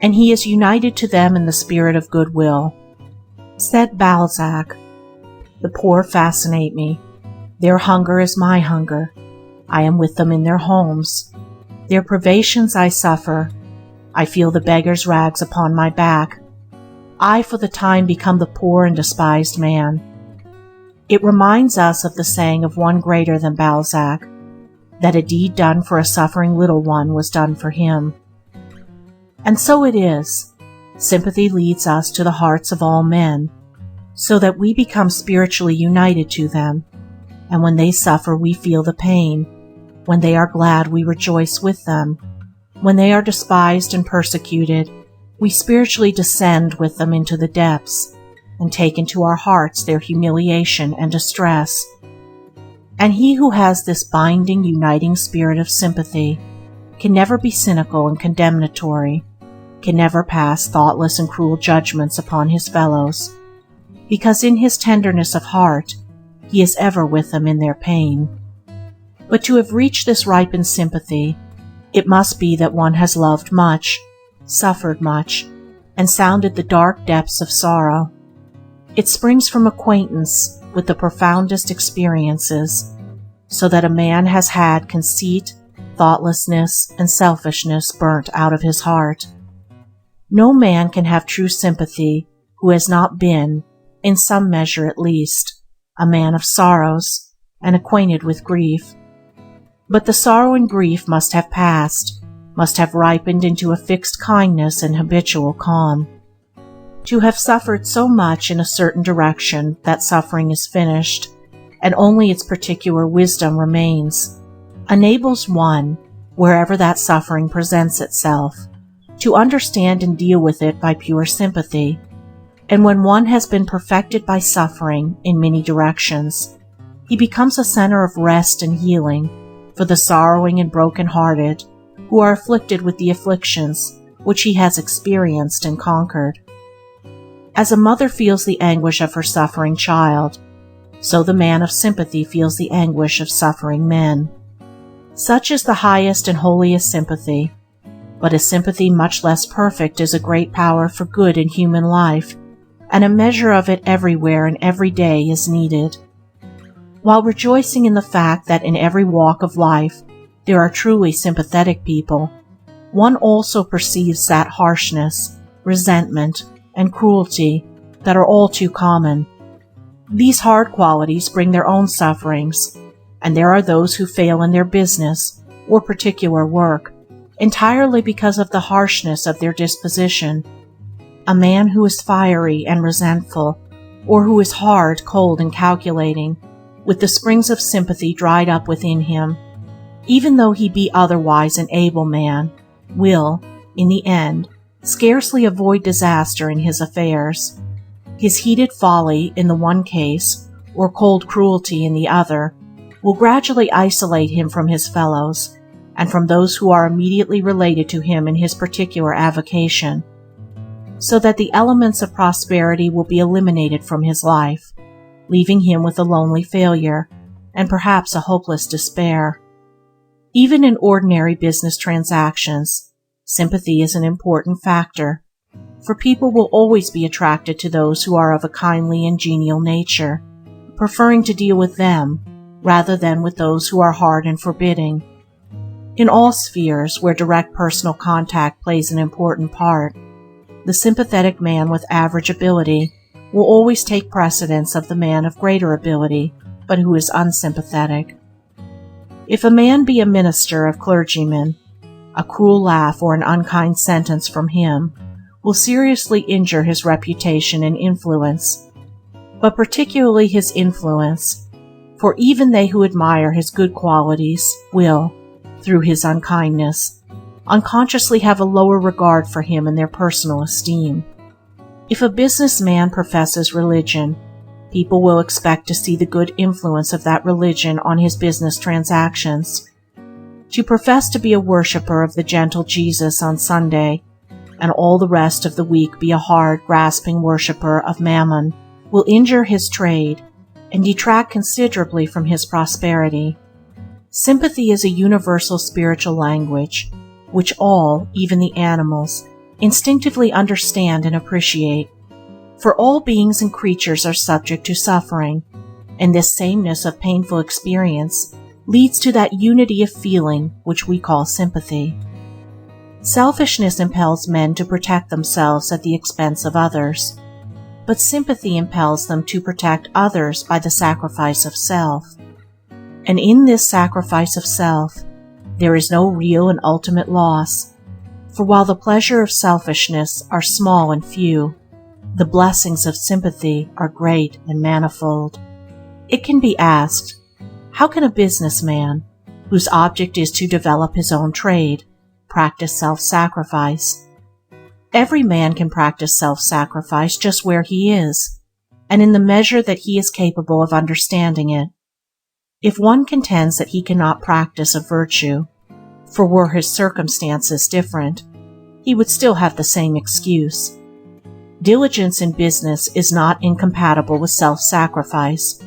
and he is united to them in the spirit of goodwill. Said Balzac, "The poor fascinate me. Their hunger is my hunger. I am with them in their homes. Their privations I suffer. I feel the beggar's rags upon my back. I for the time become the poor and despised man." It reminds us of the saying of one greater than Balzac, that a deed done for a suffering little one was done for him. And so it is. Sympathy leads us to the hearts of all men, so that we become spiritually united to them, and when they suffer we feel the pain. When they are glad we rejoice with them. When they are despised and persecuted, we spiritually descend with them into the depths, and take into our hearts their humiliation and distress. And he who has this binding, uniting spirit of sympathy can never be cynical and condemnatory, can never pass thoughtless and cruel judgments upon his fellows, because in his tenderness of heart he is ever with them in their pain. But to have reached this ripened sympathy, it must be that one has loved much, suffered much, and sounded the dark depths of sorrow. It springs from acquaintance with the profoundest experiences, so that a man has had conceit, thoughtlessness, and selfishness burnt out of his heart. No man can have true sympathy who has not been, in some measure at least, a man of sorrows, and acquainted with grief. But the sorrow and grief must have passed, must have ripened into a fixed kindness and habitual calm. To have suffered so much in a certain direction that suffering is finished, and only its particular wisdom remains, enables one, wherever that suffering presents itself, to understand and deal with it by pure sympathy. And when one has been perfected by suffering in many directions, he becomes a center of rest and healing for the sorrowing and broken-hearted who are afflicted with the afflictions which he has experienced and conquered. As a mother feels the anguish of her suffering child, so the man of sympathy feels the anguish of suffering men. Such is the highest and holiest sympathy, but a sympathy much less perfect is a great power for good in human life, and a measure of it everywhere and every day is needed. While rejoicing in the fact that in every walk of life there are truly sympathetic people, one also perceives that harshness, resentment, and cruelty that are all too common. These hard qualities bring their own sufferings, and there are those who fail in their business or particular work entirely because of the harshness of their disposition. A man who is fiery and resentful, or who is hard, cold, and calculating, with the springs of sympathy dried up within him, even though he be otherwise an able man, will, in the end, scarcely avoid disaster in his affairs. His heated folly in the one case, or cold cruelty in the other, will gradually isolate him from his fellows, and from those who are immediately related to him in his particular avocation, so that the elements of prosperity will be eliminated from his life, leaving him with a lonely failure, and perhaps a hopeless despair. Even in ordinary business transactions, sympathy is an important factor, for people will always be attracted to those who are of a kindly and genial nature, preferring to deal with them rather than with those who are hard and forbidding. In all spheres where direct personal contact plays an important part, the sympathetic man with average ability will always take precedence of the man of greater ability, but who is unsympathetic. If a man be a minister of clergymen, a cruel laugh or an unkind sentence from him will seriously injure his reputation and influence, but particularly his influence, for even they who admire his good qualities will, through his unkindness, unconsciously have a lower regard for him in their personal esteem. If a businessman professes religion, people will expect to see the good influence of that religion on his business transactions. To profess to be a worshipper of the gentle Jesus on Sunday, and all the rest of the week be a hard, grasping worshipper of Mammon, will injure his trade and detract considerably from his prosperity. Sympathy is a universal spiritual language, which all, even the animals, instinctively understand and appreciate. For all beings and creatures are subject to suffering, and this sameness of painful experience leads to that unity of feeling which we call sympathy. Selfishness impels men to protect themselves at the expense of others, but sympathy impels them to protect others by the sacrifice of self. And in this sacrifice of self, there is no real and ultimate loss, for while the pleasure of selfishness are small and few, the blessings of sympathy are great and manifold. It can be asked, how can a businessman, whose object is to develop his own trade, practice self-sacrifice? Every man can practice self-sacrifice just where he is, and in the measure that he is capable of understanding it. If one contends that he cannot practice a virtue, for were his circumstances different, he would still have the same excuse. Diligence in business is not incompatible with self-sacrifice,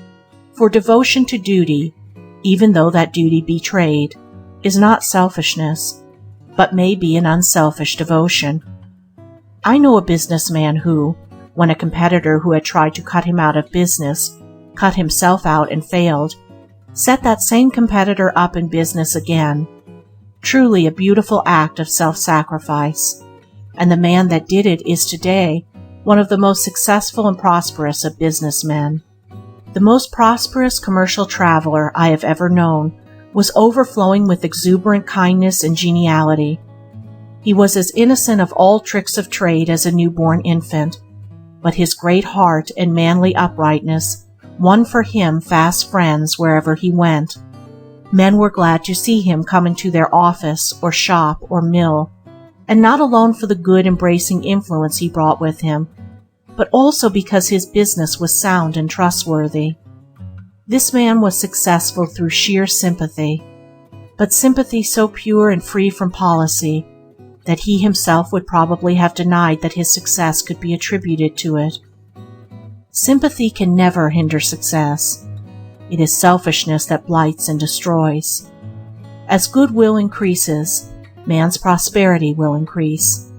for devotion to duty, even though that duty be trade, is not selfishness, but may be an unselfish devotion. I know a businessman who, when a competitor who had tried to cut him out of business, cut himself out and failed, set that same competitor up in business again. Truly a beautiful act of self-sacrifice, and the man that did it is today one of the most successful and prosperous of businessmen. The most prosperous commercial traveler I have ever known was overflowing with exuberant kindness and geniality. He was as innocent of all tricks of trade as a newborn infant, but his great heart and manly uprightness won for him fast friends wherever he went. Men were glad to see him come into their office or shop or mill, and not alone for the good embracing influence he brought with him, but also because his business was sound and trustworthy. This man was successful through sheer sympathy, but sympathy so pure and free from policy that he himself would probably have denied that his success could be attributed to it. Sympathy can never hinder success. It is selfishness that blights and destroys. As goodwill increases, man's prosperity will increase.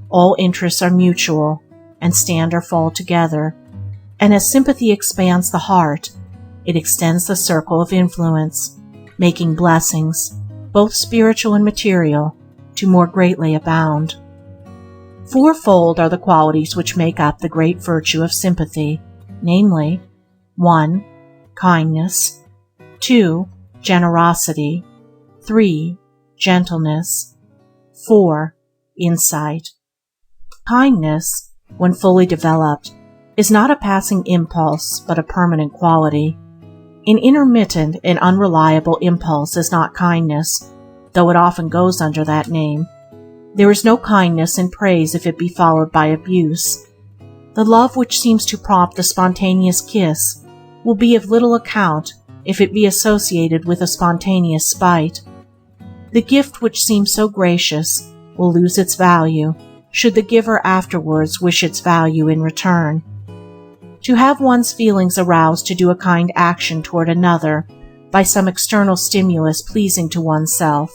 All interests are mutual, and stand or fall together, and as sympathy expands the heart, it extends the circle of influence, making blessings, both spiritual and material, to more greatly abound. Fourfold are the qualities which make up the great virtue of sympathy, namely, 1. Kindness, 2. Generosity, 3. Gentleness, 4. Insight. Kindness, when fully developed, is not a passing impulse but a permanent quality. An intermittent and unreliable impulse is not kindness, though it often goes under that name. There is no kindness in praise if it be followed by abuse. The love which seems to prompt the spontaneous kiss will be of little account if it be associated with a spontaneous spite. The gift which seems so gracious will lose its value should the giver afterwards wish its value in return. To have one's feelings aroused to do a kind action toward another by some external stimulus pleasing to oneself,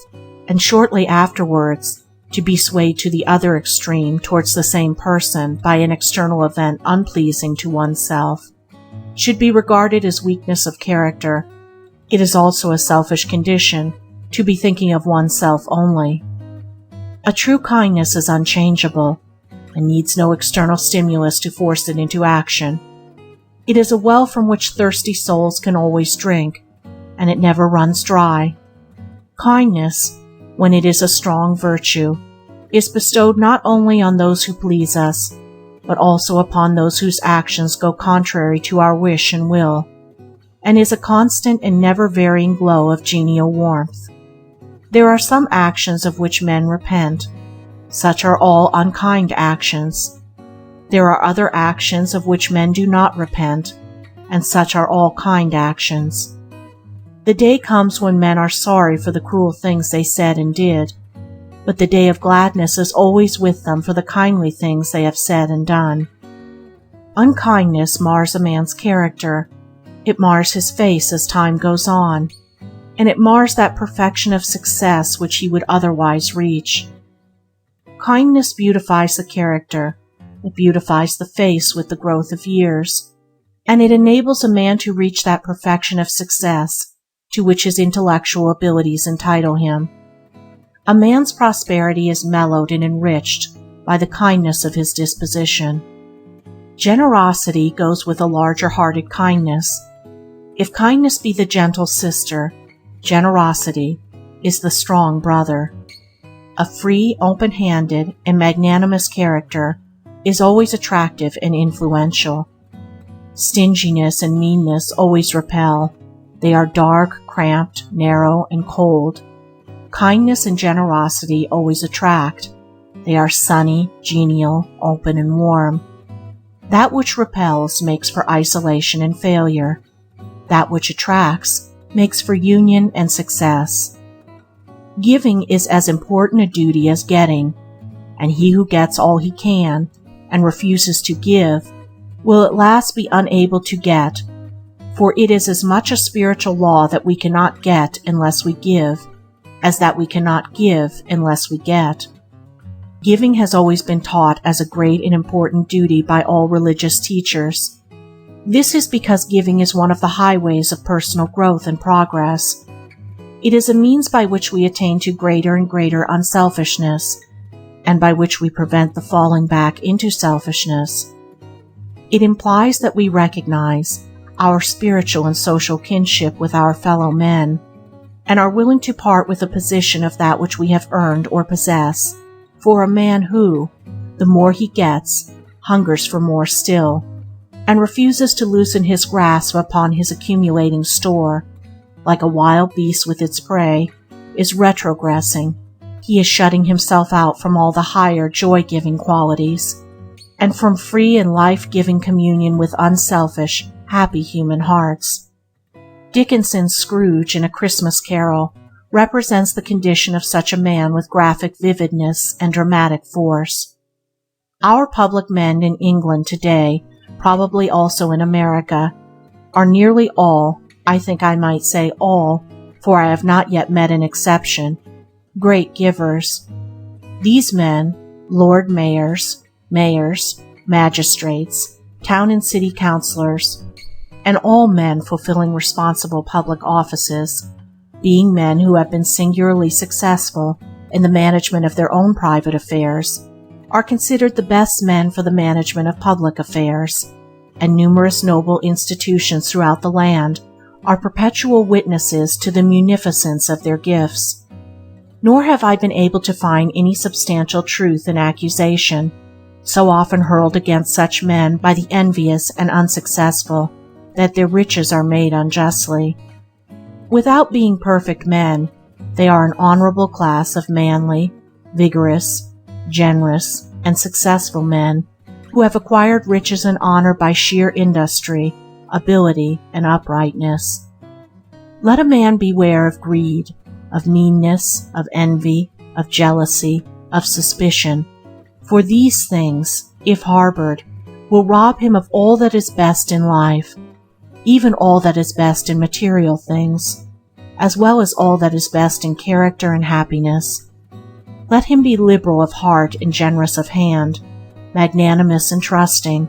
and shortly afterwards to be swayed to the other extreme towards the same person by an external event unpleasing to oneself, should be regarded as weakness of character. It is also a selfish condition, to be thinking of oneself only. A true kindness is unchangeable and needs no external stimulus to force it into action. It is a well from which thirsty souls can always drink, and it never runs dry. Kindness, when it is a strong virtue, is bestowed not only on those who please us, but also upon those whose actions go contrary to our wish and will, and is a constant and never-varying glow of genial warmth. There are some actions of which men repent. Such are all unkind actions. There are other actions of which men do not repent, and such are all kind actions. The day comes when men are sorry for the cruel things they said and did, but the day of gladness is always with them for the kindly things they have said and done. Unkindness mars a man's character. It mars his face as time goes on, and it mars that perfection of success which he would otherwise reach. Kindness beautifies the character, it beautifies the face with the growth of years, and it enables a man to reach that perfection of success to which his intellectual abilities entitle him. A man's prosperity is mellowed and enriched by the kindness of his disposition. Generosity goes with a larger-hearted kindness. If kindness be the gentle sister, generosity is the strong brother. A free, open-handed, and magnanimous character is always attractive and influential. Stinginess and meanness always repel. They are dark, cramped, narrow, and cold. Kindness and generosity always attract. They are sunny, genial, open, and warm. That which repels makes for isolation and failure. That which attracts makes for union and success. Giving is as important a duty as getting, and he who gets all he can and refuses to give will at last be unable to get, for it is as much a spiritual law that we cannot get unless we give, as that we cannot give unless we get. Giving has always been taught as a great and important duty by all religious teachers. This is because giving is one of the highways of personal growth and progress. It is a means by which we attain to greater and greater unselfishness, and by which we prevent the falling back into selfishness. It implies that we recognize our spiritual and social kinship with our fellow men, and are willing to part with a position of that which we have earned or possess, for a man who, the more he gets, hungers for more still, and refuses to loosen his grasp upon his accumulating store, like a wild beast with its prey, is retrogressing. He is shutting himself out from all the higher joy-giving qualities, and from free and life-giving communion with unselfish, happy human hearts. Dickinson's Scrooge in A Christmas Carol represents the condition of such a man with graphic vividness and dramatic force. Our public men in England today, probably also in America, are nearly all, I think I might say all, for I have not yet met an exception, great givers. These men, Lord Mayors, magistrates, town and city councillors, and all men fulfilling responsible public offices, being men who have been singularly successful in the management of their own private affairs, are considered the best men for the management of public affairs, and numerous noble institutions throughout the land are perpetual witnesses to the munificence of their gifts. Nor have I been able to find any substantial truth in accusation, so often hurled against such men by the envious and unsuccessful, that their riches are made unjustly. Without being perfect men, they are an honorable class of manly, vigorous, generous, and successful men who have acquired riches and honor by sheer industry, ability, and uprightness. Let a man beware of greed, of meanness, of envy, of jealousy, of suspicion, for these things, if harbored, will rob him of all that is best in life, even all that is best in material things, as well as all that is best in character and happiness. Let him be liberal of heart and generous of hand, magnanimous and trusting,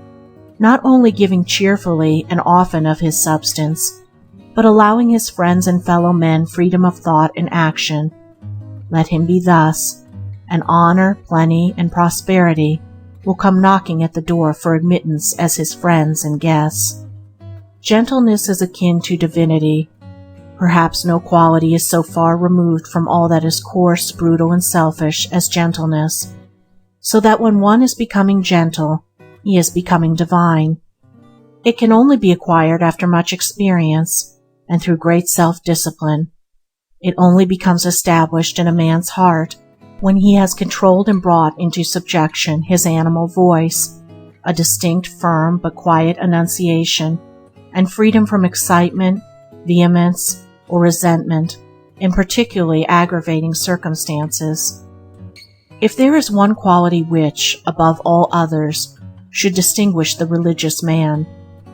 not only giving cheerfully and often of his substance, but allowing his friends and fellow men freedom of thought and action. Let him be thus, and honor, plenty, and prosperity will come knocking at the door for admittance as his friends and guests. Gentleness is akin to divinity. Perhaps no quality is so far removed from all that is coarse, brutal, and selfish as gentleness, so that when one is becoming gentle, he is becoming divine. It can only be acquired after much experience and through great self-discipline. It only becomes established in a man's heart when he has controlled and brought into subjection his animal voice, a distinct, firm, but quiet enunciation, and freedom from excitement, vehemence, or resentment in particularly aggravating circumstances. If there is one quality which, above all others, should distinguish the religious man,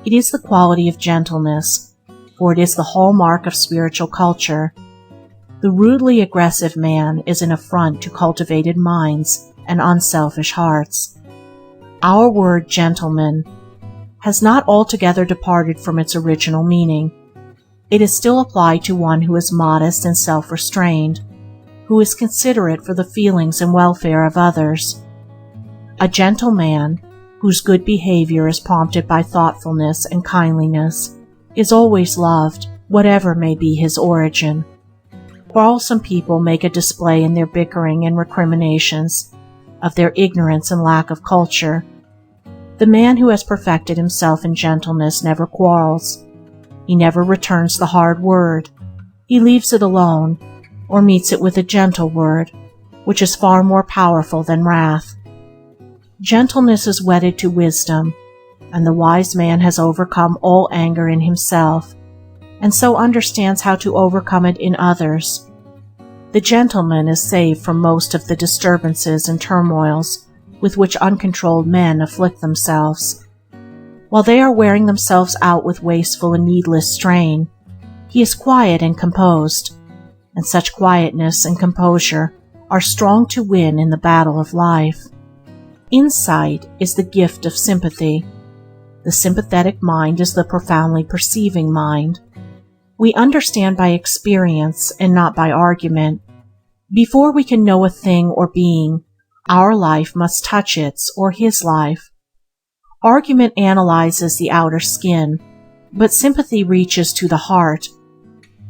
it is the quality of gentleness, for it is the hallmark of spiritual culture. The rudely aggressive man is an affront to cultivated minds and unselfish hearts. Our word gentleman has not altogether departed from its original meaning. It is still applied to one who is modest and self-restrained, who is considerate for the feelings and welfare of others. A gentle man, whose good behavior is prompted by thoughtfulness and kindliness, is always loved, whatever may be his origin. Quarrelsome people make a display in their bickering and recriminations of their ignorance and lack of culture. The man who has perfected himself in gentleness never quarrels. He never returns the hard word. He leaves it alone, or meets it with a gentle word, which is far more powerful than wrath. Gentleness is wedded to wisdom, and the wise man has overcome all anger in himself, and so understands how to overcome it in others. The gentleman is saved from most of the disturbances and turmoils with which uncontrolled men afflict themselves. While they are wearing themselves out with wasteful and needless strain, he is quiet and composed, and such quietness and composure are strong to win in the battle of life. Insight is the gift of sympathy. The sympathetic mind is the profoundly perceiving mind. We understand by experience and not by argument. Before we can know a thing or being, our life must touch its or his life. Argument analyzes the outer skin, but sympathy reaches to the heart.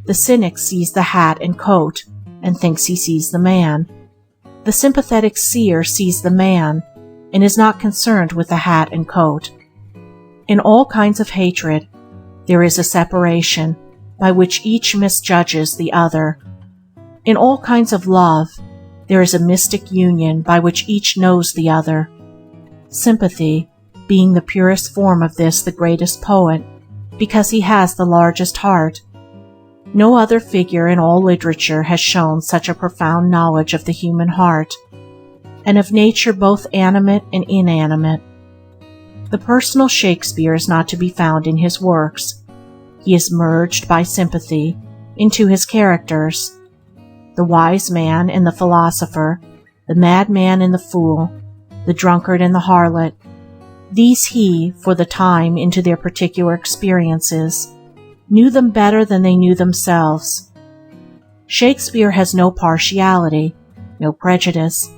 The cynic sees the hat and coat and thinks he sees the man. The sympathetic seer sees the man and is not concerned with the hat and coat. In all kinds of hatred, there is a separation by which each misjudges the other. In all kinds of love, there is a mystic union by which each knows the other. Sympathy, being the purest form of this, the greatest poet, because he has the largest heart. No other figure in all literature has shown such a profound knowledge of the human heart, and of nature both animate and inanimate. The personal Shakespeare is not to be found in his works. He is merged by sympathy into his characters. The wise man and the philosopher, the madman and the fool, the drunkard and the harlot, these he, for the time into their particular experiences, knew them better than they knew themselves. Shakespeare has no partiality, no prejudice.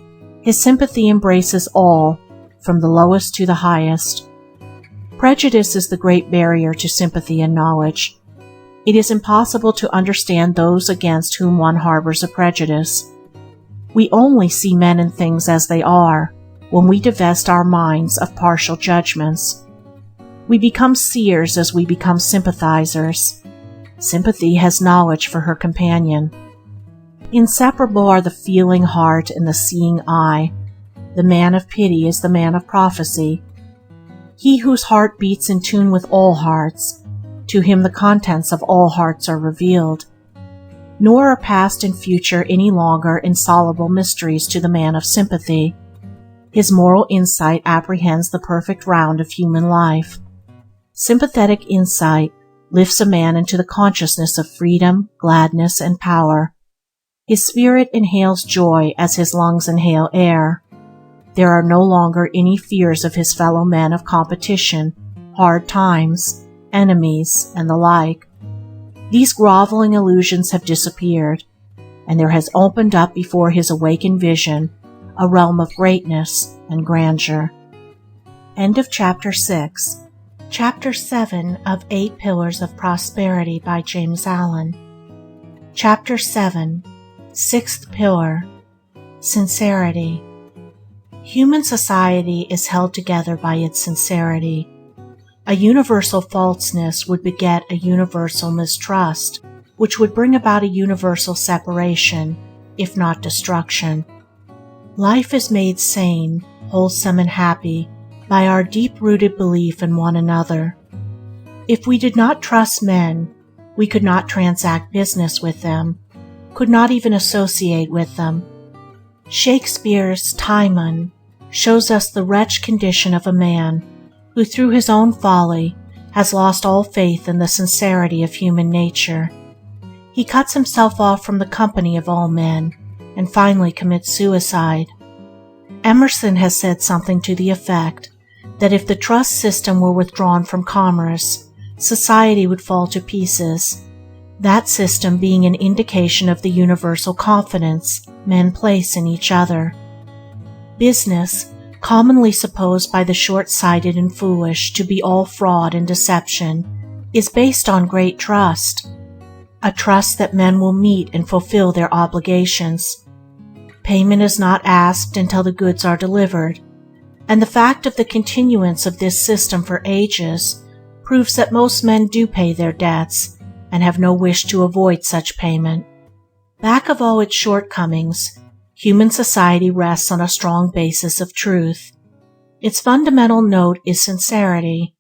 His sympathy embraces all, from the lowest to the highest. Prejudice is the great barrier to sympathy and knowledge. It is impossible to understand those against whom one harbors a prejudice. We only see men and things as they are when we divest our minds of partial judgments. We become seers as we become sympathizers. Sympathy has knowledge for her companion. Inseparable are the feeling heart and the seeing eye. The man of pity is the man of prophecy. He whose heart beats in tune with all hearts, to him the contents of all hearts are revealed. Nor are past and future any longer insoluble mysteries to the man of sympathy. His moral insight apprehends the perfect round of human life. Sympathetic insight lifts a man into the consciousness of freedom, gladness, and power. His spirit inhales joy as his lungs inhale air. There are no longer any fears of his fellow men of competition, hard times, enemies, and the like. These groveling illusions have disappeared, and there has opened up before his awakened vision a realm of greatness and grandeur. End of Chapter 6. Chapter 7 of 8 Pillars of Prosperity by James Allen. Chapter 7. Sixth Pillar. Sincerity. Human society is held together by its sincerity. A universal falseness would beget a universal mistrust, which would bring about a universal separation, if not destruction. Life is made sane, wholesome, and happy by our deep-rooted belief in one another. If we did not trust men, we could not transact business with them, could not even associate with them. Shakespeare's Timon shows us the wretched condition of a man who through his own folly has lost all faith in the sincerity of human nature. He cuts himself off from the company of all men and finally commits suicide. Emerson has said something to the effect that if the trust system were withdrawn from commerce, society would fall to pieces, that system being an indication of the universal confidence men place in each other. Business, commonly supposed by the short-sighted and foolish to be all fraud and deception, is based on great trust, a trust that men will meet and fulfill their obligations. Payment is not asked until the goods are delivered, and the fact of the continuance of this system for ages proves that most men do pay their debts and have no wish to avoid such payment. Back of all its shortcomings, human society rests on a strong basis of truth. Its fundamental note is sincerity.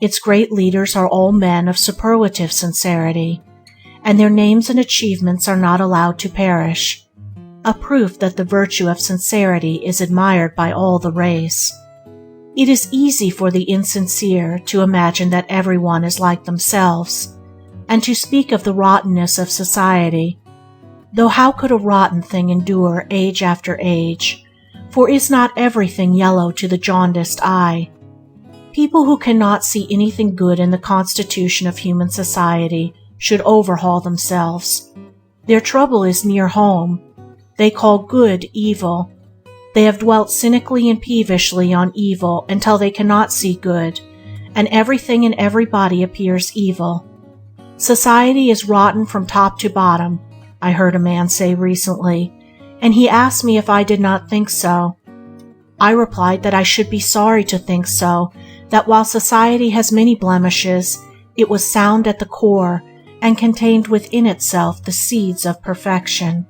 Its great leaders are all men of superlative sincerity, and their names and achievements are not allowed to perish, a proof that the virtue of sincerity is admired by all the race. It is easy for the insincere to imagine that everyone is like themselves, and to speak of the rottenness of society, though how could a rotten thing endure age after age? For is not everything yellow to the jaundiced eye? People who cannot see anything good in the constitution of human society should overhaul themselves. Their trouble is near home. They call good evil. They have dwelt cynically and peevishly on evil until they cannot see good, and everything and everybody appears evil. Society is rotten from top to bottom, I heard a man say recently, and he asked me if I did not think so. I replied that I should be sorry to think so, that while society has many blemishes, it was sound at the core and contained within itself the seeds of perfection.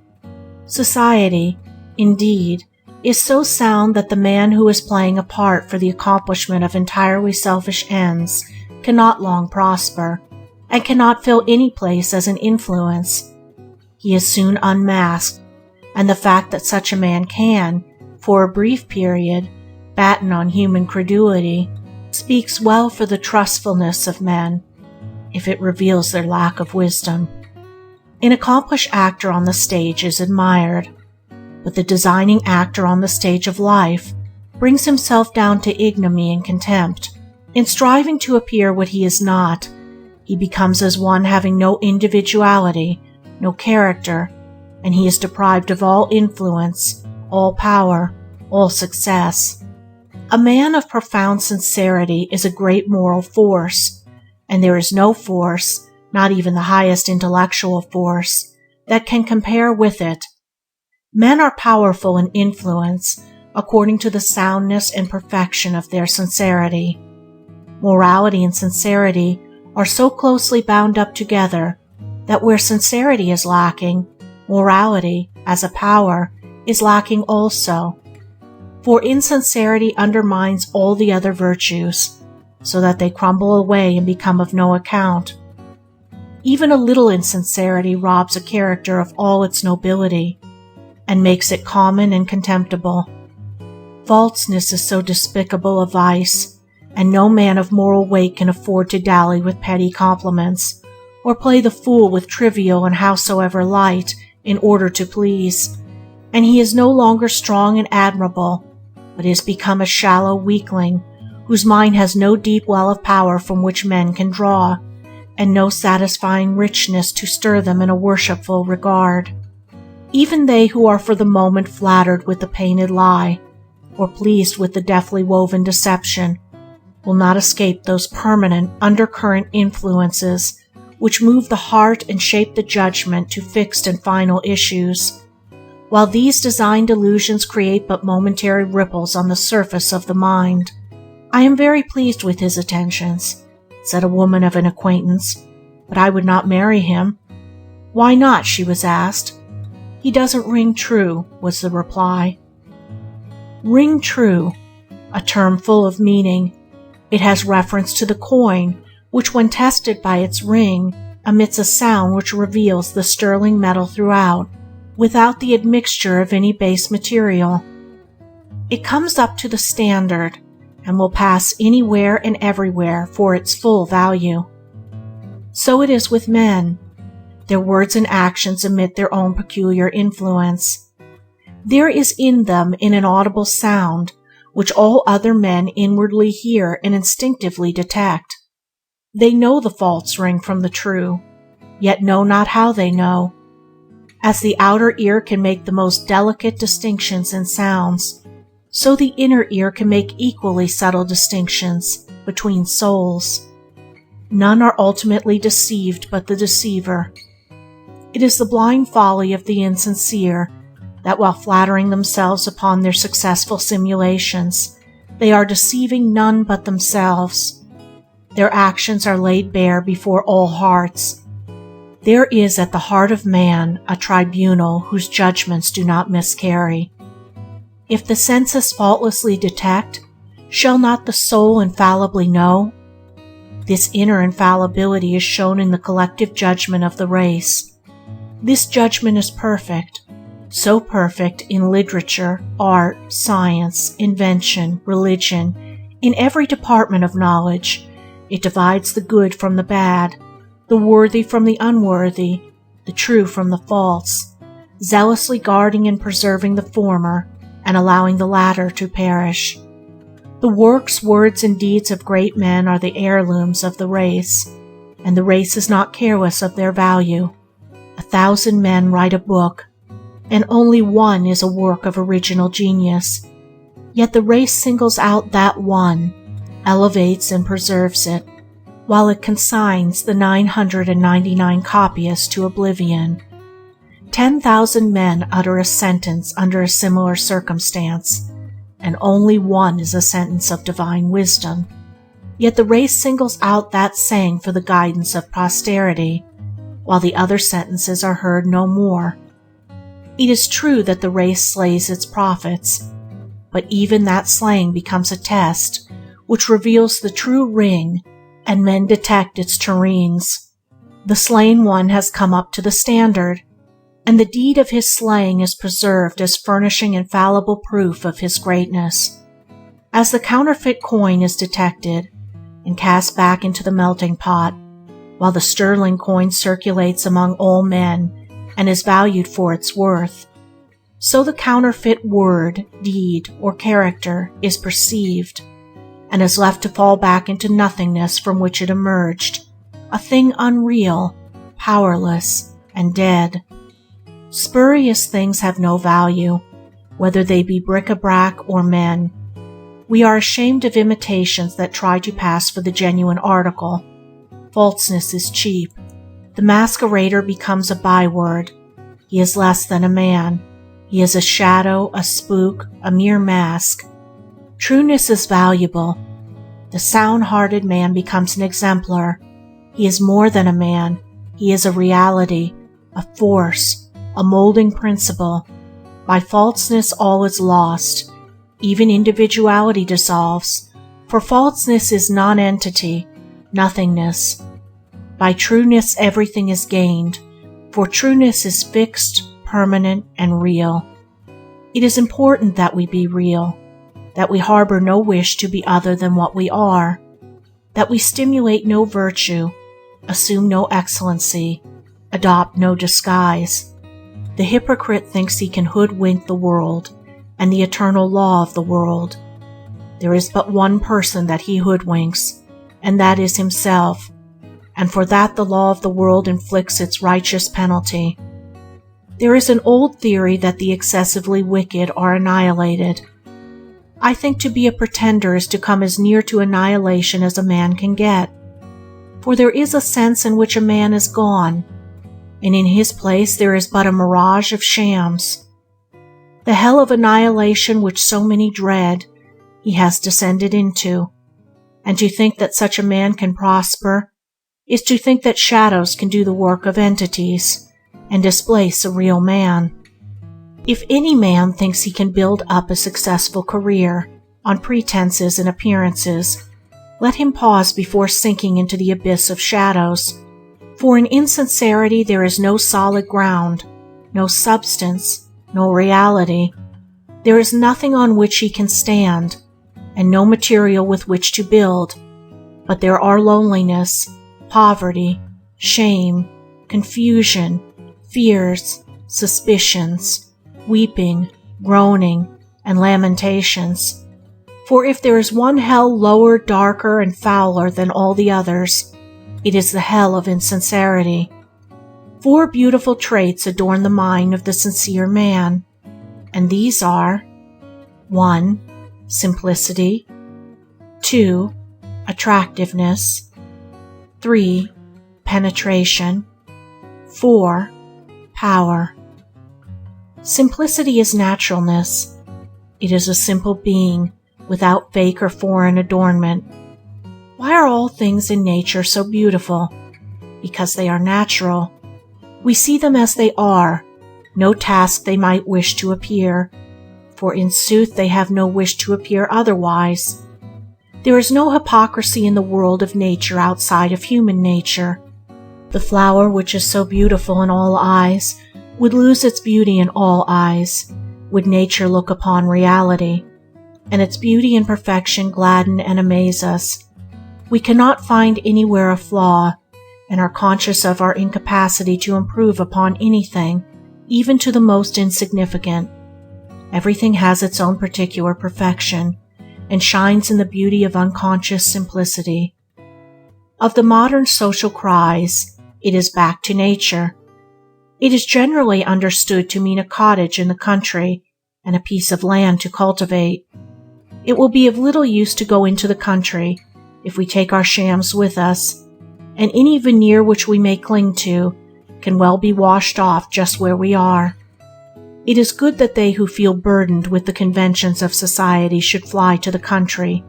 Society, indeed, is so sound that the man who is playing a part for the accomplishment of entirely selfish ends cannot long prosper, and cannot fill any place as an influence. He is soon unmasked, and the fact that such a man can, for a brief period, batten on human credulity, speaks well for the trustfulness of men, if it reveals their lack of wisdom. An accomplished actor on the stage is admired, but the designing actor on the stage of life brings himself down to ignominy and contempt. In striving to appear what he is not, he becomes as one having no individuality, no character, and he is deprived of all influence, all power, all success. A man of profound sincerity is a great moral force, and there is no force, not even the highest intellectual force, that can compare with it. Men are powerful in influence according to the soundness and perfection of their sincerity. Morality and sincerity are so closely bound up together that where sincerity is lacking, morality, as a power, is lacking also. For insincerity undermines all the other virtues, so that they crumble away and become of no account. Even a little insincerity robs a character of all its nobility, and makes it common and contemptible. Falseness is so despicable a vice, and no man of moral weight can afford to dally with petty compliments, or play the fool with trivial and howsoever light, in order to please, and he is no longer strong and admirable, but is become a shallow weakling, whose mind has no deep well of power from which men can draw, and no satisfying richness to stir them in a worshipful regard. Even they who are for the moment flattered with the painted lie, or pleased with the deftly woven deception, will not escape those permanent undercurrent influences which move the heart and shape the judgment to fixed and final issues, while these designed illusions create but momentary ripples on the surface of the mind. "I am very pleased with his attentions," said a woman of an acquaintance, "but I would not marry him." "Why not?" she was asked. "He doesn't ring true," was the reply. Ring true, a term full of meaning. It has reference to the coin, which when tested by its ring emits a sound which reveals the sterling metal throughout, without the admixture of any base material. It comes up to the standard, and will pass anywhere and everywhere for its full value. So it is with men. Their words and actions emit their own peculiar influence. There is in them an inaudible sound, which all other men inwardly hear and instinctively detect. They know the false ring from the true, yet know not how they know. As the outer ear can make the most delicate distinctions in sounds, so the inner ear can make equally subtle distinctions between souls. None are ultimately deceived but the deceiver. It is the blind folly of the insincere that while flattering themselves upon their successful simulations, they are deceiving none but themselves. Their actions are laid bare before all hearts. There is at the heart of man a tribunal whose judgments do not miscarry. If the senses faultlessly detect, shall not the soul infallibly know? This inner infallibility is shown in the collective judgment of the race. This judgment is perfect, so perfect in literature, art, science, invention, religion, in every department of knowledge. It divides the good from the bad, the worthy from the unworthy, the true from the false, zealously guarding and preserving the former, and allowing the latter to perish. The works, words, and deeds of great men are the heirlooms of the race, and the race is not careless of their value. 1,000 men write a book, and only one is a work of original genius, yet the race singles out that one, elevates and preserves it, while it consigns the 999 copyists to oblivion. 10,000 men utter a sentence under a similar circumstance, and only one is a sentence of divine wisdom, yet the race singles out that saying for the guidance of posterity, while the other sentences are heard no more. It is true that the race slays its prophets, but even that slaying becomes a test which reveals the true ring, and men detect its tureens. The slain one has come up to the standard, and the deed of his slaying is preserved as furnishing infallible proof of his greatness. As the counterfeit coin is detected and cast back into the melting pot, while the sterling coin circulates among all men and is valued for its worth, so the counterfeit word, deed, or character is perceived, and is left to fall back into nothingness from which it emerged, a thing unreal, powerless, and dead. Spurious things have no value, whether they be bric-a-brac or men. We are ashamed of imitations that try to pass for the genuine article. Falseness is cheap. The masquerader becomes a byword. He is less than a man. He is a shadow, a spook, a mere mask. Trueness is valuable. The sound-hearted man becomes an exemplar. He is more than a man. He is a reality, a force, a molding principle. By falseness all is lost. Even individuality dissolves, for falseness is nonentity, nothingness. By trueness everything is gained, for trueness is fixed, permanent, and real. It is important that we be real, that we harbor no wish to be other than what we are, that we stimulate no virtue, assume no excellency, adopt no disguise. The hypocrite thinks he can hoodwink the world and the eternal law of the world. There is but one person that he hoodwinks, and that is himself, and for that the law of the world inflicts its righteous penalty. There is an old theory that the excessively wicked are annihilated. I think to be a pretender is to come as near to annihilation as a man can get, for there is a sense in which a man is gone, and in his place there is but a mirage of shams. The hell of annihilation which so many dread, he has descended into, and to think that such a man can prosper is to think that shadows can do the work of entities and displace a real man. If any man thinks he can build up a successful career on pretenses and appearances, let him pause before sinking into the abyss of shadows, for in insincerity there is no solid ground, no substance, no reality. There is nothing on which he can stand, and no material with which to build, but there are loneliness, poverty, shame, confusion, fears, suspicions, weeping, groaning, and lamentations. For if there is one hell lower, darker, and fouler than all the others, it is the hell of insincerity. 4 beautiful traits adorn the mind of the sincere man, and these are: 1. Simplicity. 2. Attractiveness. 3. Penetration. 4. Power. Simplicity is naturalness. It is a simple being, without fake or foreign adornment. Why are all things in nature so beautiful? Because they are natural. We see them as they are, no task they might wish to appear, for in sooth they have no wish to appear otherwise. There is no hypocrisy in the world of nature outside of human nature. The flower which is so beautiful in all eyes would lose its beauty in all eyes, would nature look upon reality, and its beauty and perfection gladden and amaze us. We cannot find anywhere a flaw, and are conscious of our incapacity to improve upon anything, even to the most insignificant. Everything has its own particular perfection, and shines in the beauty of unconscious simplicity. Of the modern social cries, it is back to nature. It is generally understood to mean a cottage in the country and a piece of land to cultivate. It will be of little use to go into the country if we take our shams with us, and any veneer which we may cling to can well be washed off just where we are. It is good that they who feel burdened with the conventions of society should fly to the country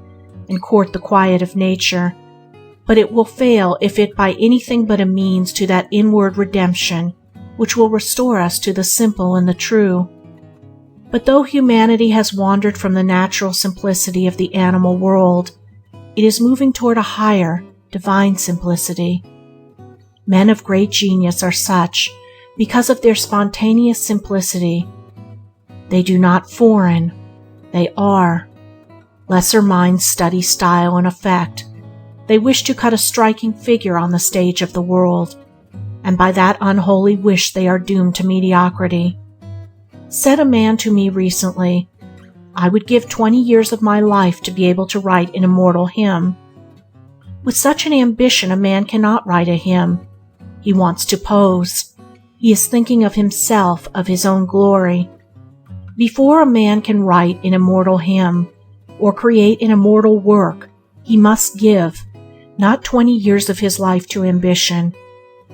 and court the quiet of nature, but it will fail if it by anything but a means to that inward redemption which will restore us to the simple and the true. But though humanity has wandered from the natural simplicity of the animal world, it is moving toward a higher, divine simplicity. Men of great genius are such because of their spontaneous simplicity. They do not foreign, they are. Lesser minds study style and effect. They wish to cut a striking figure on the stage of the world, and by that unholy wish they are doomed to mediocrity. Said a man to me recently, "I would give 20 years of my life to be able to write an immortal hymn." With such an ambition a man cannot write a hymn. He wants to pose. He is thinking of himself, of his own glory. Before a man can write an immortal hymn or create an immortal work, he must give, not 20 years of his life to ambition,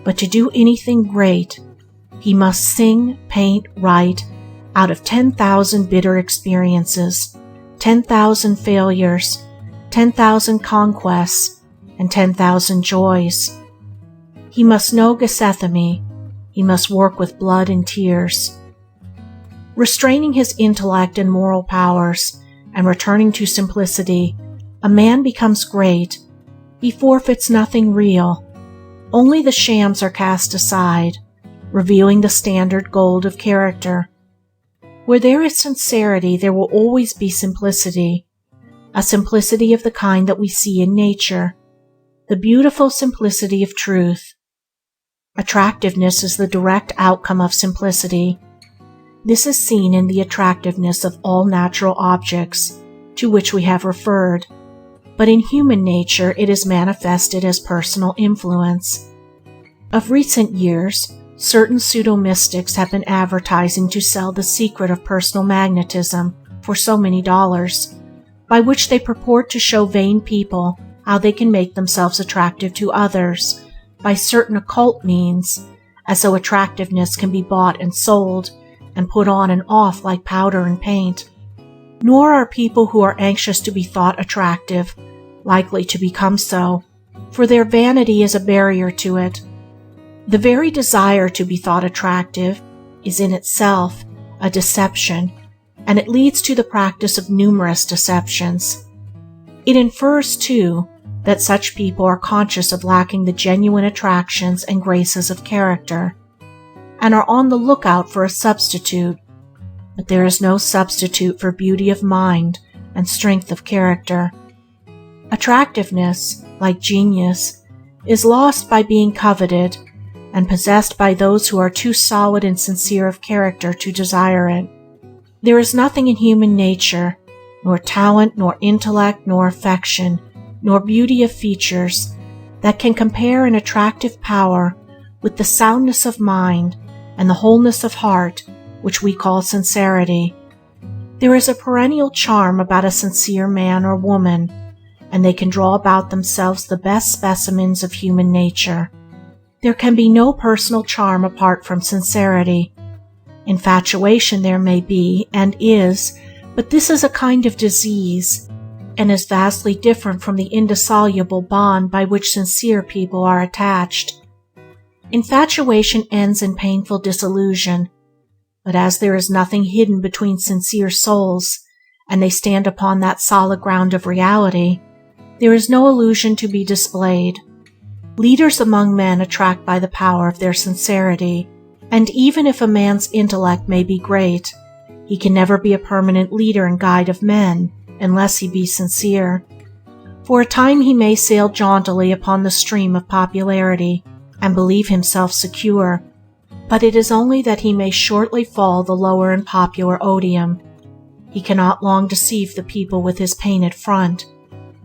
but to do anything great, he must sing, paint, write, out of 10,000 bitter experiences, 10,000 failures, 10,000 conquests, and 10,000 joys. He must know Gethsemane. He must work with blood and tears. Restraining his intellect and moral powers, and returning to simplicity, a man becomes great. He forfeits nothing real. Only the shams are cast aside, revealing the standard gold of character. Where there is sincerity, there will always be simplicity, a simplicity of the kind that we see in nature, the beautiful simplicity of truth. Attractiveness is the direct outcome of simplicity. This is seen in the attractiveness of all natural objects to which we have referred. but in human nature it is manifested as personal influence. Of recent years, certain pseudo-mystics have been advertising to sell the secret of personal magnetism for so many dollars, by which they purport to show vain people how they can make themselves attractive to others by certain occult means, as though attractiveness can be bought and sold and put on and off like powder and paint. Nor are people who are anxious to be thought attractive likely to become so, for their vanity is a barrier to it. The very desire to be thought attractive is in itself a deception, and it leads to the practice of numerous deceptions. It infers, too, that such people are conscious of lacking the genuine attractions and graces of character, and are on the lookout for a substitute, but there is no substitute for beauty of mind and strength of character. Attractiveness, like genius, is lost by being coveted and possessed by those who are too solid and sincere of character to desire it. There is nothing in human nature, nor talent, nor intellect, nor affection, nor beauty of features, that can compare in attractive power with the soundness of mind and the wholeness of heart which we call sincerity. There is a perennial charm about a sincere man or woman, and they can draw about themselves the best specimens of human nature. There can be no personal charm apart from sincerity. Infatuation there may be, and is, but this is a kind of disease, and is vastly different from the indissoluble bond by which sincere people are attached. Infatuation ends in painful disillusion, but as there is nothing hidden between sincere souls, and they stand upon that solid ground of reality, there is no illusion to be displayed. Leaders among men attract by the power of their sincerity, and even if a man's intellect may be great, he can never be a permanent leader and guide of men unless he be sincere. For a time he may sail jauntily upon the stream of popularity and believe himself secure, but it is only that he may shortly fall the lower in popular odium. He cannot long deceive the people with his painted front.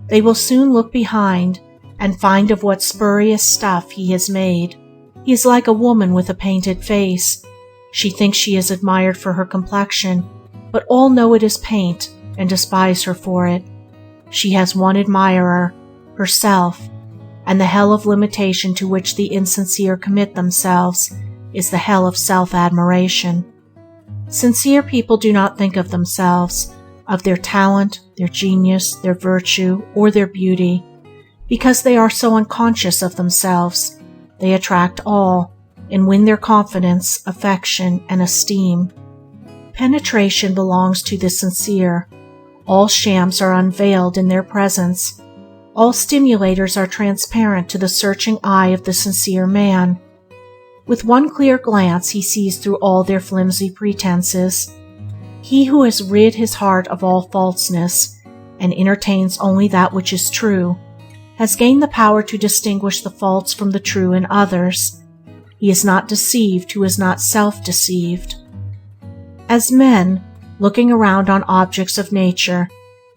They will soon look behind and find of what spurious stuff he is made. He is like a woman with a painted face. She thinks she is admired for her complexion, but all know it is paint and despise her for it. She has one admirer, herself, and the hell of limitation to which the insincere commit themselves is the hell of self-admiration. Sincere people do not think of themselves, of their talent, their genius, their virtue, or their beauty. Because they are so unconscious of themselves, they attract all and win their confidence, affection, and esteem. Penetration belongs to the sincere. All shams are unveiled in their presence. All stimulators are transparent to the searching eye of the sincere man. With one clear glance he sees through all their flimsy pretenses. He who has rid his heart of all falseness and entertains only that which is true has gained the power to distinguish the false from the true in others. He is not deceived who is not self-deceived. As men, looking around on objects of nature,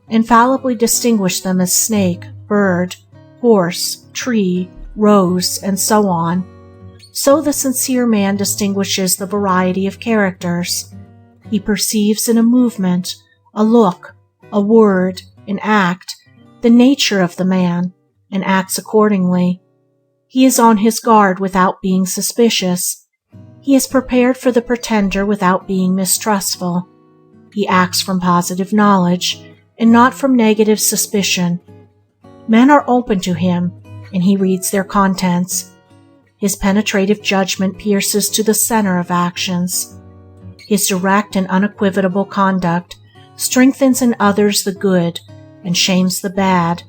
infallibly distinguish them as snake, bird, horse, tree, rose, and so on, so the sincere man distinguishes the variety of characters. He perceives in a movement, a look, a word, an act, the nature of the man, and acts accordingly. He is on his guard without being suspicious. He is prepared for the pretender without being mistrustful. He acts from positive knowledge, and not from negative suspicion. Men are open to him, and he reads their contents. His penetrative judgment pierces to the center of actions. His direct and unequivocal conduct strengthens in others the good and shames the bad,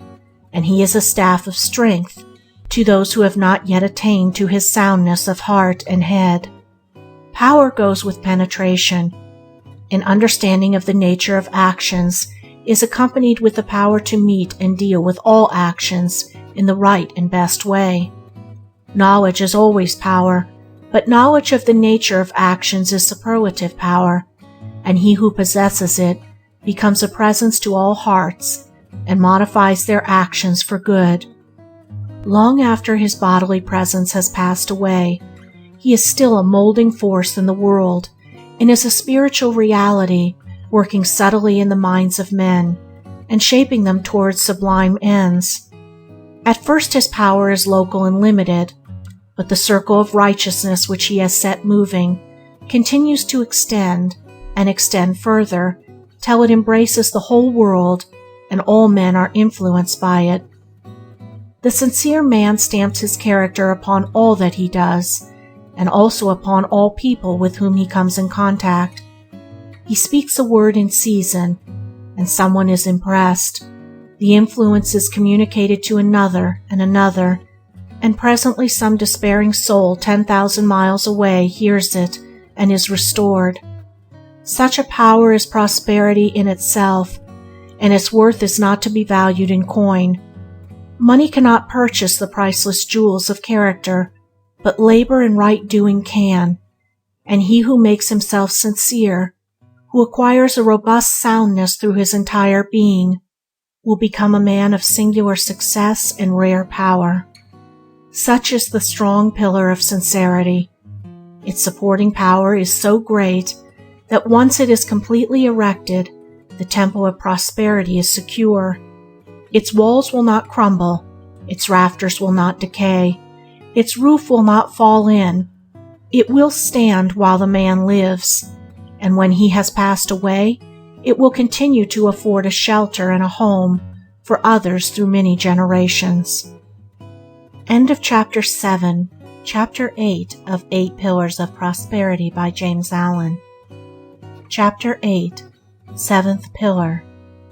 and he is a staff of strength to those who have not yet attained to his soundness of heart and head. Power goes with penetration. An understanding of the nature of actions is accompanied with the power to meet and deal with all actions in the right and best way. Knowledge is always power, but knowledge of the nature of actions is superlative power, and he who possesses it becomes a presence to all hearts and modifies their actions for good. Long after his bodily presence has passed away, he is still a molding force in the world and is a spiritual reality working subtly in the minds of men and shaping them towards sublime ends. At first his power is local and limited, but the circle of righteousness which he has set moving continues to extend and extend further till it embraces the whole world and all men are influenced by it. The sincere man stamps his character upon all that he does, and also upon all people with whom he comes in contact. He speaks a word in season, and someone is impressed. The influence is communicated to another, and presently some despairing soul 10,000 miles away hears it and is restored. Such a power is prosperity in itself, and its worth is not to be valued in coin. Money cannot purchase the priceless jewels of character, but labor and right doing can, and he who makes himself sincere, who acquires a robust soundness through his entire being, will become a man of singular success and rare power. Such is the strong pillar of sincerity. Its supporting power is so great that once it is completely erected, the temple of prosperity is secure. Its walls will not crumble, its rafters will not decay, its roof will not fall in. It will stand while the man lives, and when he has passed away, it will continue to afford a shelter and a home for others through many generations. End of Chapter 7, Chapter 8 of 8 Pillars of Prosperity by James Allen. Chapter 8, 7th Pillar,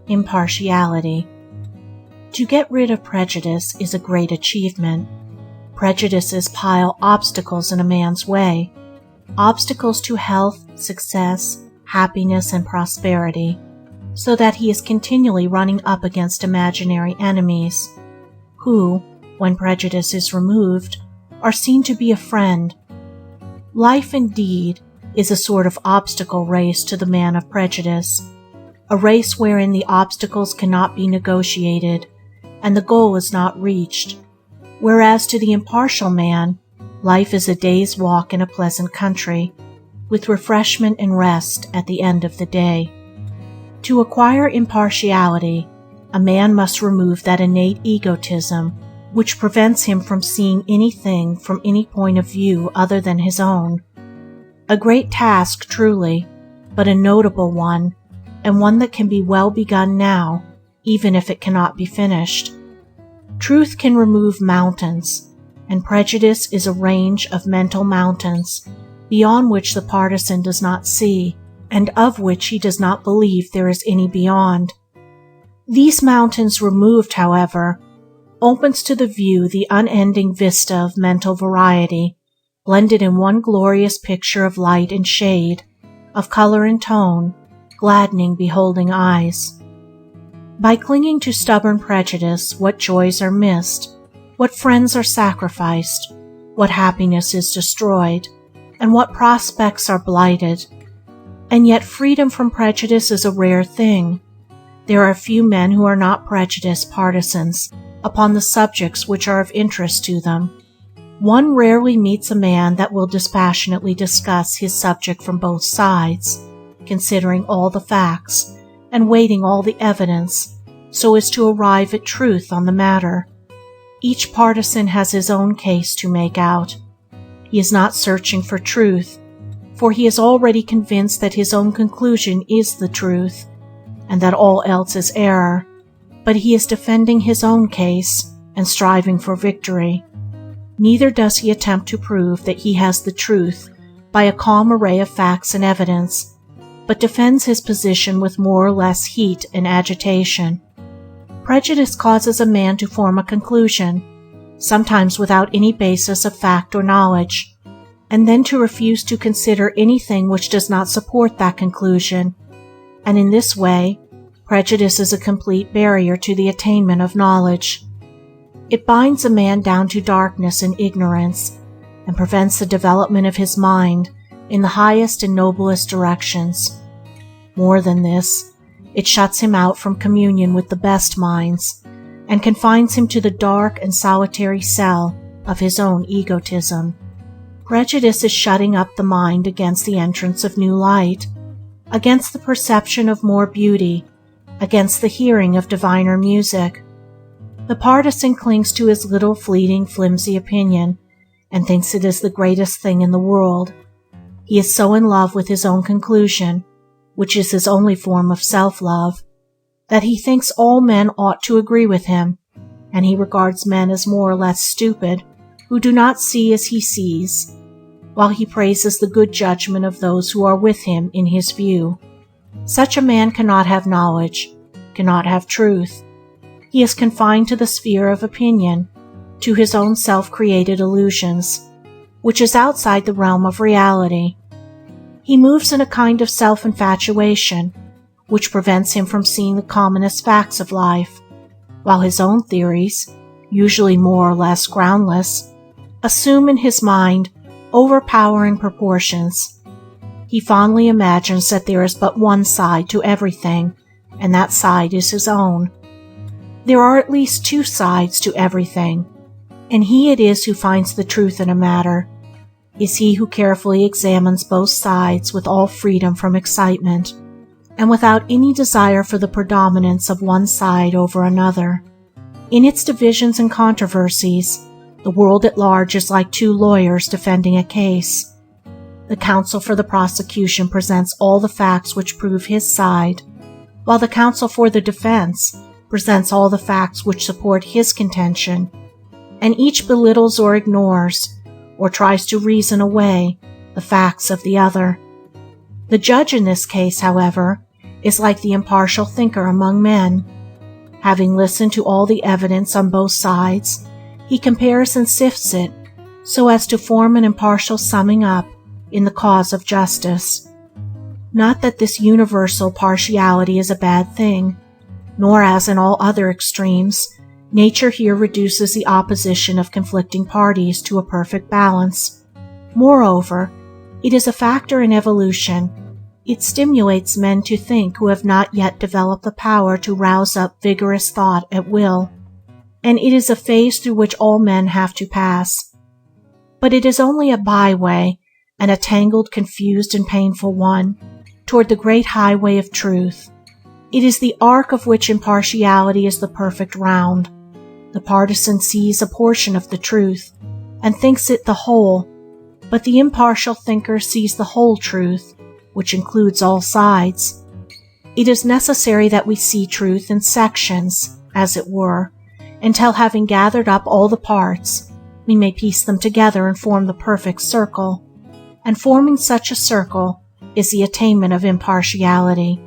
Impartiality. To get rid of prejudice is a great achievement. Prejudices pile obstacles in a man's way, obstacles to health, success, happiness, and prosperity, so that he is continually running up against imaginary enemies, who, when prejudice is removed, are seen to be a friend. Life, indeed, is a sort of obstacle race to the man of prejudice, a race wherein the obstacles cannot be negotiated, and the goal is not reached, whereas to the impartial man, life is a day's walk in a pleasant country, with refreshment and rest at the end of the day. To acquire impartiality, a man must remove that innate egotism which prevents him from seeing anything from any point of view other than his own. A great task, truly, but a notable one, and one that can be well begun now, even if it cannot be finished. Truth can remove mountains, and prejudice is a range of mental mountains beyond which the partisan does not see, and of which he does not believe there is any beyond. These mountains removed, however, opens to the view the unending vista of mental variety, blended in one glorious picture of light and shade, of color and tone, gladdening beholding eyes. By clinging to stubborn prejudice, what joys are missed, what friends are sacrificed, what happiness is destroyed, and what prospects are blighted. And yet freedom from prejudice is a rare thing. There are few men who are not prejudiced partisans upon the subjects which are of interest to them. One rarely meets a man that will dispassionately discuss his subject from both sides, considering all the facts and weighing all the evidence so as to arrive at truth on the matter. Each partisan has his own case to make out. He is not searching for truth, for he is already convinced that his own conclusion is the truth, and that all else is error, but he is defending his own case and striving for victory. Neither does he attempt to prove that he has the truth by a calm array of facts and evidence, but defends his position with more or less heat and agitation. Prejudice causes a man to form a conclusion, sometimes without any basis of fact or knowledge, and then to refuse to consider anything which does not support that conclusion, and in this way, prejudice is a complete barrier to the attainment of knowledge. It binds a man down to darkness and ignorance, and prevents the development of his mind in the highest and noblest directions. More than this, it shuts him out from communion with the best minds and confines him to the dark and solitary cell of his own egotism. Prejudice is shutting up the mind against the entrance of new light, against the perception of more beauty, against the hearing of diviner music. The partisan clings to his little fleeting, flimsy opinion and thinks it is the greatest thing in the world. He is so in love with his own conclusion, which is his only form of self-love, that he thinks all men ought to agree with him, and he regards men as more or less stupid who do not see as he sees, while he praises the good judgment of those who are with him in his view. Such a man cannot have knowledge, cannot have truth. He is confined to the sphere of opinion, to his own self-created illusions, which is outside the realm of reality. He moves in a kind of self-infatuation, which prevents him from seeing the commonest facts of life, while his own theories, usually more or less groundless, assume in his mind overpowering proportions. He fondly imagines that there is but one side to everything, and that side is his own. There are at least two sides to everything, and he it is who finds the truth in a matter, is he who carefully examines both sides with all freedom from excitement, and without any desire for the predominance of one side over another. In its divisions and controversies, the world at large is like two lawyers defending a case. The counsel for the prosecution presents all the facts which prove his side, while the counsel for the defense presents all the facts which support his contention, and each belittles or ignores, or tries to reason away, the facts of the other. The judge in this case, however, is like the impartial thinker among men. Having listened to all the evidence on both sides, he compares and sifts it so as to form an impartial summing up in the cause of justice. Not that this universal partiality is a bad thing, nor as in all other extremes, nature here reduces the opposition of conflicting parties to a perfect balance. Moreover, it is a factor in evolution. It stimulates men to think who have not yet developed the power to rouse up vigorous thought at will, and it is a phase through which all men have to pass. But it is only a byway, and a tangled, confused, and painful one, toward the great highway of truth. It is the arc of which impartiality is the perfect round. The partisan sees a portion of the truth, and thinks it the whole, but the impartial thinker sees the whole truth, which includes all sides. It is necessary that we see truth in sections, as it were, until having gathered up all the parts, we may piece them together and form the perfect circle, and forming such a circle is the attainment of impartiality.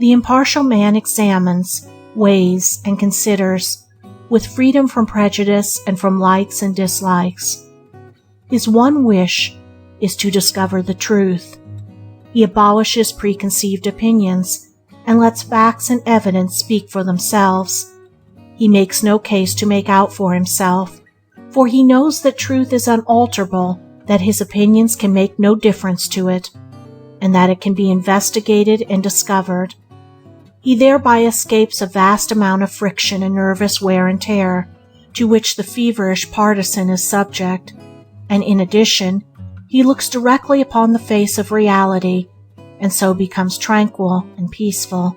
The impartial man examines, weighs, and considers, with freedom from prejudice and from likes and dislikes. His one wish is to discover the truth. He abolishes preconceived opinions and lets facts and evidence speak for themselves. He makes no case to make out for himself, for he knows that truth is unalterable, that his opinions can make no difference to it, and that it can be investigated and discovered. He thereby escapes a vast amount of friction and nervous wear and tear to which the feverish partisan is subject, and in addition, he looks directly upon the face of reality, and so becomes tranquil and peaceful.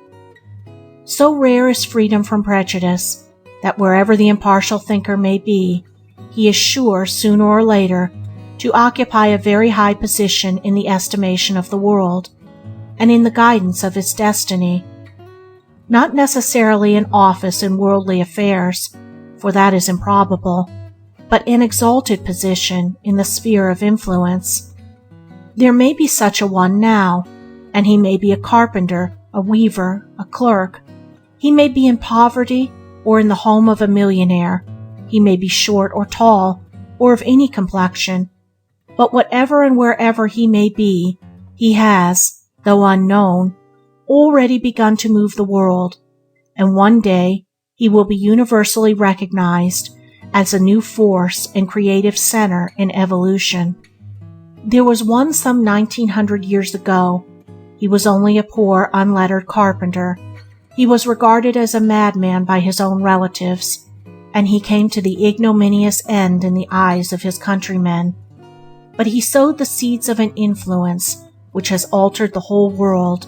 So rare is freedom from prejudice, that wherever the impartial thinker may be, he is sure, sooner or later, to occupy a very high position in the estimation of the world, and in the guidance of its destiny. Not necessarily an office in worldly affairs, for that is improbable, but an exalted position in the sphere of influence. There may be such a one now, and he may be a carpenter, a weaver, a clerk. He may be in poverty or in the home of a millionaire. He may be short or tall, or of any complexion. But whatever and wherever he may be, he has, though unknown, already begun to move the world, and one day he will be universally recognized as a new force and creative center in evolution. There was one some 1900 years ago, He was only a poor, unlettered carpenter. He was regarded as a madman by his own relatives, and he came to the ignominious end in the eyes of his countrymen. But he sowed the seeds of an influence which has altered the whole world.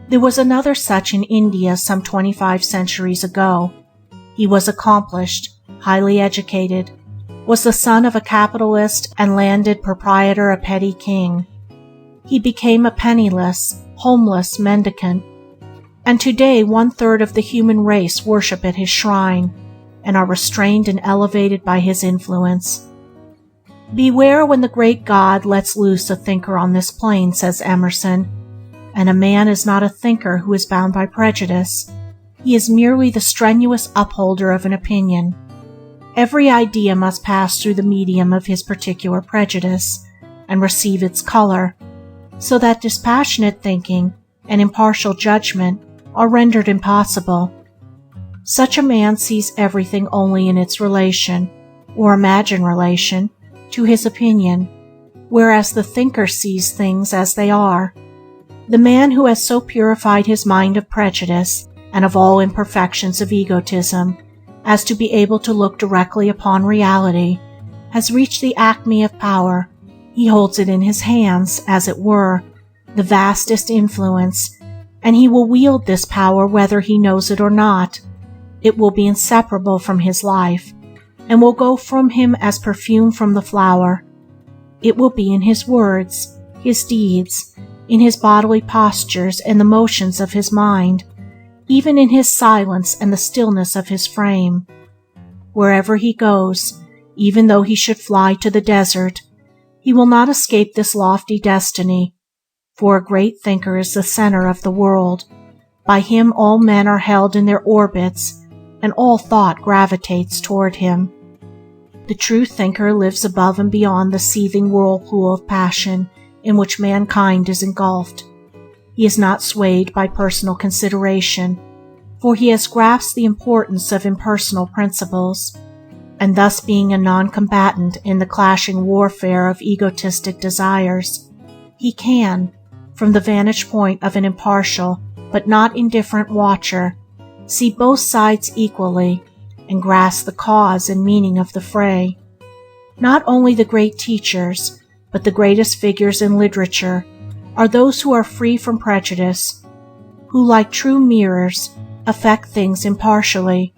There was another such in India some 25 centuries ago. He was accomplished, highly educated, was the son of a capitalist and landed proprietor, a petty king. He became a penniless, homeless mendicant, and today 1/3 of the human race worship at his shrine and are restrained and elevated by his influence. Beware when the great God lets loose a thinker on this plane, says Emerson, and a man is not a thinker who is bound by prejudice. He is merely the strenuous upholder of an opinion. Every idea must pass through the medium of his particular prejudice and receive its color, so that dispassionate thinking and impartial judgment are rendered impossible. Such a man sees everything only in its relation, or imagined relation, to his opinion, whereas the thinker sees things as they are. The man who has so purified his mind of prejudice and of all imperfections of egotism as to be able to look directly upon reality has reached the acme of power. He holds it in his hands, as it were, the vastest influence, and he will wield this power whether he knows it or not. It will be inseparable from his life, and will go from him as perfume from the flower. It will be in his words, his deeds, in his bodily postures and the motions of his mind, even in his silence and the stillness of his frame. Wherever he goes, even though he should fly to the desert, he will not escape this lofty destiny, for a great thinker is the center of the world. By him all men are held in their orbits, and all thought gravitates toward him. The true thinker lives above and beyond the seething whirlpool of passion in which mankind is engulfed. He is not swayed by personal consideration, for he has grasped the importance of impersonal principles, and thus being a non-combatant in the clashing warfare of egotistic desires, he can, from the vantage point of an impartial but not indifferent watcher, see both sides equally and grasp the cause and meaning of the fray. Not only the great teachers, but the greatest figures in literature are those who are free from prejudice, who, like true mirrors, affect things impartially.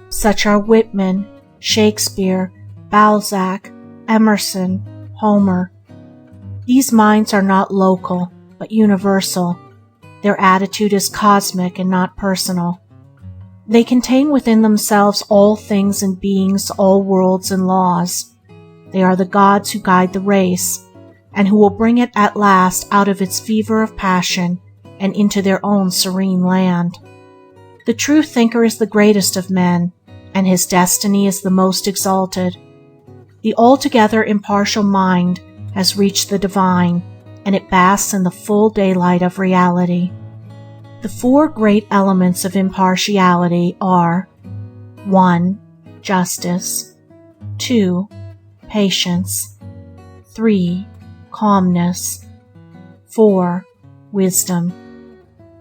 Such are Whitman, Shakespeare, Balzac, Emerson, Homer. These minds are not local, but universal. Their attitude is cosmic and not personal. They contain within themselves all things and beings, all worlds and laws. They are the gods who guide the race, and who will bring it at last out of its fever of passion and into their own serene land. The true thinker is the greatest of men, and his destiny is the most exalted. The altogether impartial mind has reached the divine, and it basks in the full daylight of reality. The four great elements of impartiality are: 1. Justice, 2. Patience, 3. Calmness, 4. Wisdom.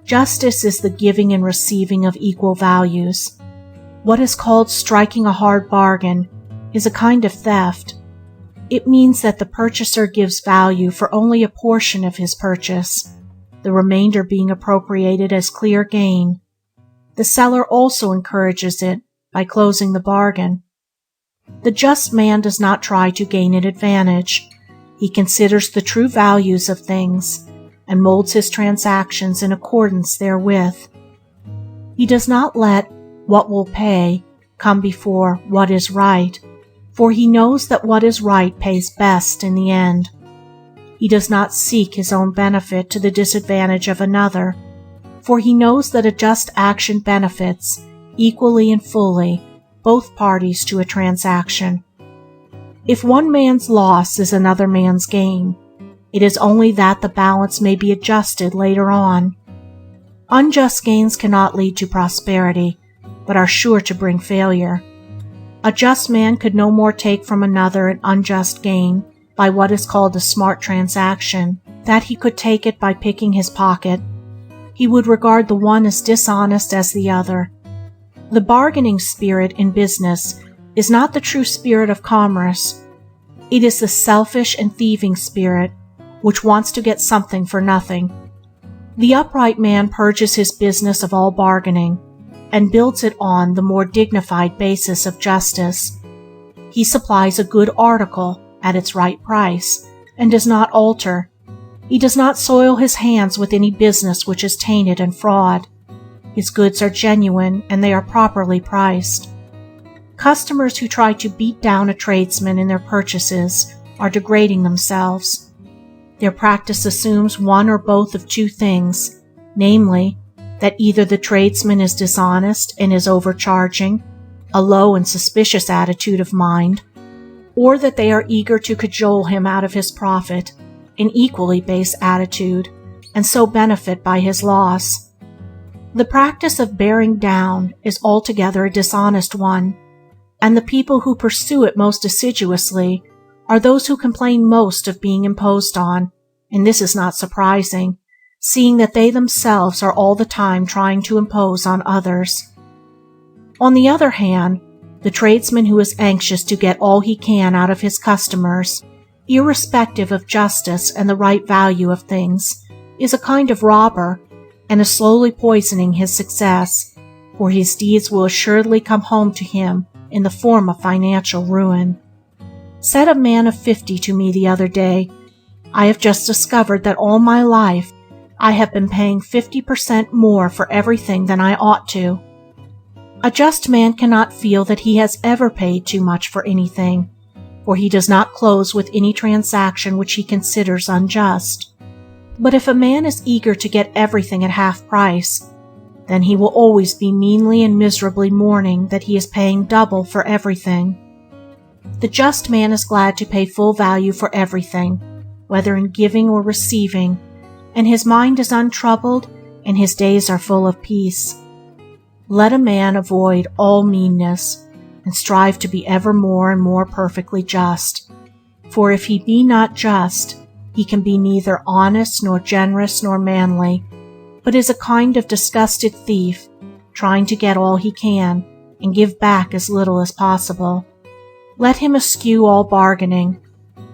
Justice is the giving and receiving of equal values. What is called striking a hard bargain is a kind of theft. It means that the purchaser gives value for only a portion of his purchase, the remainder being appropriated as clear gain. The seller also encourages it by closing the bargain. The just man does not try to gain an advantage. He considers the true values of things and molds his transactions in accordance therewith. He does not let what will pay come before what is right, for he knows that what is right pays best in the end. He does not seek his own benefit to the disadvantage of another, for he knows that a just action benefits, equally and fully, both parties to a transaction. If one man's loss is another man's gain, it is only that the balance may be adjusted later on. Unjust gains cannot lead to prosperity, but are sure to bring failure. A just man could no more take from another an unjust gain by what is called a smart transaction that he could take it by picking his pocket. He would regard the one as dishonest as the other. The bargaining spirit in business is not the true spirit of commerce. It is the selfish and thieving spirit, which wants to get something for nothing. The upright man purges his business of all bargaining, and builds it on the more dignified basis of justice. He supplies a good article at its right price, and does not alter. He does not soil his hands with any business which is tainted and fraud. His goods are genuine, and they are properly priced. Customers who try to beat down a tradesman in their purchases are degrading themselves. Their practice assumes one or both of two things, namely, that either the tradesman is dishonest and is overcharging, a low and suspicious attitude of mind, or that they are eager to cajole him out of his profit, an equally base attitude, and so benefit by his loss. The practice of bearing down is altogether a dishonest one, and the people who pursue it most assiduously are those who complain most of being imposed on, and this is not surprising, seeing that they themselves are all the time trying to impose on others. On the other hand, the tradesman who is anxious to get all he can out of his customers, irrespective of justice and the right value of things, is a kind of robber, and is slowly poisoning his success, for his deeds will assuredly come home to him in the form of financial ruin. Said a man of 50 to me the other day, "I have just discovered that all my life I have been paying 50% more for everything than I ought to." A just man cannot feel that he has ever paid too much for anything, for he does not close with any transaction which he considers unjust. But if a man is eager to get everything at half price, then he will always be meanly and miserably mourning that he is paying double for everything. The just man is glad to pay full value for everything, whether in giving or receiving, and his mind is untroubled, and his days are full of peace. Let a man avoid all meanness, and strive to be ever more and more perfectly just, for if he be not just, he can be neither honest nor generous nor manly, but is a kind of disgusted thief, trying to get all he can, and give back as little as possible. Let him eschew all bargaining,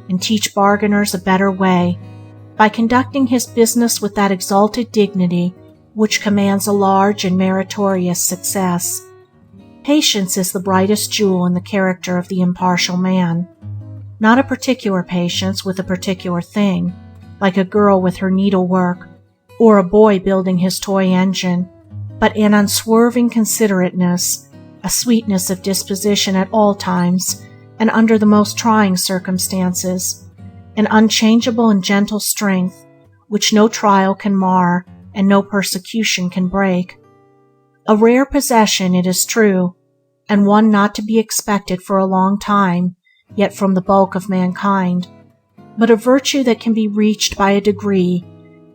and teach bargainers a better way, by conducting his business with that exalted dignity which commands a large and meritorious success. Patience is the brightest jewel in the character of the impartial man. Not a particular patience with a particular thing, like a girl with her needlework, or a boy building his toy engine, but an unswerving considerateness, a sweetness of disposition at all times and under the most trying circumstances, an unchangeable and gentle strength which no trial can mar and no persecution can break. A rare possession, it is true, and one not to be expected for a long time, yet from the bulk of mankind, but a virtue that can be reached by a degree,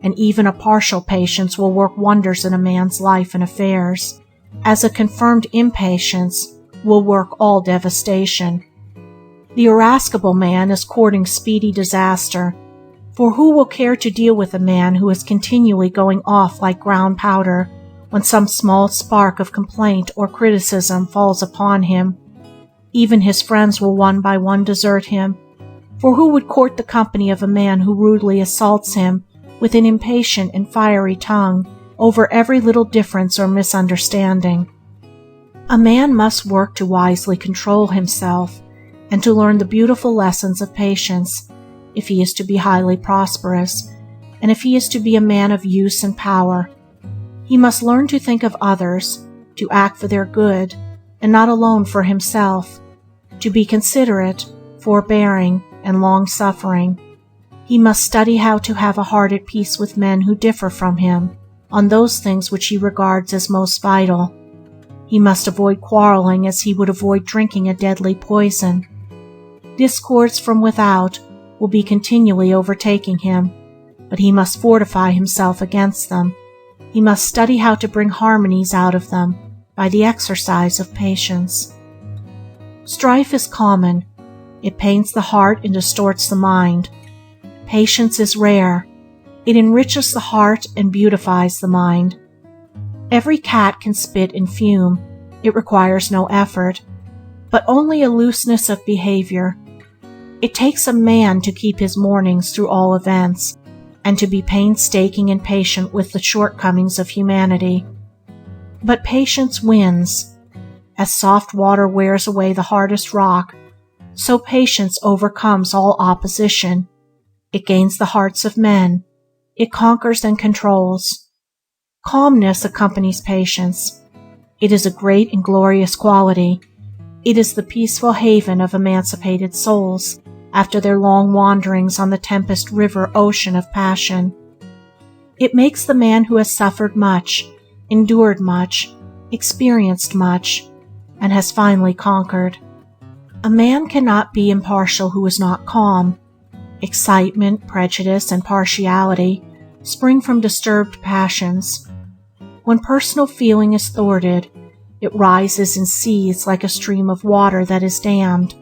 and even a partial patience will work wonders in a man's life and affairs, as a confirmed impatience will work all devastation. The irascible man is courting speedy disaster, for who will care to deal with a man who is continually going off like ground powder when some small spark of complaint or criticism falls upon him? Even his friends will one by one desert him, for who would court the company of a man who rudely assaults him with an impatient and fiery tongue over every little difference or misunderstanding? A man must work to wisely control himself, and to learn the beautiful lessons of patience, if he is to be highly prosperous, and if he is to be a man of use and power. He must learn to think of others, to act for their good, and not alone for himself, to be considerate, forbearing, and long-suffering. He must study how to have a heart at peace with men who differ from him on those things which he regards as most vital. He must avoid quarreling as he would avoid drinking a deadly poison. Discords from without will be continually overtaking him, but he must fortify himself against them. He must study how to bring harmonies out of them by the exercise of patience. Strife is common. It pains the heart and distorts the mind. Patience is rare, It enriches the heart and beautifies the mind. Every cat can spit and fume. It requires no effort, but only a looseness of behavior. It takes a man to keep his mornings through all events, and to be painstaking and patient with the shortcomings of humanity. But patience wins. As soft water wears away the hardest rock, so patience overcomes all opposition. It gains the hearts of men. It conquers and controls. Calmness accompanies patience. It is a great and glorious quality. It is the peaceful haven of emancipated souls after their long wanderings on the tempest river ocean of passion. It makes the man who has suffered much, endured much, experienced much, and has finally conquered. A man cannot be impartial who is not calm. Excitement, prejudice, and partiality spring from disturbed passions. When personal feeling is thwarted, it rises and seethes like a stream of water that is dammed.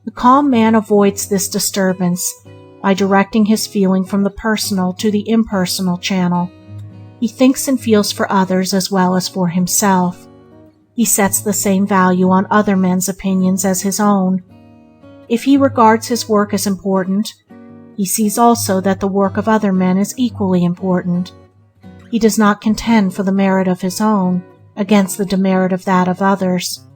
The calm man avoids this disturbance by directing his feeling from the personal to the impersonal channel. He thinks and feels for others as well as for himself. He sets the same value on other men's opinions as his own. If he regards his work as important, he sees also that the work of other men is equally important. He does not contend for the merit of his own against the demerit of that of others.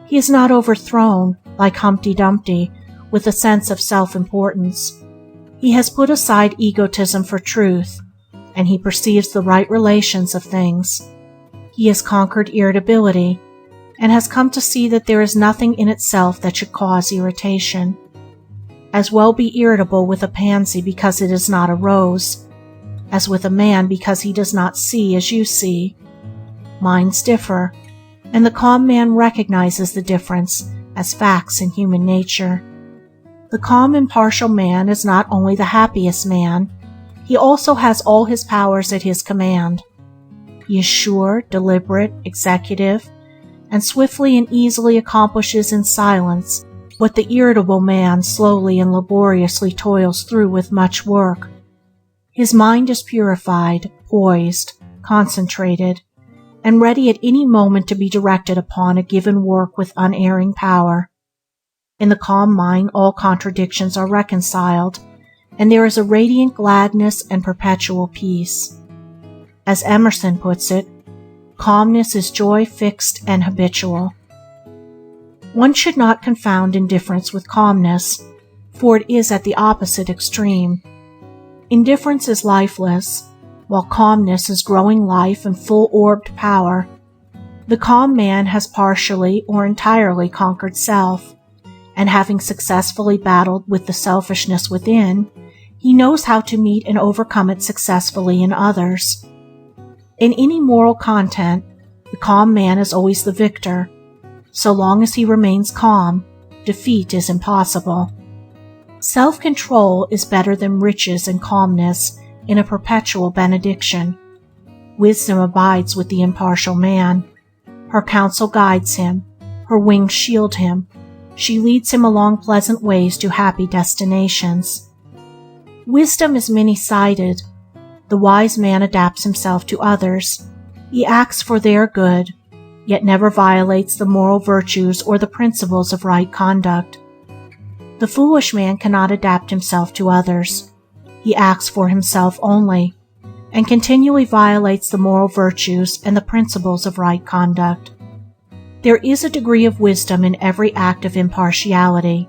He is not overthrown, like Humpty Dumpty, with a sense of self-importance. He has put aside egotism for truth, and he perceives the right relations of things. He has conquered irritability, and has come to see that there is nothing in itself that should cause irritation. As well be irritable with a pansy because it is not a rose, as with a man because he does not see as you see. Minds differ, and the calm man recognizes the difference as facts in human nature. The calm, impartial man is not only the happiest man, he also has all his powers at his command. He is sure, deliberate, executive, and swiftly and easily accomplishes in silence what the irritable man slowly and laboriously toils through with much work. His mind is purified, poised, concentrated, and ready at any moment to be directed upon a given work with unerring power. In the calm mind all contradictions are reconciled, and there is a radiant gladness and perpetual peace. As Emerson puts it, calmness is joy fixed and habitual. One should not confound indifference with calmness, for it is at the opposite extreme. Indifference is lifeless, while calmness is growing life and full-orbed power. The calm man has partially or entirely conquered self, and having successfully battled with the selfishness within, he knows how to meet and overcome it successfully in others. In any moral content, the calm man is always the victor. So long as he remains calm, defeat is impossible. Self-control is better than riches and calmness in a perpetual benediction. Wisdom abides with the impartial man. Her counsel guides him. Her wings shield him. She leads him along pleasant ways to happy destinations. Wisdom is many-sided. The wise man adapts himself to others. He acts for their good, yet never violates the moral virtues or the principles of right conduct. The foolish man cannot adapt himself to others. He acts for himself only, and continually violates the moral virtues and the principles of right conduct. There is a degree of wisdom in every act of impartiality,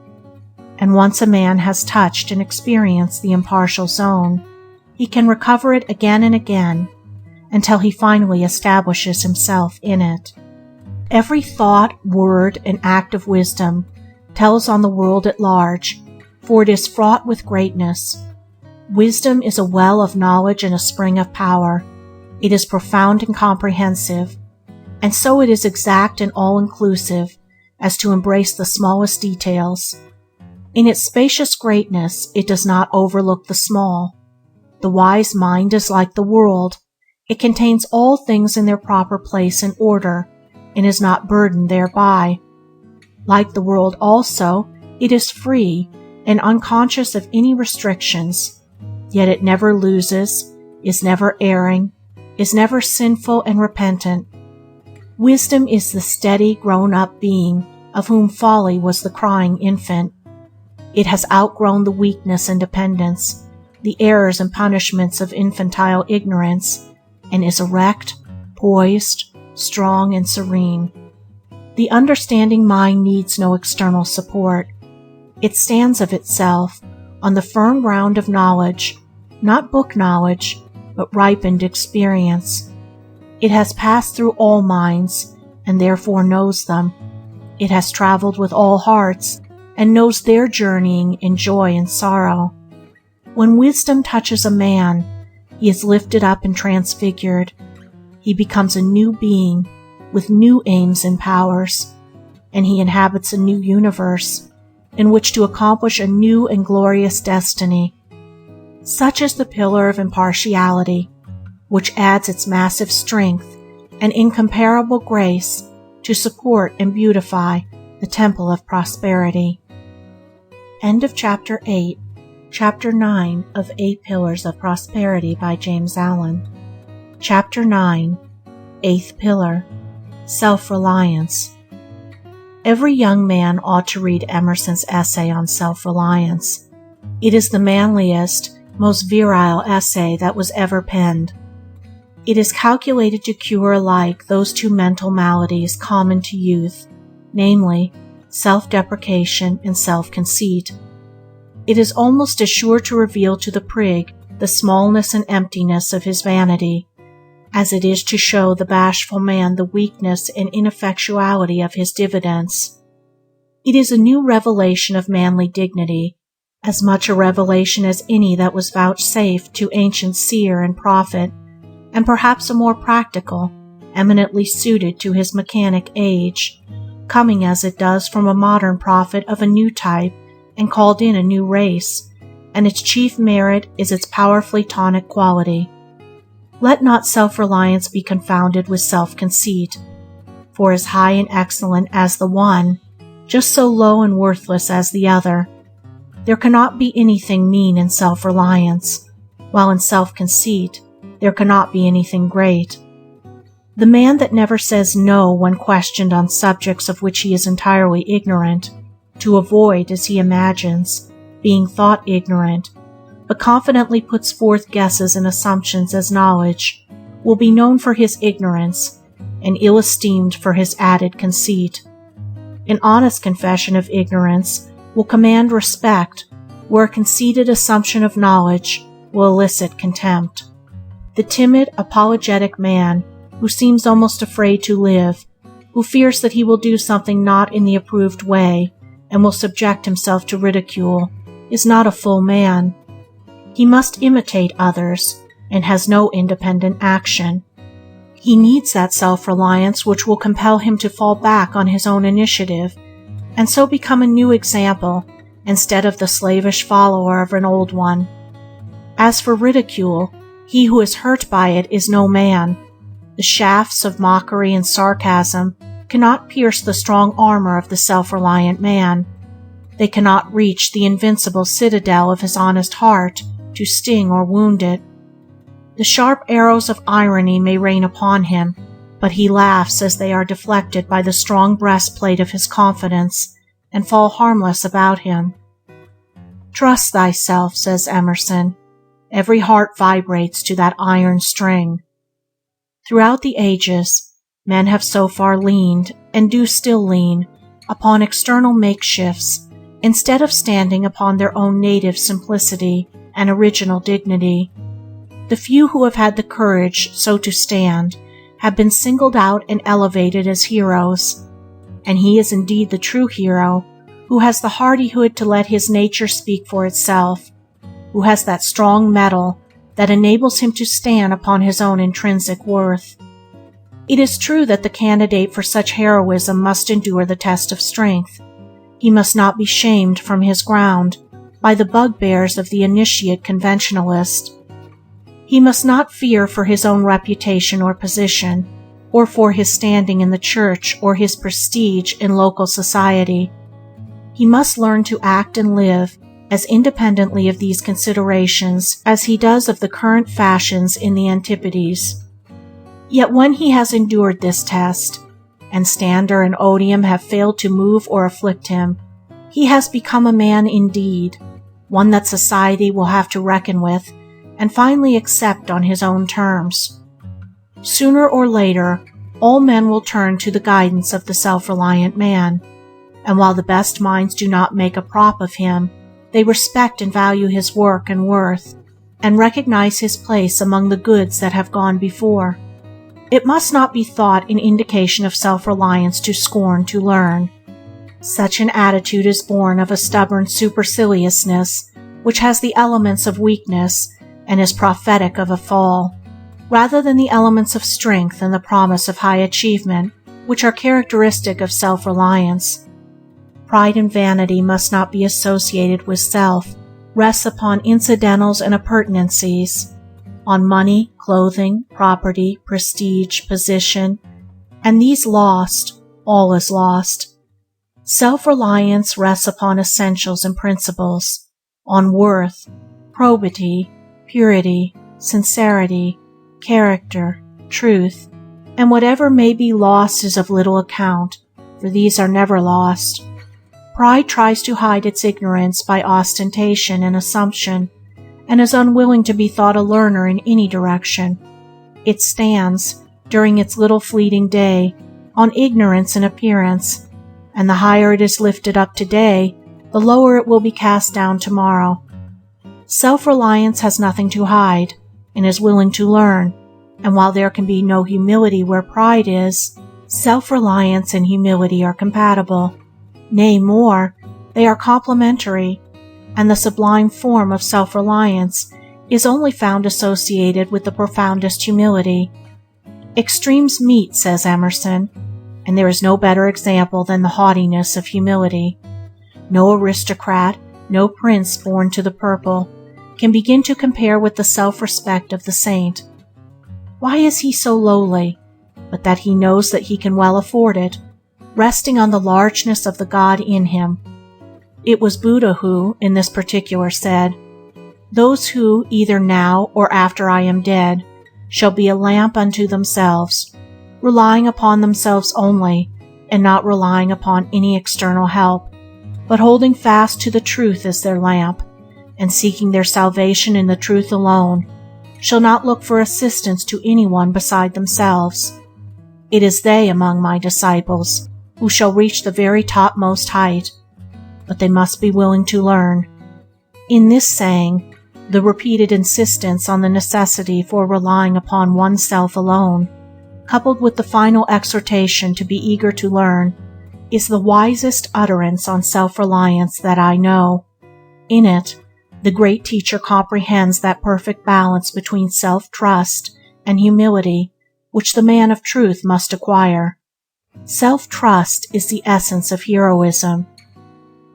and once a man has touched and experienced the impartial zone, he can recover it again and again, until he finally establishes himself in it. Every thought, word, and act of wisdom tells on the world at large, for it is fraught with greatness. Wisdom is a well of knowledge and a spring of power. It is profound and comprehensive, and so it is exact and all-inclusive as to embrace the smallest details. In its spacious greatness, it does not overlook the small. The wise mind is like the world. It contains all things in their proper place and order, and is not burdened thereby. Like the world also, it is free and unconscious of any restrictions. yet it never loses, is never erring, is never sinful and repentant. Wisdom is the steady, grown-up being of whom folly was the crying infant. It has outgrown the weakness and dependence, the errors and punishments of infantile ignorance, and is erect, poised, strong, and serene. The understanding mind needs no external support. It stands of itself on the firm ground of knowledge, not book knowledge, but ripened experience. It has passed through all minds, and therefore knows them. It has traveled with all hearts, and knows their journeying in joy and sorrow. When wisdom touches a man, he is lifted up and transfigured. He becomes a new being with new aims and powers, and he inhabits a new universe in which to accomplish a new and glorious destiny. Such is the pillar of impartiality, which adds its massive strength and incomparable grace to support and beautify the temple of prosperity. End of Chapter 8. Chapter 9 of 8 Pillars of Prosperity by James Allen. Chapter 9. 8th Pillar. Self-Reliance. Every young man ought to read Emerson's essay on self-reliance. It is the manliest, most virile essay that was ever penned. It is calculated to cure alike those two mental maladies common to youth, namely, self-deprecation and self-conceit. It is almost as sure to reveal to the prig the smallness and emptiness of his vanity, as it is to show the bashful man the weakness and ineffectuality of his diffidence. It is a new revelation of manly dignity, as much a revelation as any that was vouchsafed to ancient seer and prophet, and perhaps a more practical, eminently suited to his mechanic age, coming as it does from a modern prophet of a new type and called in a new race, and its chief merit is its powerfully tonic quality. Let not self-reliance be confounded with self-conceit, for as high and excellent as the one, just so low and worthless as the other. There cannot be anything mean in self-reliance, while in self-conceit there cannot be anything great. The man that never says no when questioned on subjects of which he is entirely ignorant, to avoid, as he imagines, being thought ignorant, but confidently puts forth guesses and assumptions as knowledge, will be known for his ignorance, and ill-esteemed for his added conceit. An honest confession of ignorance will command respect, where a conceited assumption of knowledge will elicit contempt. The timid, apologetic man, who seems almost afraid to live, who fears that he will do something not in the approved way, and will subject himself to ridicule, is not a full man. He must imitate others, and has no independent action. He needs that self-reliance which will compel him to fall back on his own initiative, and so become a new example, instead of the slavish follower of an old one. As for ridicule, he who is hurt by it is no man. The shafts of mockery and sarcasm cannot pierce the strong armor of the self-reliant man. They cannot reach the invincible citadel of his honest heart to sting or wound it. The sharp arrows of irony may rain upon him, but he laughs as they are deflected by the strong breastplate of his confidence and fall harmless about him. Trust thyself, says Emerson. Every heart vibrates to that iron string. Throughout the ages, men have so far leaned, and do still lean, upon external makeshifts, instead of standing upon their own native simplicity and original dignity. The few who have had the courage so to stand have been singled out and elevated as heroes, and he is indeed the true hero, who has the hardihood to let his nature speak for itself, who has that strong mettle that enables him to stand upon his own intrinsic worth. It is true that the candidate for such heroism must endure the test of strength. He must not be shamed from his ground by the bugbears of the initiate conventionalist. He must not fear for his own reputation or position, or for his standing in the church or his prestige in local society. He must learn to act and live as independently of these considerations as he does of the current fashions in the antipodes. Yet when he has endured this test, and standard and odium have failed to move or afflict him, he has become a man indeed, one that society will have to reckon with and finally accept on his own terms. Sooner or later, all men will turn to the guidance of the self-reliant man, and while the best minds do not make a prop of him, they respect and value his work and worth, and recognize his place among the goods that have gone before. It must not be thought an indication of self-reliance to scorn to learn. Such an attitude is born of a stubborn superciliousness which has the elements of weakness and is prophetic of a fall, rather than the elements of strength and the promise of high achievement which are characteristic of self-reliance. Pride and vanity must not be associated with self, rests upon incidentals and appurtenancies, on money, clothing, property, prestige, position, and these lost, all is lost. Self-reliance rests upon essentials and principles, on worth, probity, purity, sincerity, character, truth, and whatever may be lost is of little account, for these are never lost. Pride tries to hide its ignorance by ostentation and assumption, and is unwilling to be thought a learner in any direction. It stands, during its little fleeting day, on ignorance and appearance, and the higher it is lifted up today, the lower it will be cast down tomorrow. Self-reliance has nothing to hide, and is willing to learn, and while there can be no humility where pride is, self-reliance and humility are compatible. Nay, more, they are complementary, and the sublime form of self-reliance is only found associated with the profoundest humility. Extremes meet, says Emerson, and there is no better example than the haughtiness of humility. No aristocrat, no prince born to the purple, can begin to compare with the self-respect of the saint. Why is he so lowly? But that he knows that he can well afford it, resting on the largeness of the God in him. It was Buddha who, in this particular, said, "Those who, either now or after I am dead, shall be a lamp unto themselves, relying upon themselves only, and not relying upon any external help, but holding fast to the truth as their lamp, and seeking their salvation in the truth alone, shall not look for assistance to anyone beside themselves. It is they among my disciples who shall reach the very topmost height, but they must be willing to learn." In this saying, the repeated insistence on the necessity for relying upon oneself alone, coupled with the final exhortation to be eager to learn, is the wisest utterance on self-reliance that I know. In it, the great teacher comprehends that perfect balance between self-trust and humility which the man of truth must acquire. Self-trust is the essence of heroism.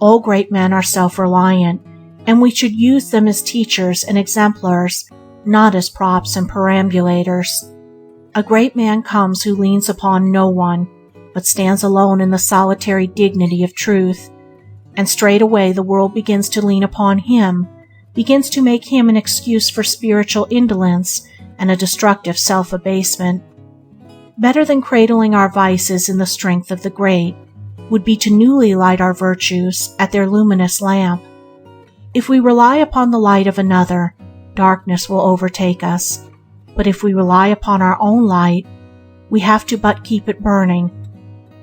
All great men are self-reliant, and we should use them as teachers and exemplars, not as props and perambulators. A great man comes who leans upon no one, but stands alone in the solitary dignity of truth, and straightway the world begins to lean upon him, begins to make him an excuse for spiritual indolence and a destructive self-abasement. Better than cradling our vices in the strength of the great would be to newly light our virtues at their luminous lamp. If we rely upon the light of another, darkness will overtake us, but if we rely upon our own light, we have to but keep it burning.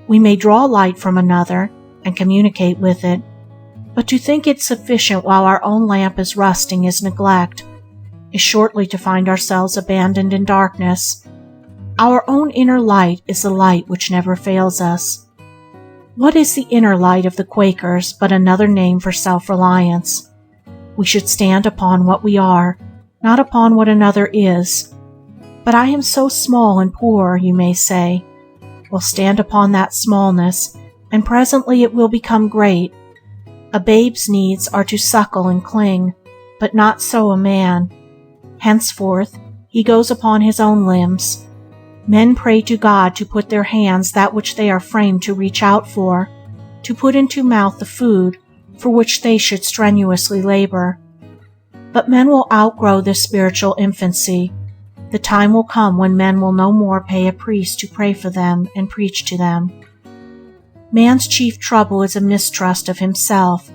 We may draw light from another and communicate with it, but to think it sufficient while our own lamp is rusting is neglect, is shortly to find ourselves abandoned in darkness. Our own inner light is the light which never fails us. What is the inner light of the Quakers but another name for self-reliance? We should stand upon what we are, not upon what another is. But I am so small and poor, you may say. Well, stand upon that smallness, and presently it will become great. A babe's needs are to suckle and cling, but not so a man. Henceforth he goes upon his own limbs. Men pray to God to put their hands that which they are framed to reach out for, to put into mouth the food for which they should strenuously labor. But men will outgrow this spiritual infancy. The time will come when men will no more pay a priest to pray for them and preach to them. Man's chief trouble is a mistrust of himself,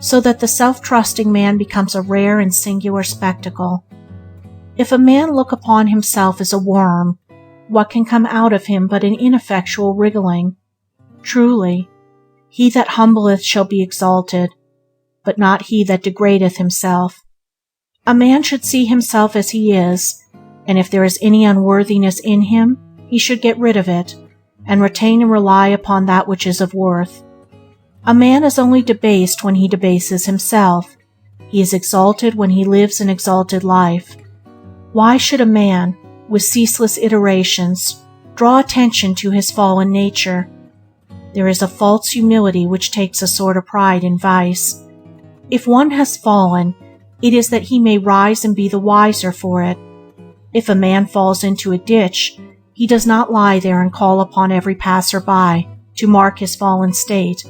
so that the self-trusting man becomes a rare and singular spectacle. If a man look upon himself as a worm, what can come out of him but an ineffectual wriggling? Truly, he that humbleth shall be exalted, but not he that degradeth himself. A man should see himself as he is, and if there is any unworthiness in him, he should get rid of it, and retain and rely upon that which is of worth. A man is only debased when he debases himself. He is exalted when he lives an exalted life. Why should a man, with ceaseless iterations, draw attention to his fallen nature? There is a false humility which takes a sort of pride in vice. If one has fallen, it is that he may rise and be the wiser for it. If a man falls into a ditch, he does not lie there and call upon every passer-by to mark his fallen state.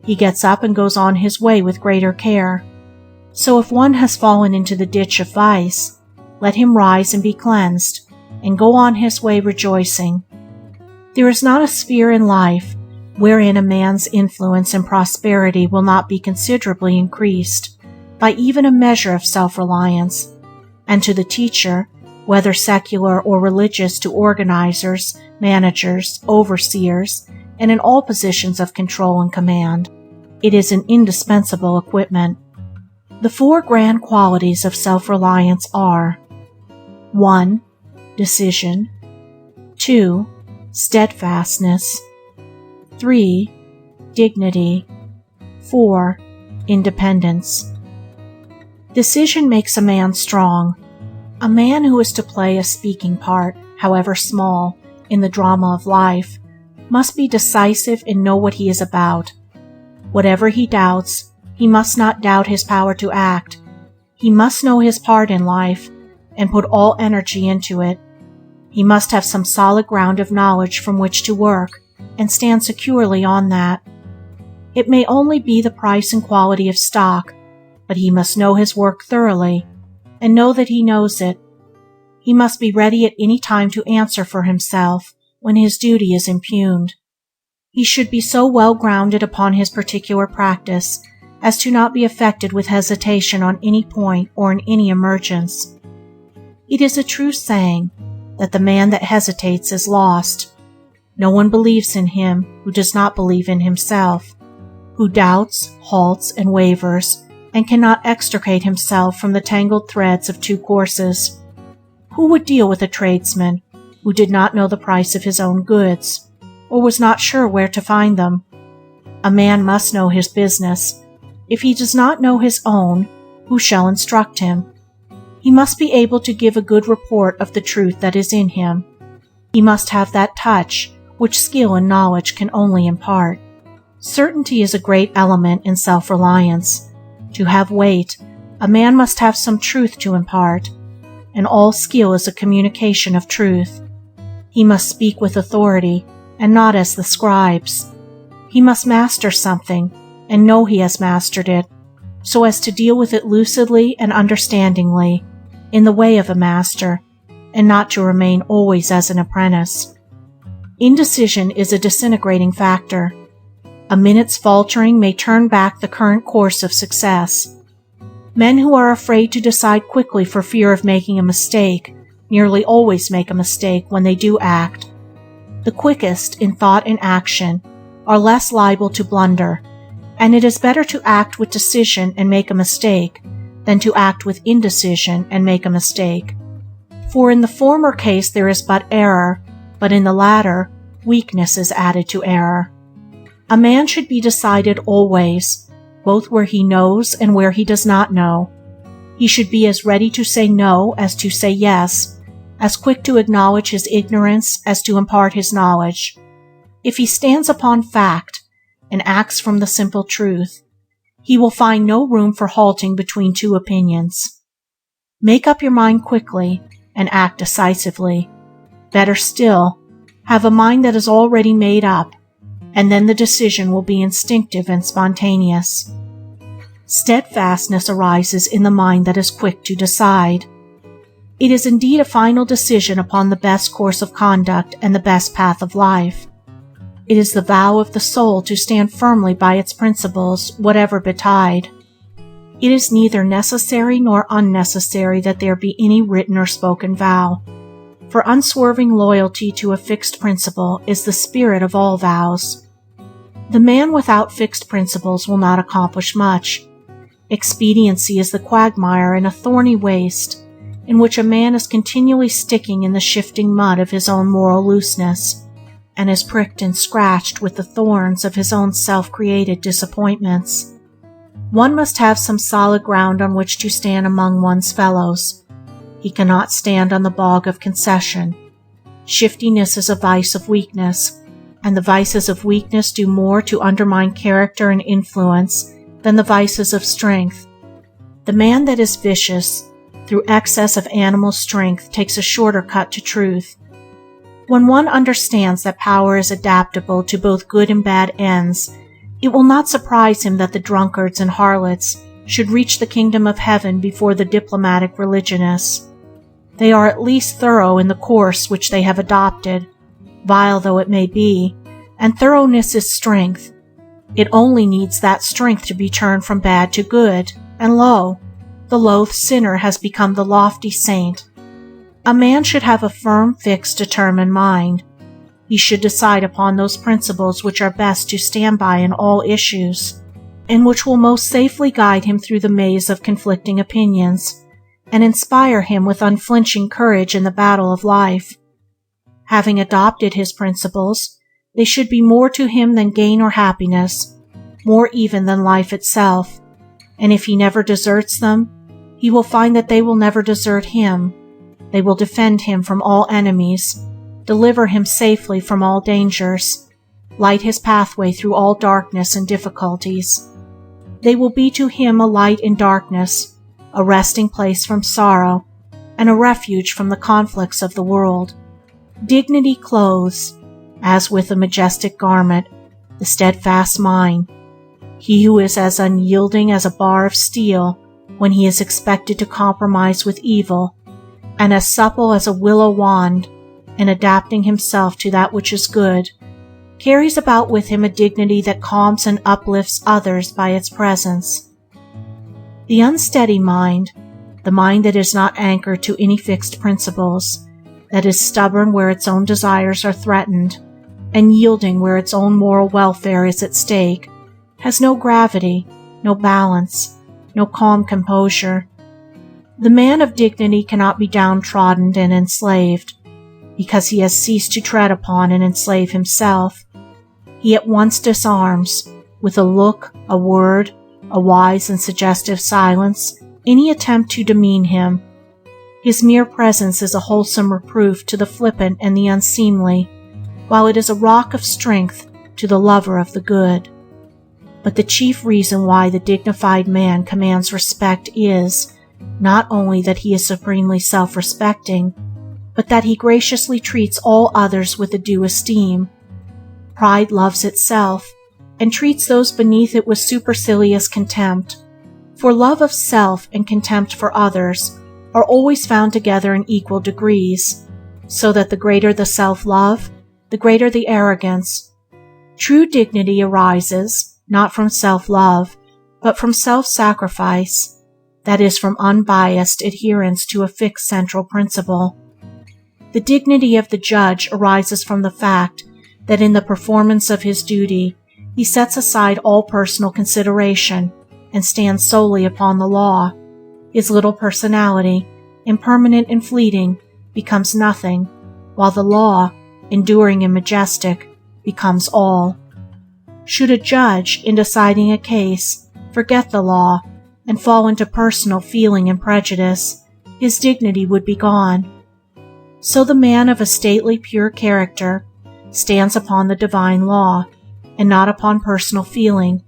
He gets up and goes on his way with greater care. So if one has fallen into the ditch of vice, let him rise and be cleansed, and go on his way rejoicing. There is not a sphere in life wherein a man's influence and prosperity will not be considerably increased by even a measure of self-reliance, and to the teacher, whether secular or religious, to organizers, managers, overseers, and in all positions of control and command, it is an indispensable equipment. The four grand qualities of self-reliance are: 1. Decision. 2. Steadfastness. 3. Dignity. 4. Independence. Decision makes a man strong. A man who is to play a speaking part, however small, in the drama of life, must be decisive and know what he is about. Whatever he doubts, he must not doubt his power to act. He must know his part in life, and put all energy into it. He must have some solid ground of knowledge from which to work, and stand securely on that. It may only be the price and quality of stock, but he must know his work thoroughly, and know that he knows it. He must be ready at any time to answer for himself when his duty is impugned. He should be so well grounded upon his particular practice as to not be affected with hesitation on any point or in any emergence. It is a true saying that the man that hesitates is lost. No one believes in him who does not believe in himself, who doubts, halts, and wavers, and cannot extricate himself from the tangled threads of two courses. Who would deal with a tradesman who did not know the price of his own goods, or was not sure where to find them? A man must know his business. If he does not know his own, who shall instruct him? He must be able to give a good report of the truth that is in him. He must have that touch which skill and knowledge can only impart. Certainty is a great element in self-reliance. To have weight, a man must have some truth to impart, and all skill is a communication of truth. He must speak with authority, and not as the scribes. He must master something, and know he has mastered it, so as to deal with it lucidly and understandingly, in the way of a master, and not to remain always as an apprentice. Indecision is a disintegrating factor. A minute's faltering may turn back the current course of success. Men who are afraid to decide quickly for fear of making a mistake nearly always make a mistake when they do act. The quickest in thought and action are less liable to blunder, and it is better to act with decision and make a mistake than to act with indecision and make a mistake. For in the former case there is but error, but in the latter, weakness is added to error. A man should be decided always, both where he knows and where he does not know. He should be as ready to say no as to say yes, as quick to acknowledge his ignorance as to impart his knowledge. If he stands upon fact and acts from the simple truth, he will find no room for halting between two opinions. Make up your mind quickly and act decisively. Better still, have a mind that is already made up, and then the decision will be instinctive and spontaneous. Steadfastness arises in the mind that is quick to decide. It is indeed a final decision upon the best course of conduct and the best path of life. It is the vow of the soul to stand firmly by its principles, whatever betide. It is neither necessary nor unnecessary that there be any written or spoken vow, for unswerving loyalty to a fixed principle is the spirit of all vows. The man without fixed principles will not accomplish much. Expediency is the quagmire in a thorny waste, in which a man is continually sticking in the shifting mud of his own moral looseness, and is pricked and scratched with the thorns of his own self-created disappointments. One must have some solid ground on which to stand among one's fellows. He cannot stand on the bog of concession. Shiftiness is a vice of weakness, and the vices of weakness do more to undermine character and influence than the vices of strength. The man that is vicious, through excess of animal strength, takes a shorter cut to truth. When one understands that power is adaptable to both good and bad ends, it will not surprise him that the drunkards and harlots should reach the kingdom of heaven before the diplomatic religionists. They are at least thorough in the course which they have adopted, vile though it may be, and thoroughness is strength. It only needs that strength to be turned from bad to good, and lo, the loathed sinner has become the lofty saint. A man should have a firm, fixed, determined mind. He should decide upon those principles which are best to stand by in all issues, and which will most safely guide him through the maze of conflicting opinions, and inspire him with unflinching courage in the battle of life. Having adopted his principles, they should be more to him than gain or happiness, more even than life itself, and if he never deserts them, he will find that they will never desert him. They will defend him from all enemies, deliver him safely from all dangers, light his pathway through all darkness and difficulties. They will be to him a light in darkness, a resting place from sorrow, and a refuge from the conflicts of the world. Dignity clothes, as with a majestic garment, the steadfast mind. He who is as unyielding as a bar of steel when he is expected to compromise with evil, and as supple as a willow wand in adapting himself to that which is good, carries about with him a dignity that calms and uplifts others by its presence. The unsteady mind, the mind that is not anchored to any fixed principles, that is stubborn where its own desires are threatened, and yielding where its own moral welfare is at stake, has no gravity, no balance, no calm composure. The man of dignity cannot be downtrodden and enslaved, because he has ceased to tread upon and enslave himself. He at once disarms, with a look, a word, a wise and suggestive silence, any attempt to demean him. His mere presence is a wholesome reproof to the flippant and the unseemly, while it is a rock of strength to the lover of the good. But the chief reason why the dignified man commands respect is, not only that he is supremely self-respecting, but that he graciously treats all others with a due esteem. Pride loves itself, and treats those beneath it with supercilious contempt, for love of self and contempt for others are always found together in equal degrees, so that the greater the self-love, the greater the arrogance. True dignity arises, not from self-love, but from self-sacrifice, that is, from unbiased adherence to a fixed central principle. The dignity of the judge arises from the fact that in the performance of his duty he sets aside all personal consideration and stands solely upon the law. His little personality, impermanent and fleeting, becomes nothing, while the law, enduring and majestic, becomes all. Should a judge, in deciding a case, forget the law and fall into personal feeling and prejudice, his dignity would be gone. So the man of a stately, pure character stands upon the divine law, and not upon personal feeling,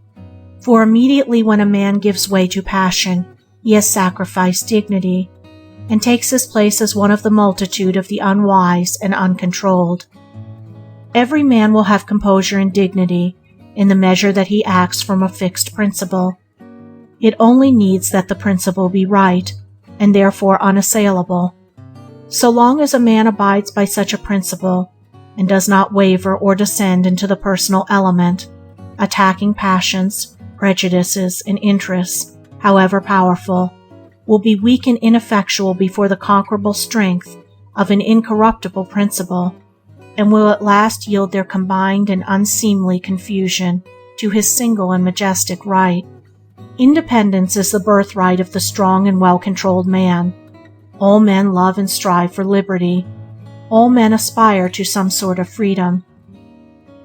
for immediately when a man gives way to passion, he has sacrificed dignity, and takes his place as one of the multitude of the unwise and uncontrolled. Every man will have composure and dignity in the measure that he acts from a fixed principle. It only needs that the principle be right, and therefore unassailable. So long as a man abides by such a principle, and does not waver or descend into the personal element, attacking passions, prejudices, and interests, however powerful, will be weak and ineffectual before the conquerable strength of an incorruptible principle, and will at last yield their combined and unseemly confusion to his single and majestic right. Independence is the birthright of the strong and well-controlled man. All men love and strive for liberty. All men aspire to some sort of freedom.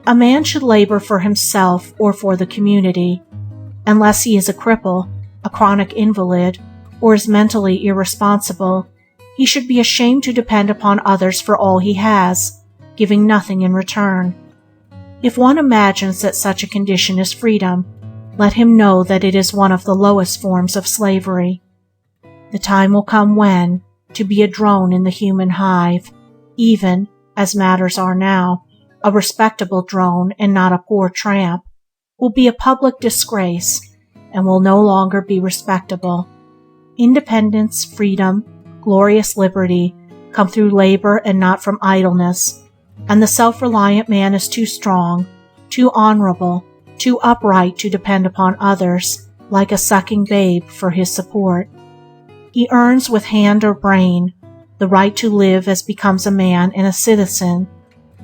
A man should labor for himself or for the community. Unless he is a cripple, a chronic invalid, or is mentally irresponsible, he should be ashamed to depend upon others for all he has, giving nothing in return. If one imagines that such a condition is freedom, let him know that it is one of the lowest forms of slavery. The time will come when, to be a drone in the human hive, even, as matters are now, a respectable drone and not a poor tramp, will be a public disgrace and will no longer be respectable. Independence, freedom, glorious liberty come through labor and not from idleness, and the self-reliant man is too strong, too honorable, too upright to depend upon others, like a sucking babe, for his support. He earns with hand or brain the right to live as becomes a man and a citizen,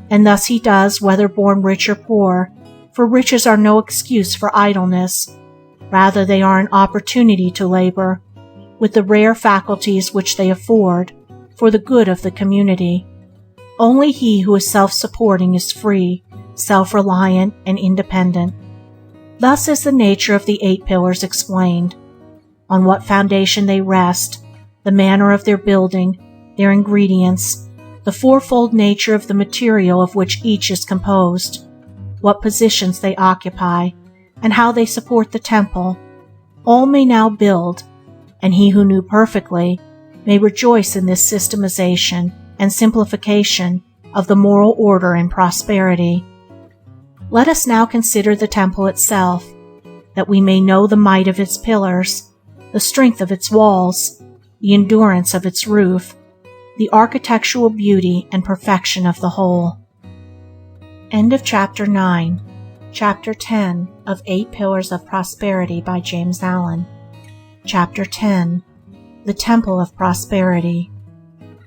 and thus he does whether born rich or poor, for riches are no excuse for idleness. Rather, they are an opportunity to labor, with the rare faculties which they afford, for the good of the community. Only he who is self-supporting is free, self-reliant, and independent. Thus is the nature of the 8 pillars explained. On what foundation they rest, the manner of their building, their ingredients, the fourfold nature of the material of which each is composed, what positions they occupy, and how they support the temple, all may now build, and he who knew perfectly may rejoice in this systemization and simplification of the moral order and prosperity. Let us now consider the temple itself, that we may know the might of its pillars, the strength of its walls, the endurance of its roof, the architectural beauty and perfection of the whole. End of Chapter 9. Chapter 10 of 8 Pillars of Prosperity by James Allen. Chapter 10. The Temple of Prosperity.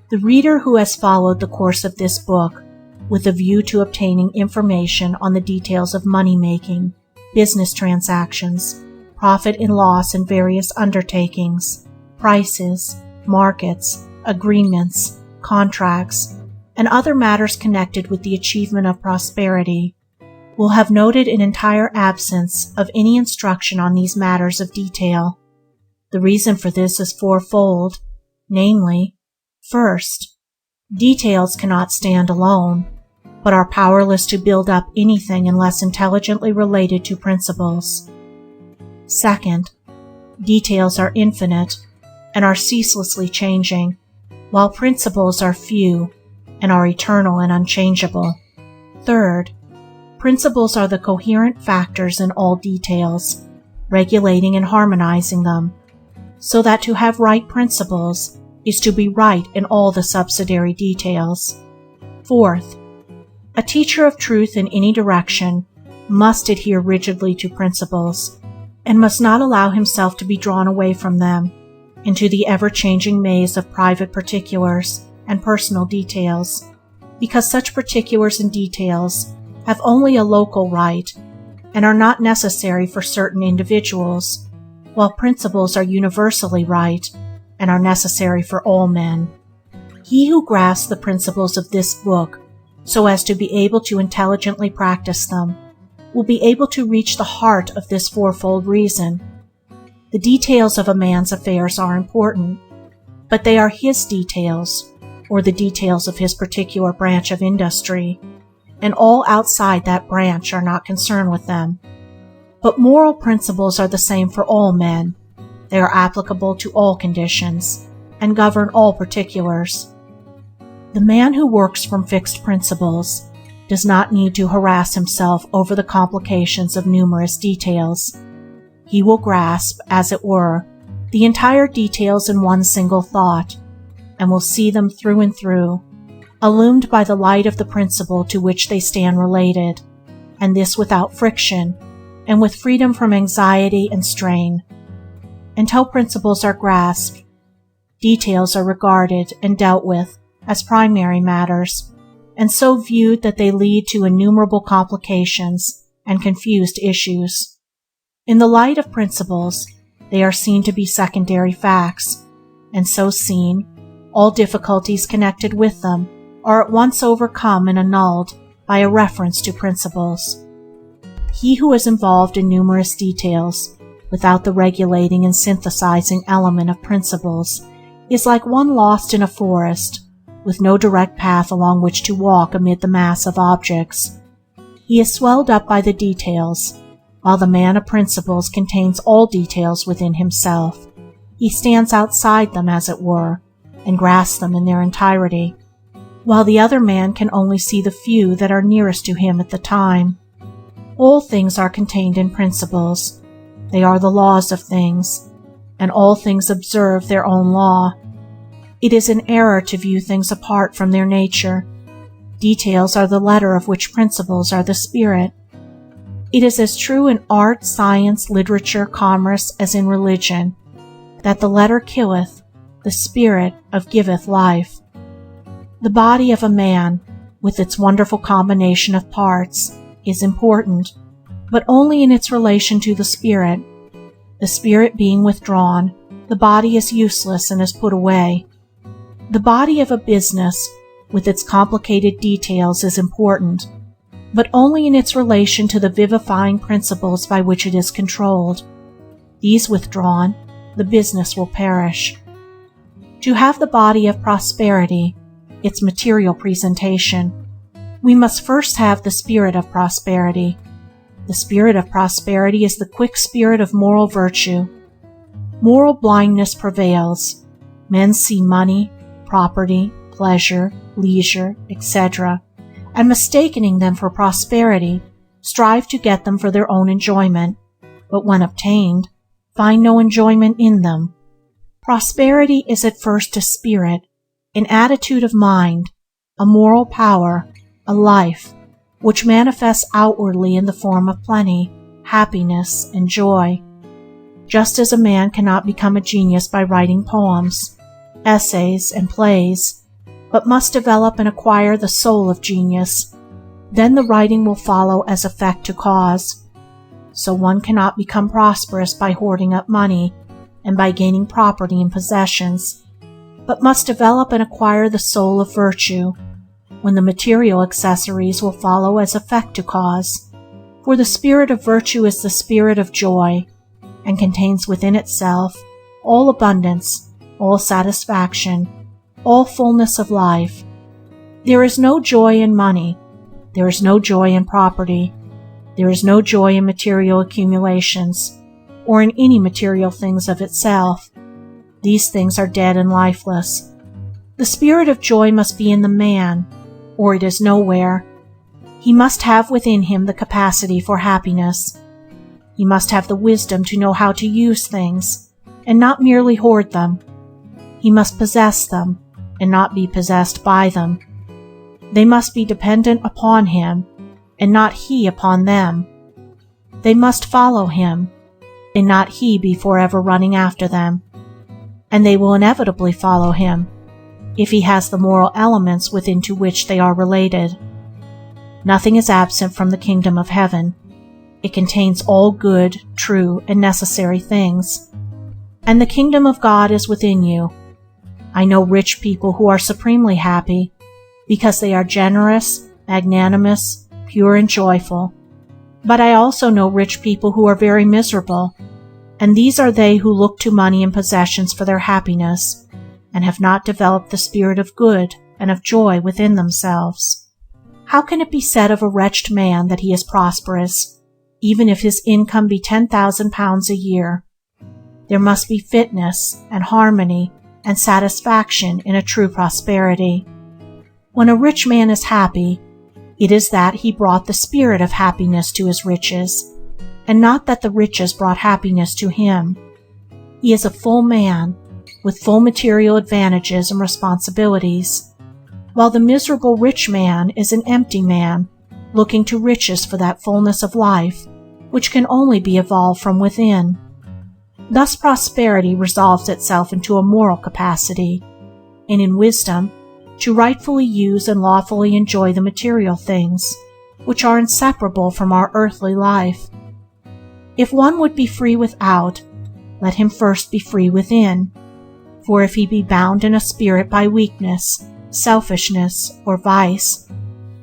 The reader who has followed the course of this book with a view to obtaining information on the details of money-making, business transactions, profit and loss in various undertakings, prices, markets, agreements, contracts, and other matters connected with the achievement of prosperity, will have noted an entire absence of any instruction on these matters of detail. The reason for this is fourfold, namely, first, details cannot stand alone, but are powerless to build up anything unless intelligently related to principles. Second, details are infinite and are ceaselessly changing, while principles are few and are eternal and unchangeable. Third, principles are the coherent factors in all details, regulating and harmonizing them, so that to have right principles is to be right in all the subsidiary details. Fourth, a teacher of truth in any direction must adhere rigidly to principles, and must not allow himself to be drawn away from them into the ever-changing maze of private particulars and personal details, because such particulars and details have only a local right and are not necessary for certain individuals, while principles are universally right and are necessary for all men. He who grasps the principles of this book so as to be able to intelligently practice them will be able to reach the heart of this fourfold reason. The details of a man's affairs are important, but they are his details, or the details of his particular branch of industry, and all outside that branch are not concerned with them. But moral principles are the same for all men. They are applicable to all conditions, and govern all particulars. The man who works from fixed principles does not need to harass himself over the complications of numerous details. he will grasp, as it were, the entire details in one single thought, and will see them through and through, illumined by the light of the principle to which they stand related, and this without friction, and with freedom from anxiety and strain. Until principles are grasped, details are regarded and dealt with as primary matters, and so viewed that they lead to innumerable complications and confused issues. In the light of principles, they are seen to be secondary facts, and so seen, all difficulties connected with them are at once overcome and annulled by a reference to principles. He who is involved in numerous details, without the regulating and synthesizing element of principles, is like one lost in a forest, with no direct path along which to walk amid the mass of objects. He is swelled up by the details, while the man of principles contains all details within himself. He stands outside them, as it were, and grasps them in their entirety, while the other man can only see the few that are nearest to him at the time. All things are contained in principles. They are the laws of things, and all things observe their own law. It is an error to view things apart from their nature. Details are the letter of which principles are the spirit. It is as true in art, science, literature, commerce, as in religion, that the letter killeth, the spirit of giveth life. The body of a man, with its wonderful combination of parts, is important, but only in its relation to the spirit. The spirit being withdrawn, the body is useless and is put away. The body of a business, with its complicated details, is important, but only in its relation to the vivifying principles by which it is controlled. These withdrawn, the business will perish. To have the body of prosperity, its material presentation, we must first have the spirit of prosperity. The spirit of prosperity is the quick spirit of moral virtue. Moral blindness prevails. Men see money, property, pleasure, leisure, etc., and mistaking them for prosperity, strive to get them for their own enjoyment, but when obtained, find no enjoyment in them. Prosperity is at first a spirit, an attitude of mind, a moral power, a life, which manifests outwardly in the form of plenty, happiness, and joy. Just as a man cannot become a genius by writing poems, essays, and plays, but must develop and acquire the soul of genius, then the writing will follow as effect to cause. So one cannot become prosperous by hoarding up money and by gaining property and possessions, but must develop and acquire the soul of virtue, when the material accessories will follow as effect to cause. For the spirit of virtue is the spirit of joy, and contains within itself all abundance, all satisfaction, all fullness of life. There is no joy in money. There is no joy in property. There is no joy in material accumulations, or in any material things of itself. These things are dead and lifeless. The spirit of joy must be in the man, or it is nowhere. He must have within him the capacity for happiness. He must have the wisdom to know how to use things, and not merely hoard them. He must possess them, and not be possessed by them. They must be dependent upon him, and not he upon them. They must follow him, and not he be forever running after them. And they will inevitably follow him, if he has the moral elements within to which they are related. Nothing is absent from the kingdom of heaven. It contains all good, true, and necessary things. And the kingdom of God is within you. I know rich people who are supremely happy, because they are generous, magnanimous, pure, and joyful. But I also know rich people who are very miserable, and these are they who look to money and possessions for their happiness, and have not developed the spirit of good and of joy within themselves. How can it be said of a wretched man that he is prosperous, even if his income be £10,000 a year? There must be fitness and harmony and satisfaction in a true prosperity. When a rich man is happy, it is that he brought the spirit of happiness to his riches. and not that the riches brought happiness to him. He is a full man, with full material advantages and responsibilities, while the miserable rich man is an empty man, looking to riches for that fullness of life, which can only be evolved from within. Thus prosperity resolves itself into a moral capacity, and in wisdom, to rightfully use and lawfully enjoy the material things, which are inseparable from our earthly life. If one would be free without, let him first be free within, for if he be bound in a spirit by weakness, selfishness, or vice,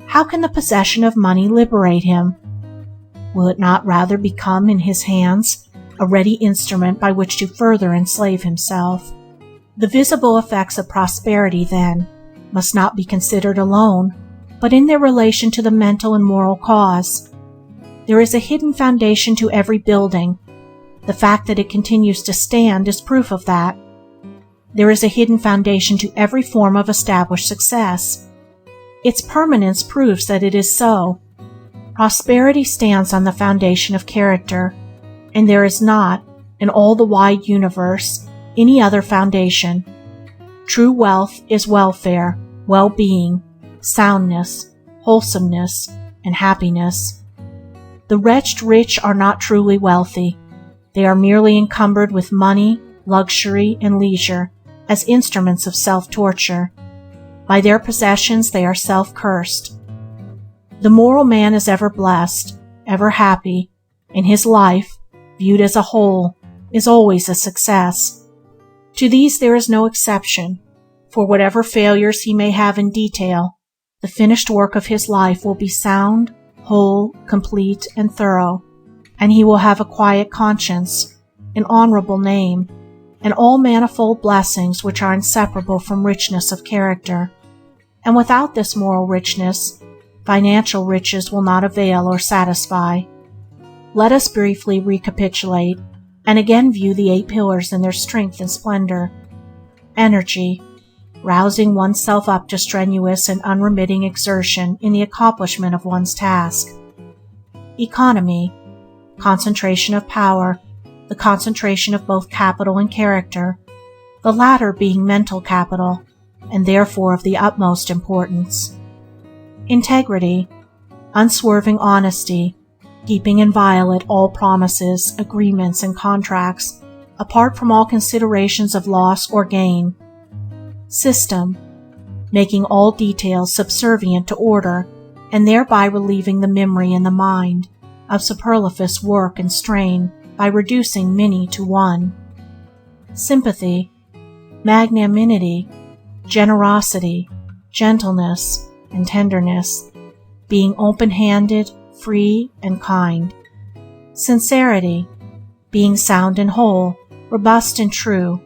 how can the possession of money liberate him? Will it not rather become in his hands a ready instrument by which to further enslave himself? The visible effects of prosperity, then, must not be considered alone, but in their relation to the mental and moral cause. There is a hidden foundation to every building. The fact that it continues to stand is proof of that. There is a hidden foundation to every form of established success. Its permanence proves that it is so. Prosperity stands on the foundation of character, and there is not, in all the wide universe, any other foundation. True wealth is welfare, well-being, soundness, wholesomeness, and happiness. The wretched rich are not truly wealthy. They are merely encumbered with money, luxury, and leisure as instruments of self-torture. By their possessions they are self-cursed. The moral man is ever blessed, ever happy, and his life, viewed as a whole, is always a success. To these there is no exception, for whatever failures he may have in detail, the finished work of his life will be sound, whole, complete, and thorough, and he will have a quiet conscience, an honorable name, and all manifold blessings which are inseparable from richness of character. And without this moral richness, financial riches will not avail or satisfy. Let us briefly recapitulate, and again view the 8 pillars in their strength and splendor. Energy, rousing oneself up to strenuous and unremitting exertion in the accomplishment of one's task. Economy, concentration of power, the concentration of both capital and character, the latter being mental capital, and therefore of the utmost importance. Integrity, unswerving honesty, keeping inviolate all promises, agreements, and contracts, apart from all considerations of loss or gain. System, making all details subservient to order, and thereby relieving the memory and the mind of superfluous work and strain by reducing many to one. Sympathy, magnanimity, generosity, gentleness, and tenderness, being open-handed, free, and kind. Sincerity, being sound and whole, robust and true,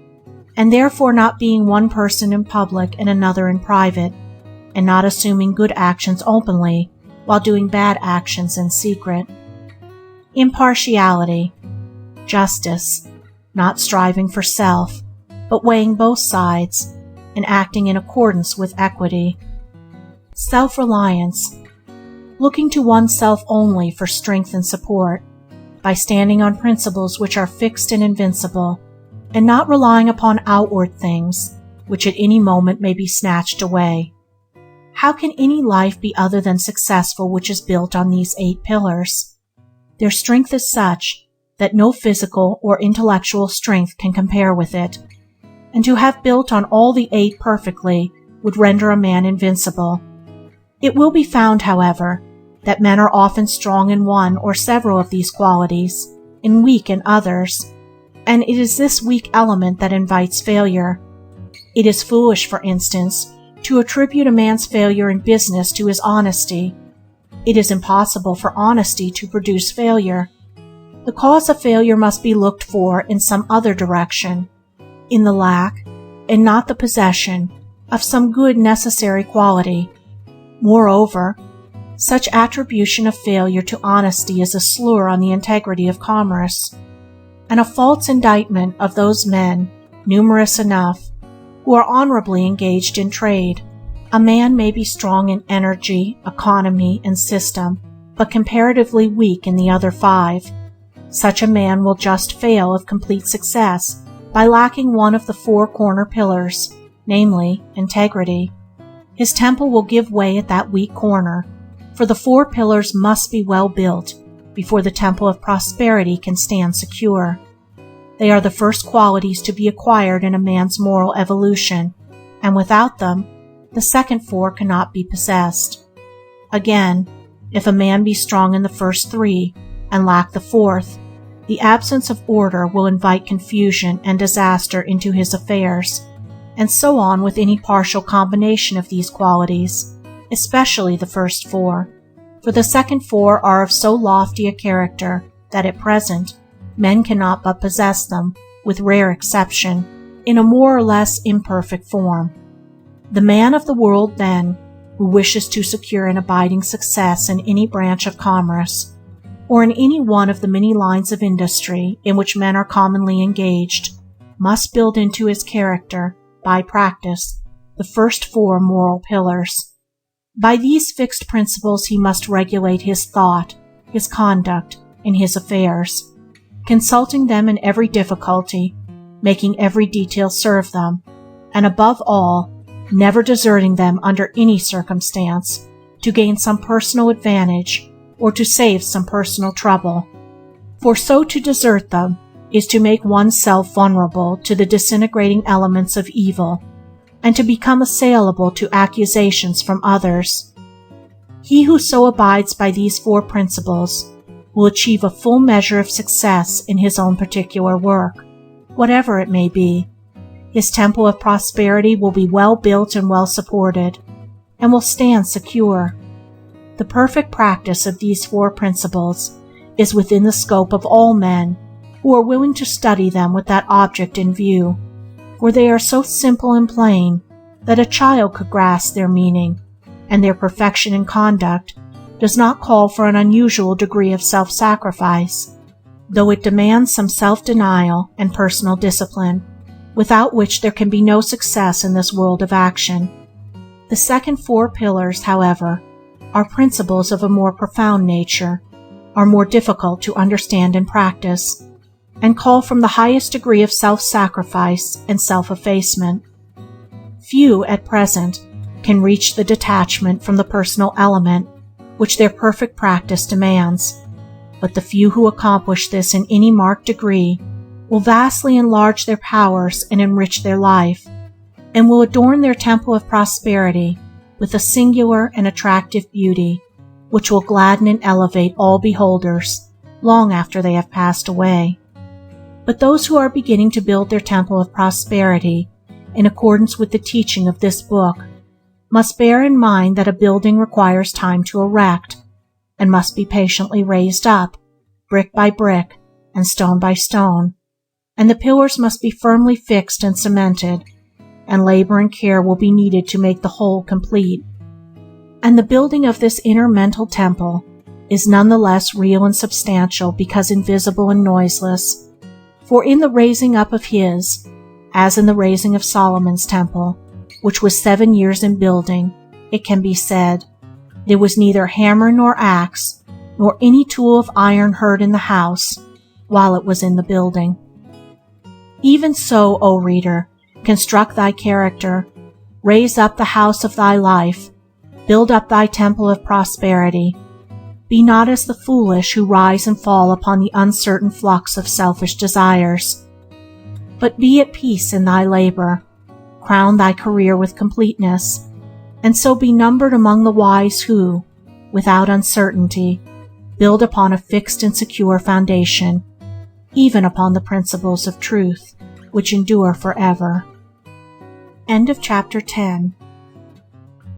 and therefore not being one person in public and another in private, and not assuming good actions openly while doing bad actions in secret. Impartiality, justice, not striving for self, but weighing both sides and acting in accordance with equity. Self-reliance, looking to oneself only for strength and support, by standing on principles which are fixed and invincible, and not relying upon outward things, which at any moment may be snatched away. How can any life be other than successful which is built on these 8 pillars? Their strength is such that no physical or intellectual strength can compare with it, and to have built on all the 8 perfectly would render a man invincible. It will be found, however, that men are often strong in one or several of these qualities, and weak in others, and it is this weak element that invites failure. It is foolish, for instance, to attribute a man's failure in business to his honesty. It is impossible for honesty to produce failure. The cause of failure must be looked for in some other direction, in the lack, and not the possession, of some good necessary quality. Moreover, such attribution of failure to honesty is a slur on the integrity of commerce, and a false indictment of those men, numerous enough, who are honorably engaged in trade. A man may be strong in energy, economy, and system, but comparatively weak in the other 5. Such a man will just fail of complete success by lacking one of the 4 corner pillars, namely, integrity. His temple will give way at that weak corner, for the 4 pillars must be well built before the temple of prosperity can stand secure. They are the first qualities to be acquired in a man's moral evolution, and without them, the second 4 cannot be possessed. Again, if a man be strong in the first 3 and lack the 4th, the absence of order will invite confusion and disaster into his affairs, and so on with any partial combination of these qualities, especially the first 4, for the second 4 are of so lofty a character that at present men cannot but possess them, with rare exception, in a more or less imperfect form. The man of the world, then, who wishes to secure an abiding success in any branch of commerce, or in any one of the many lines of industry in which men are commonly engaged, must build into his character, by practice, the first 4 moral pillars. By these fixed principles he must regulate his thought, his conduct, and his affairs, consulting them in every difficulty, making every detail serve them, and above all, never deserting them under any circumstance to gain some personal advantage or to save some personal trouble. For so to desert them is to make oneself vulnerable to the disintegrating elements of evil, and to become assailable to accusations from others. He who so abides by these 4 principles will achieve a full measure of success in his own particular work, whatever it may be. His temple of prosperity will be well built and well supported, and will stand secure. The perfect practice of these 4 principles is within the scope of all men who are willing to study them with that object in view, for they are so simple and plain that a child could grasp their meaning, and their perfection in conduct does not call for an unusual degree of self-sacrifice, though it demands some self-denial and personal discipline, without which there can be no success in this world of action. The second 4 pillars, however, are principles of a more profound nature, are more difficult to understand and practice, and call from the highest degree of self-sacrifice and self-effacement. Few, at present, can reach the detachment from the personal element which their perfect practice demands, but the few who accomplish this in any marked degree will vastly enlarge their powers and enrich their life, and will adorn their temple of prosperity with a singular and attractive beauty which will gladden and elevate all beholders long after they have passed away. But those who are beginning to build their temple of prosperity in accordance with the teaching of this book must bear in mind that a building requires time to erect, and must be patiently raised up, brick by brick and stone by stone, and the pillars must be firmly fixed and cemented, and labor and care will be needed to make the whole complete. And the building of this inner mental temple is none the less real and substantial because invisible and noiseless, for in the raising up of his, as in the raising of Solomon's temple, which was 7 years in building, it can be said, there was neither hammer nor axe, nor any tool of iron heard in the house, while it was in the building. Even so, O reader, construct thy character, raise up the house of thy life, build up thy temple of prosperity. Be not as the foolish who rise and fall upon the uncertain flux of selfish desires, but be at peace in thy labor, crown thy career with completeness, and so be numbered among the wise who, without uncertainty, build upon a fixed and secure foundation, even upon the principles of truth, which endure forever. End of chapter 10.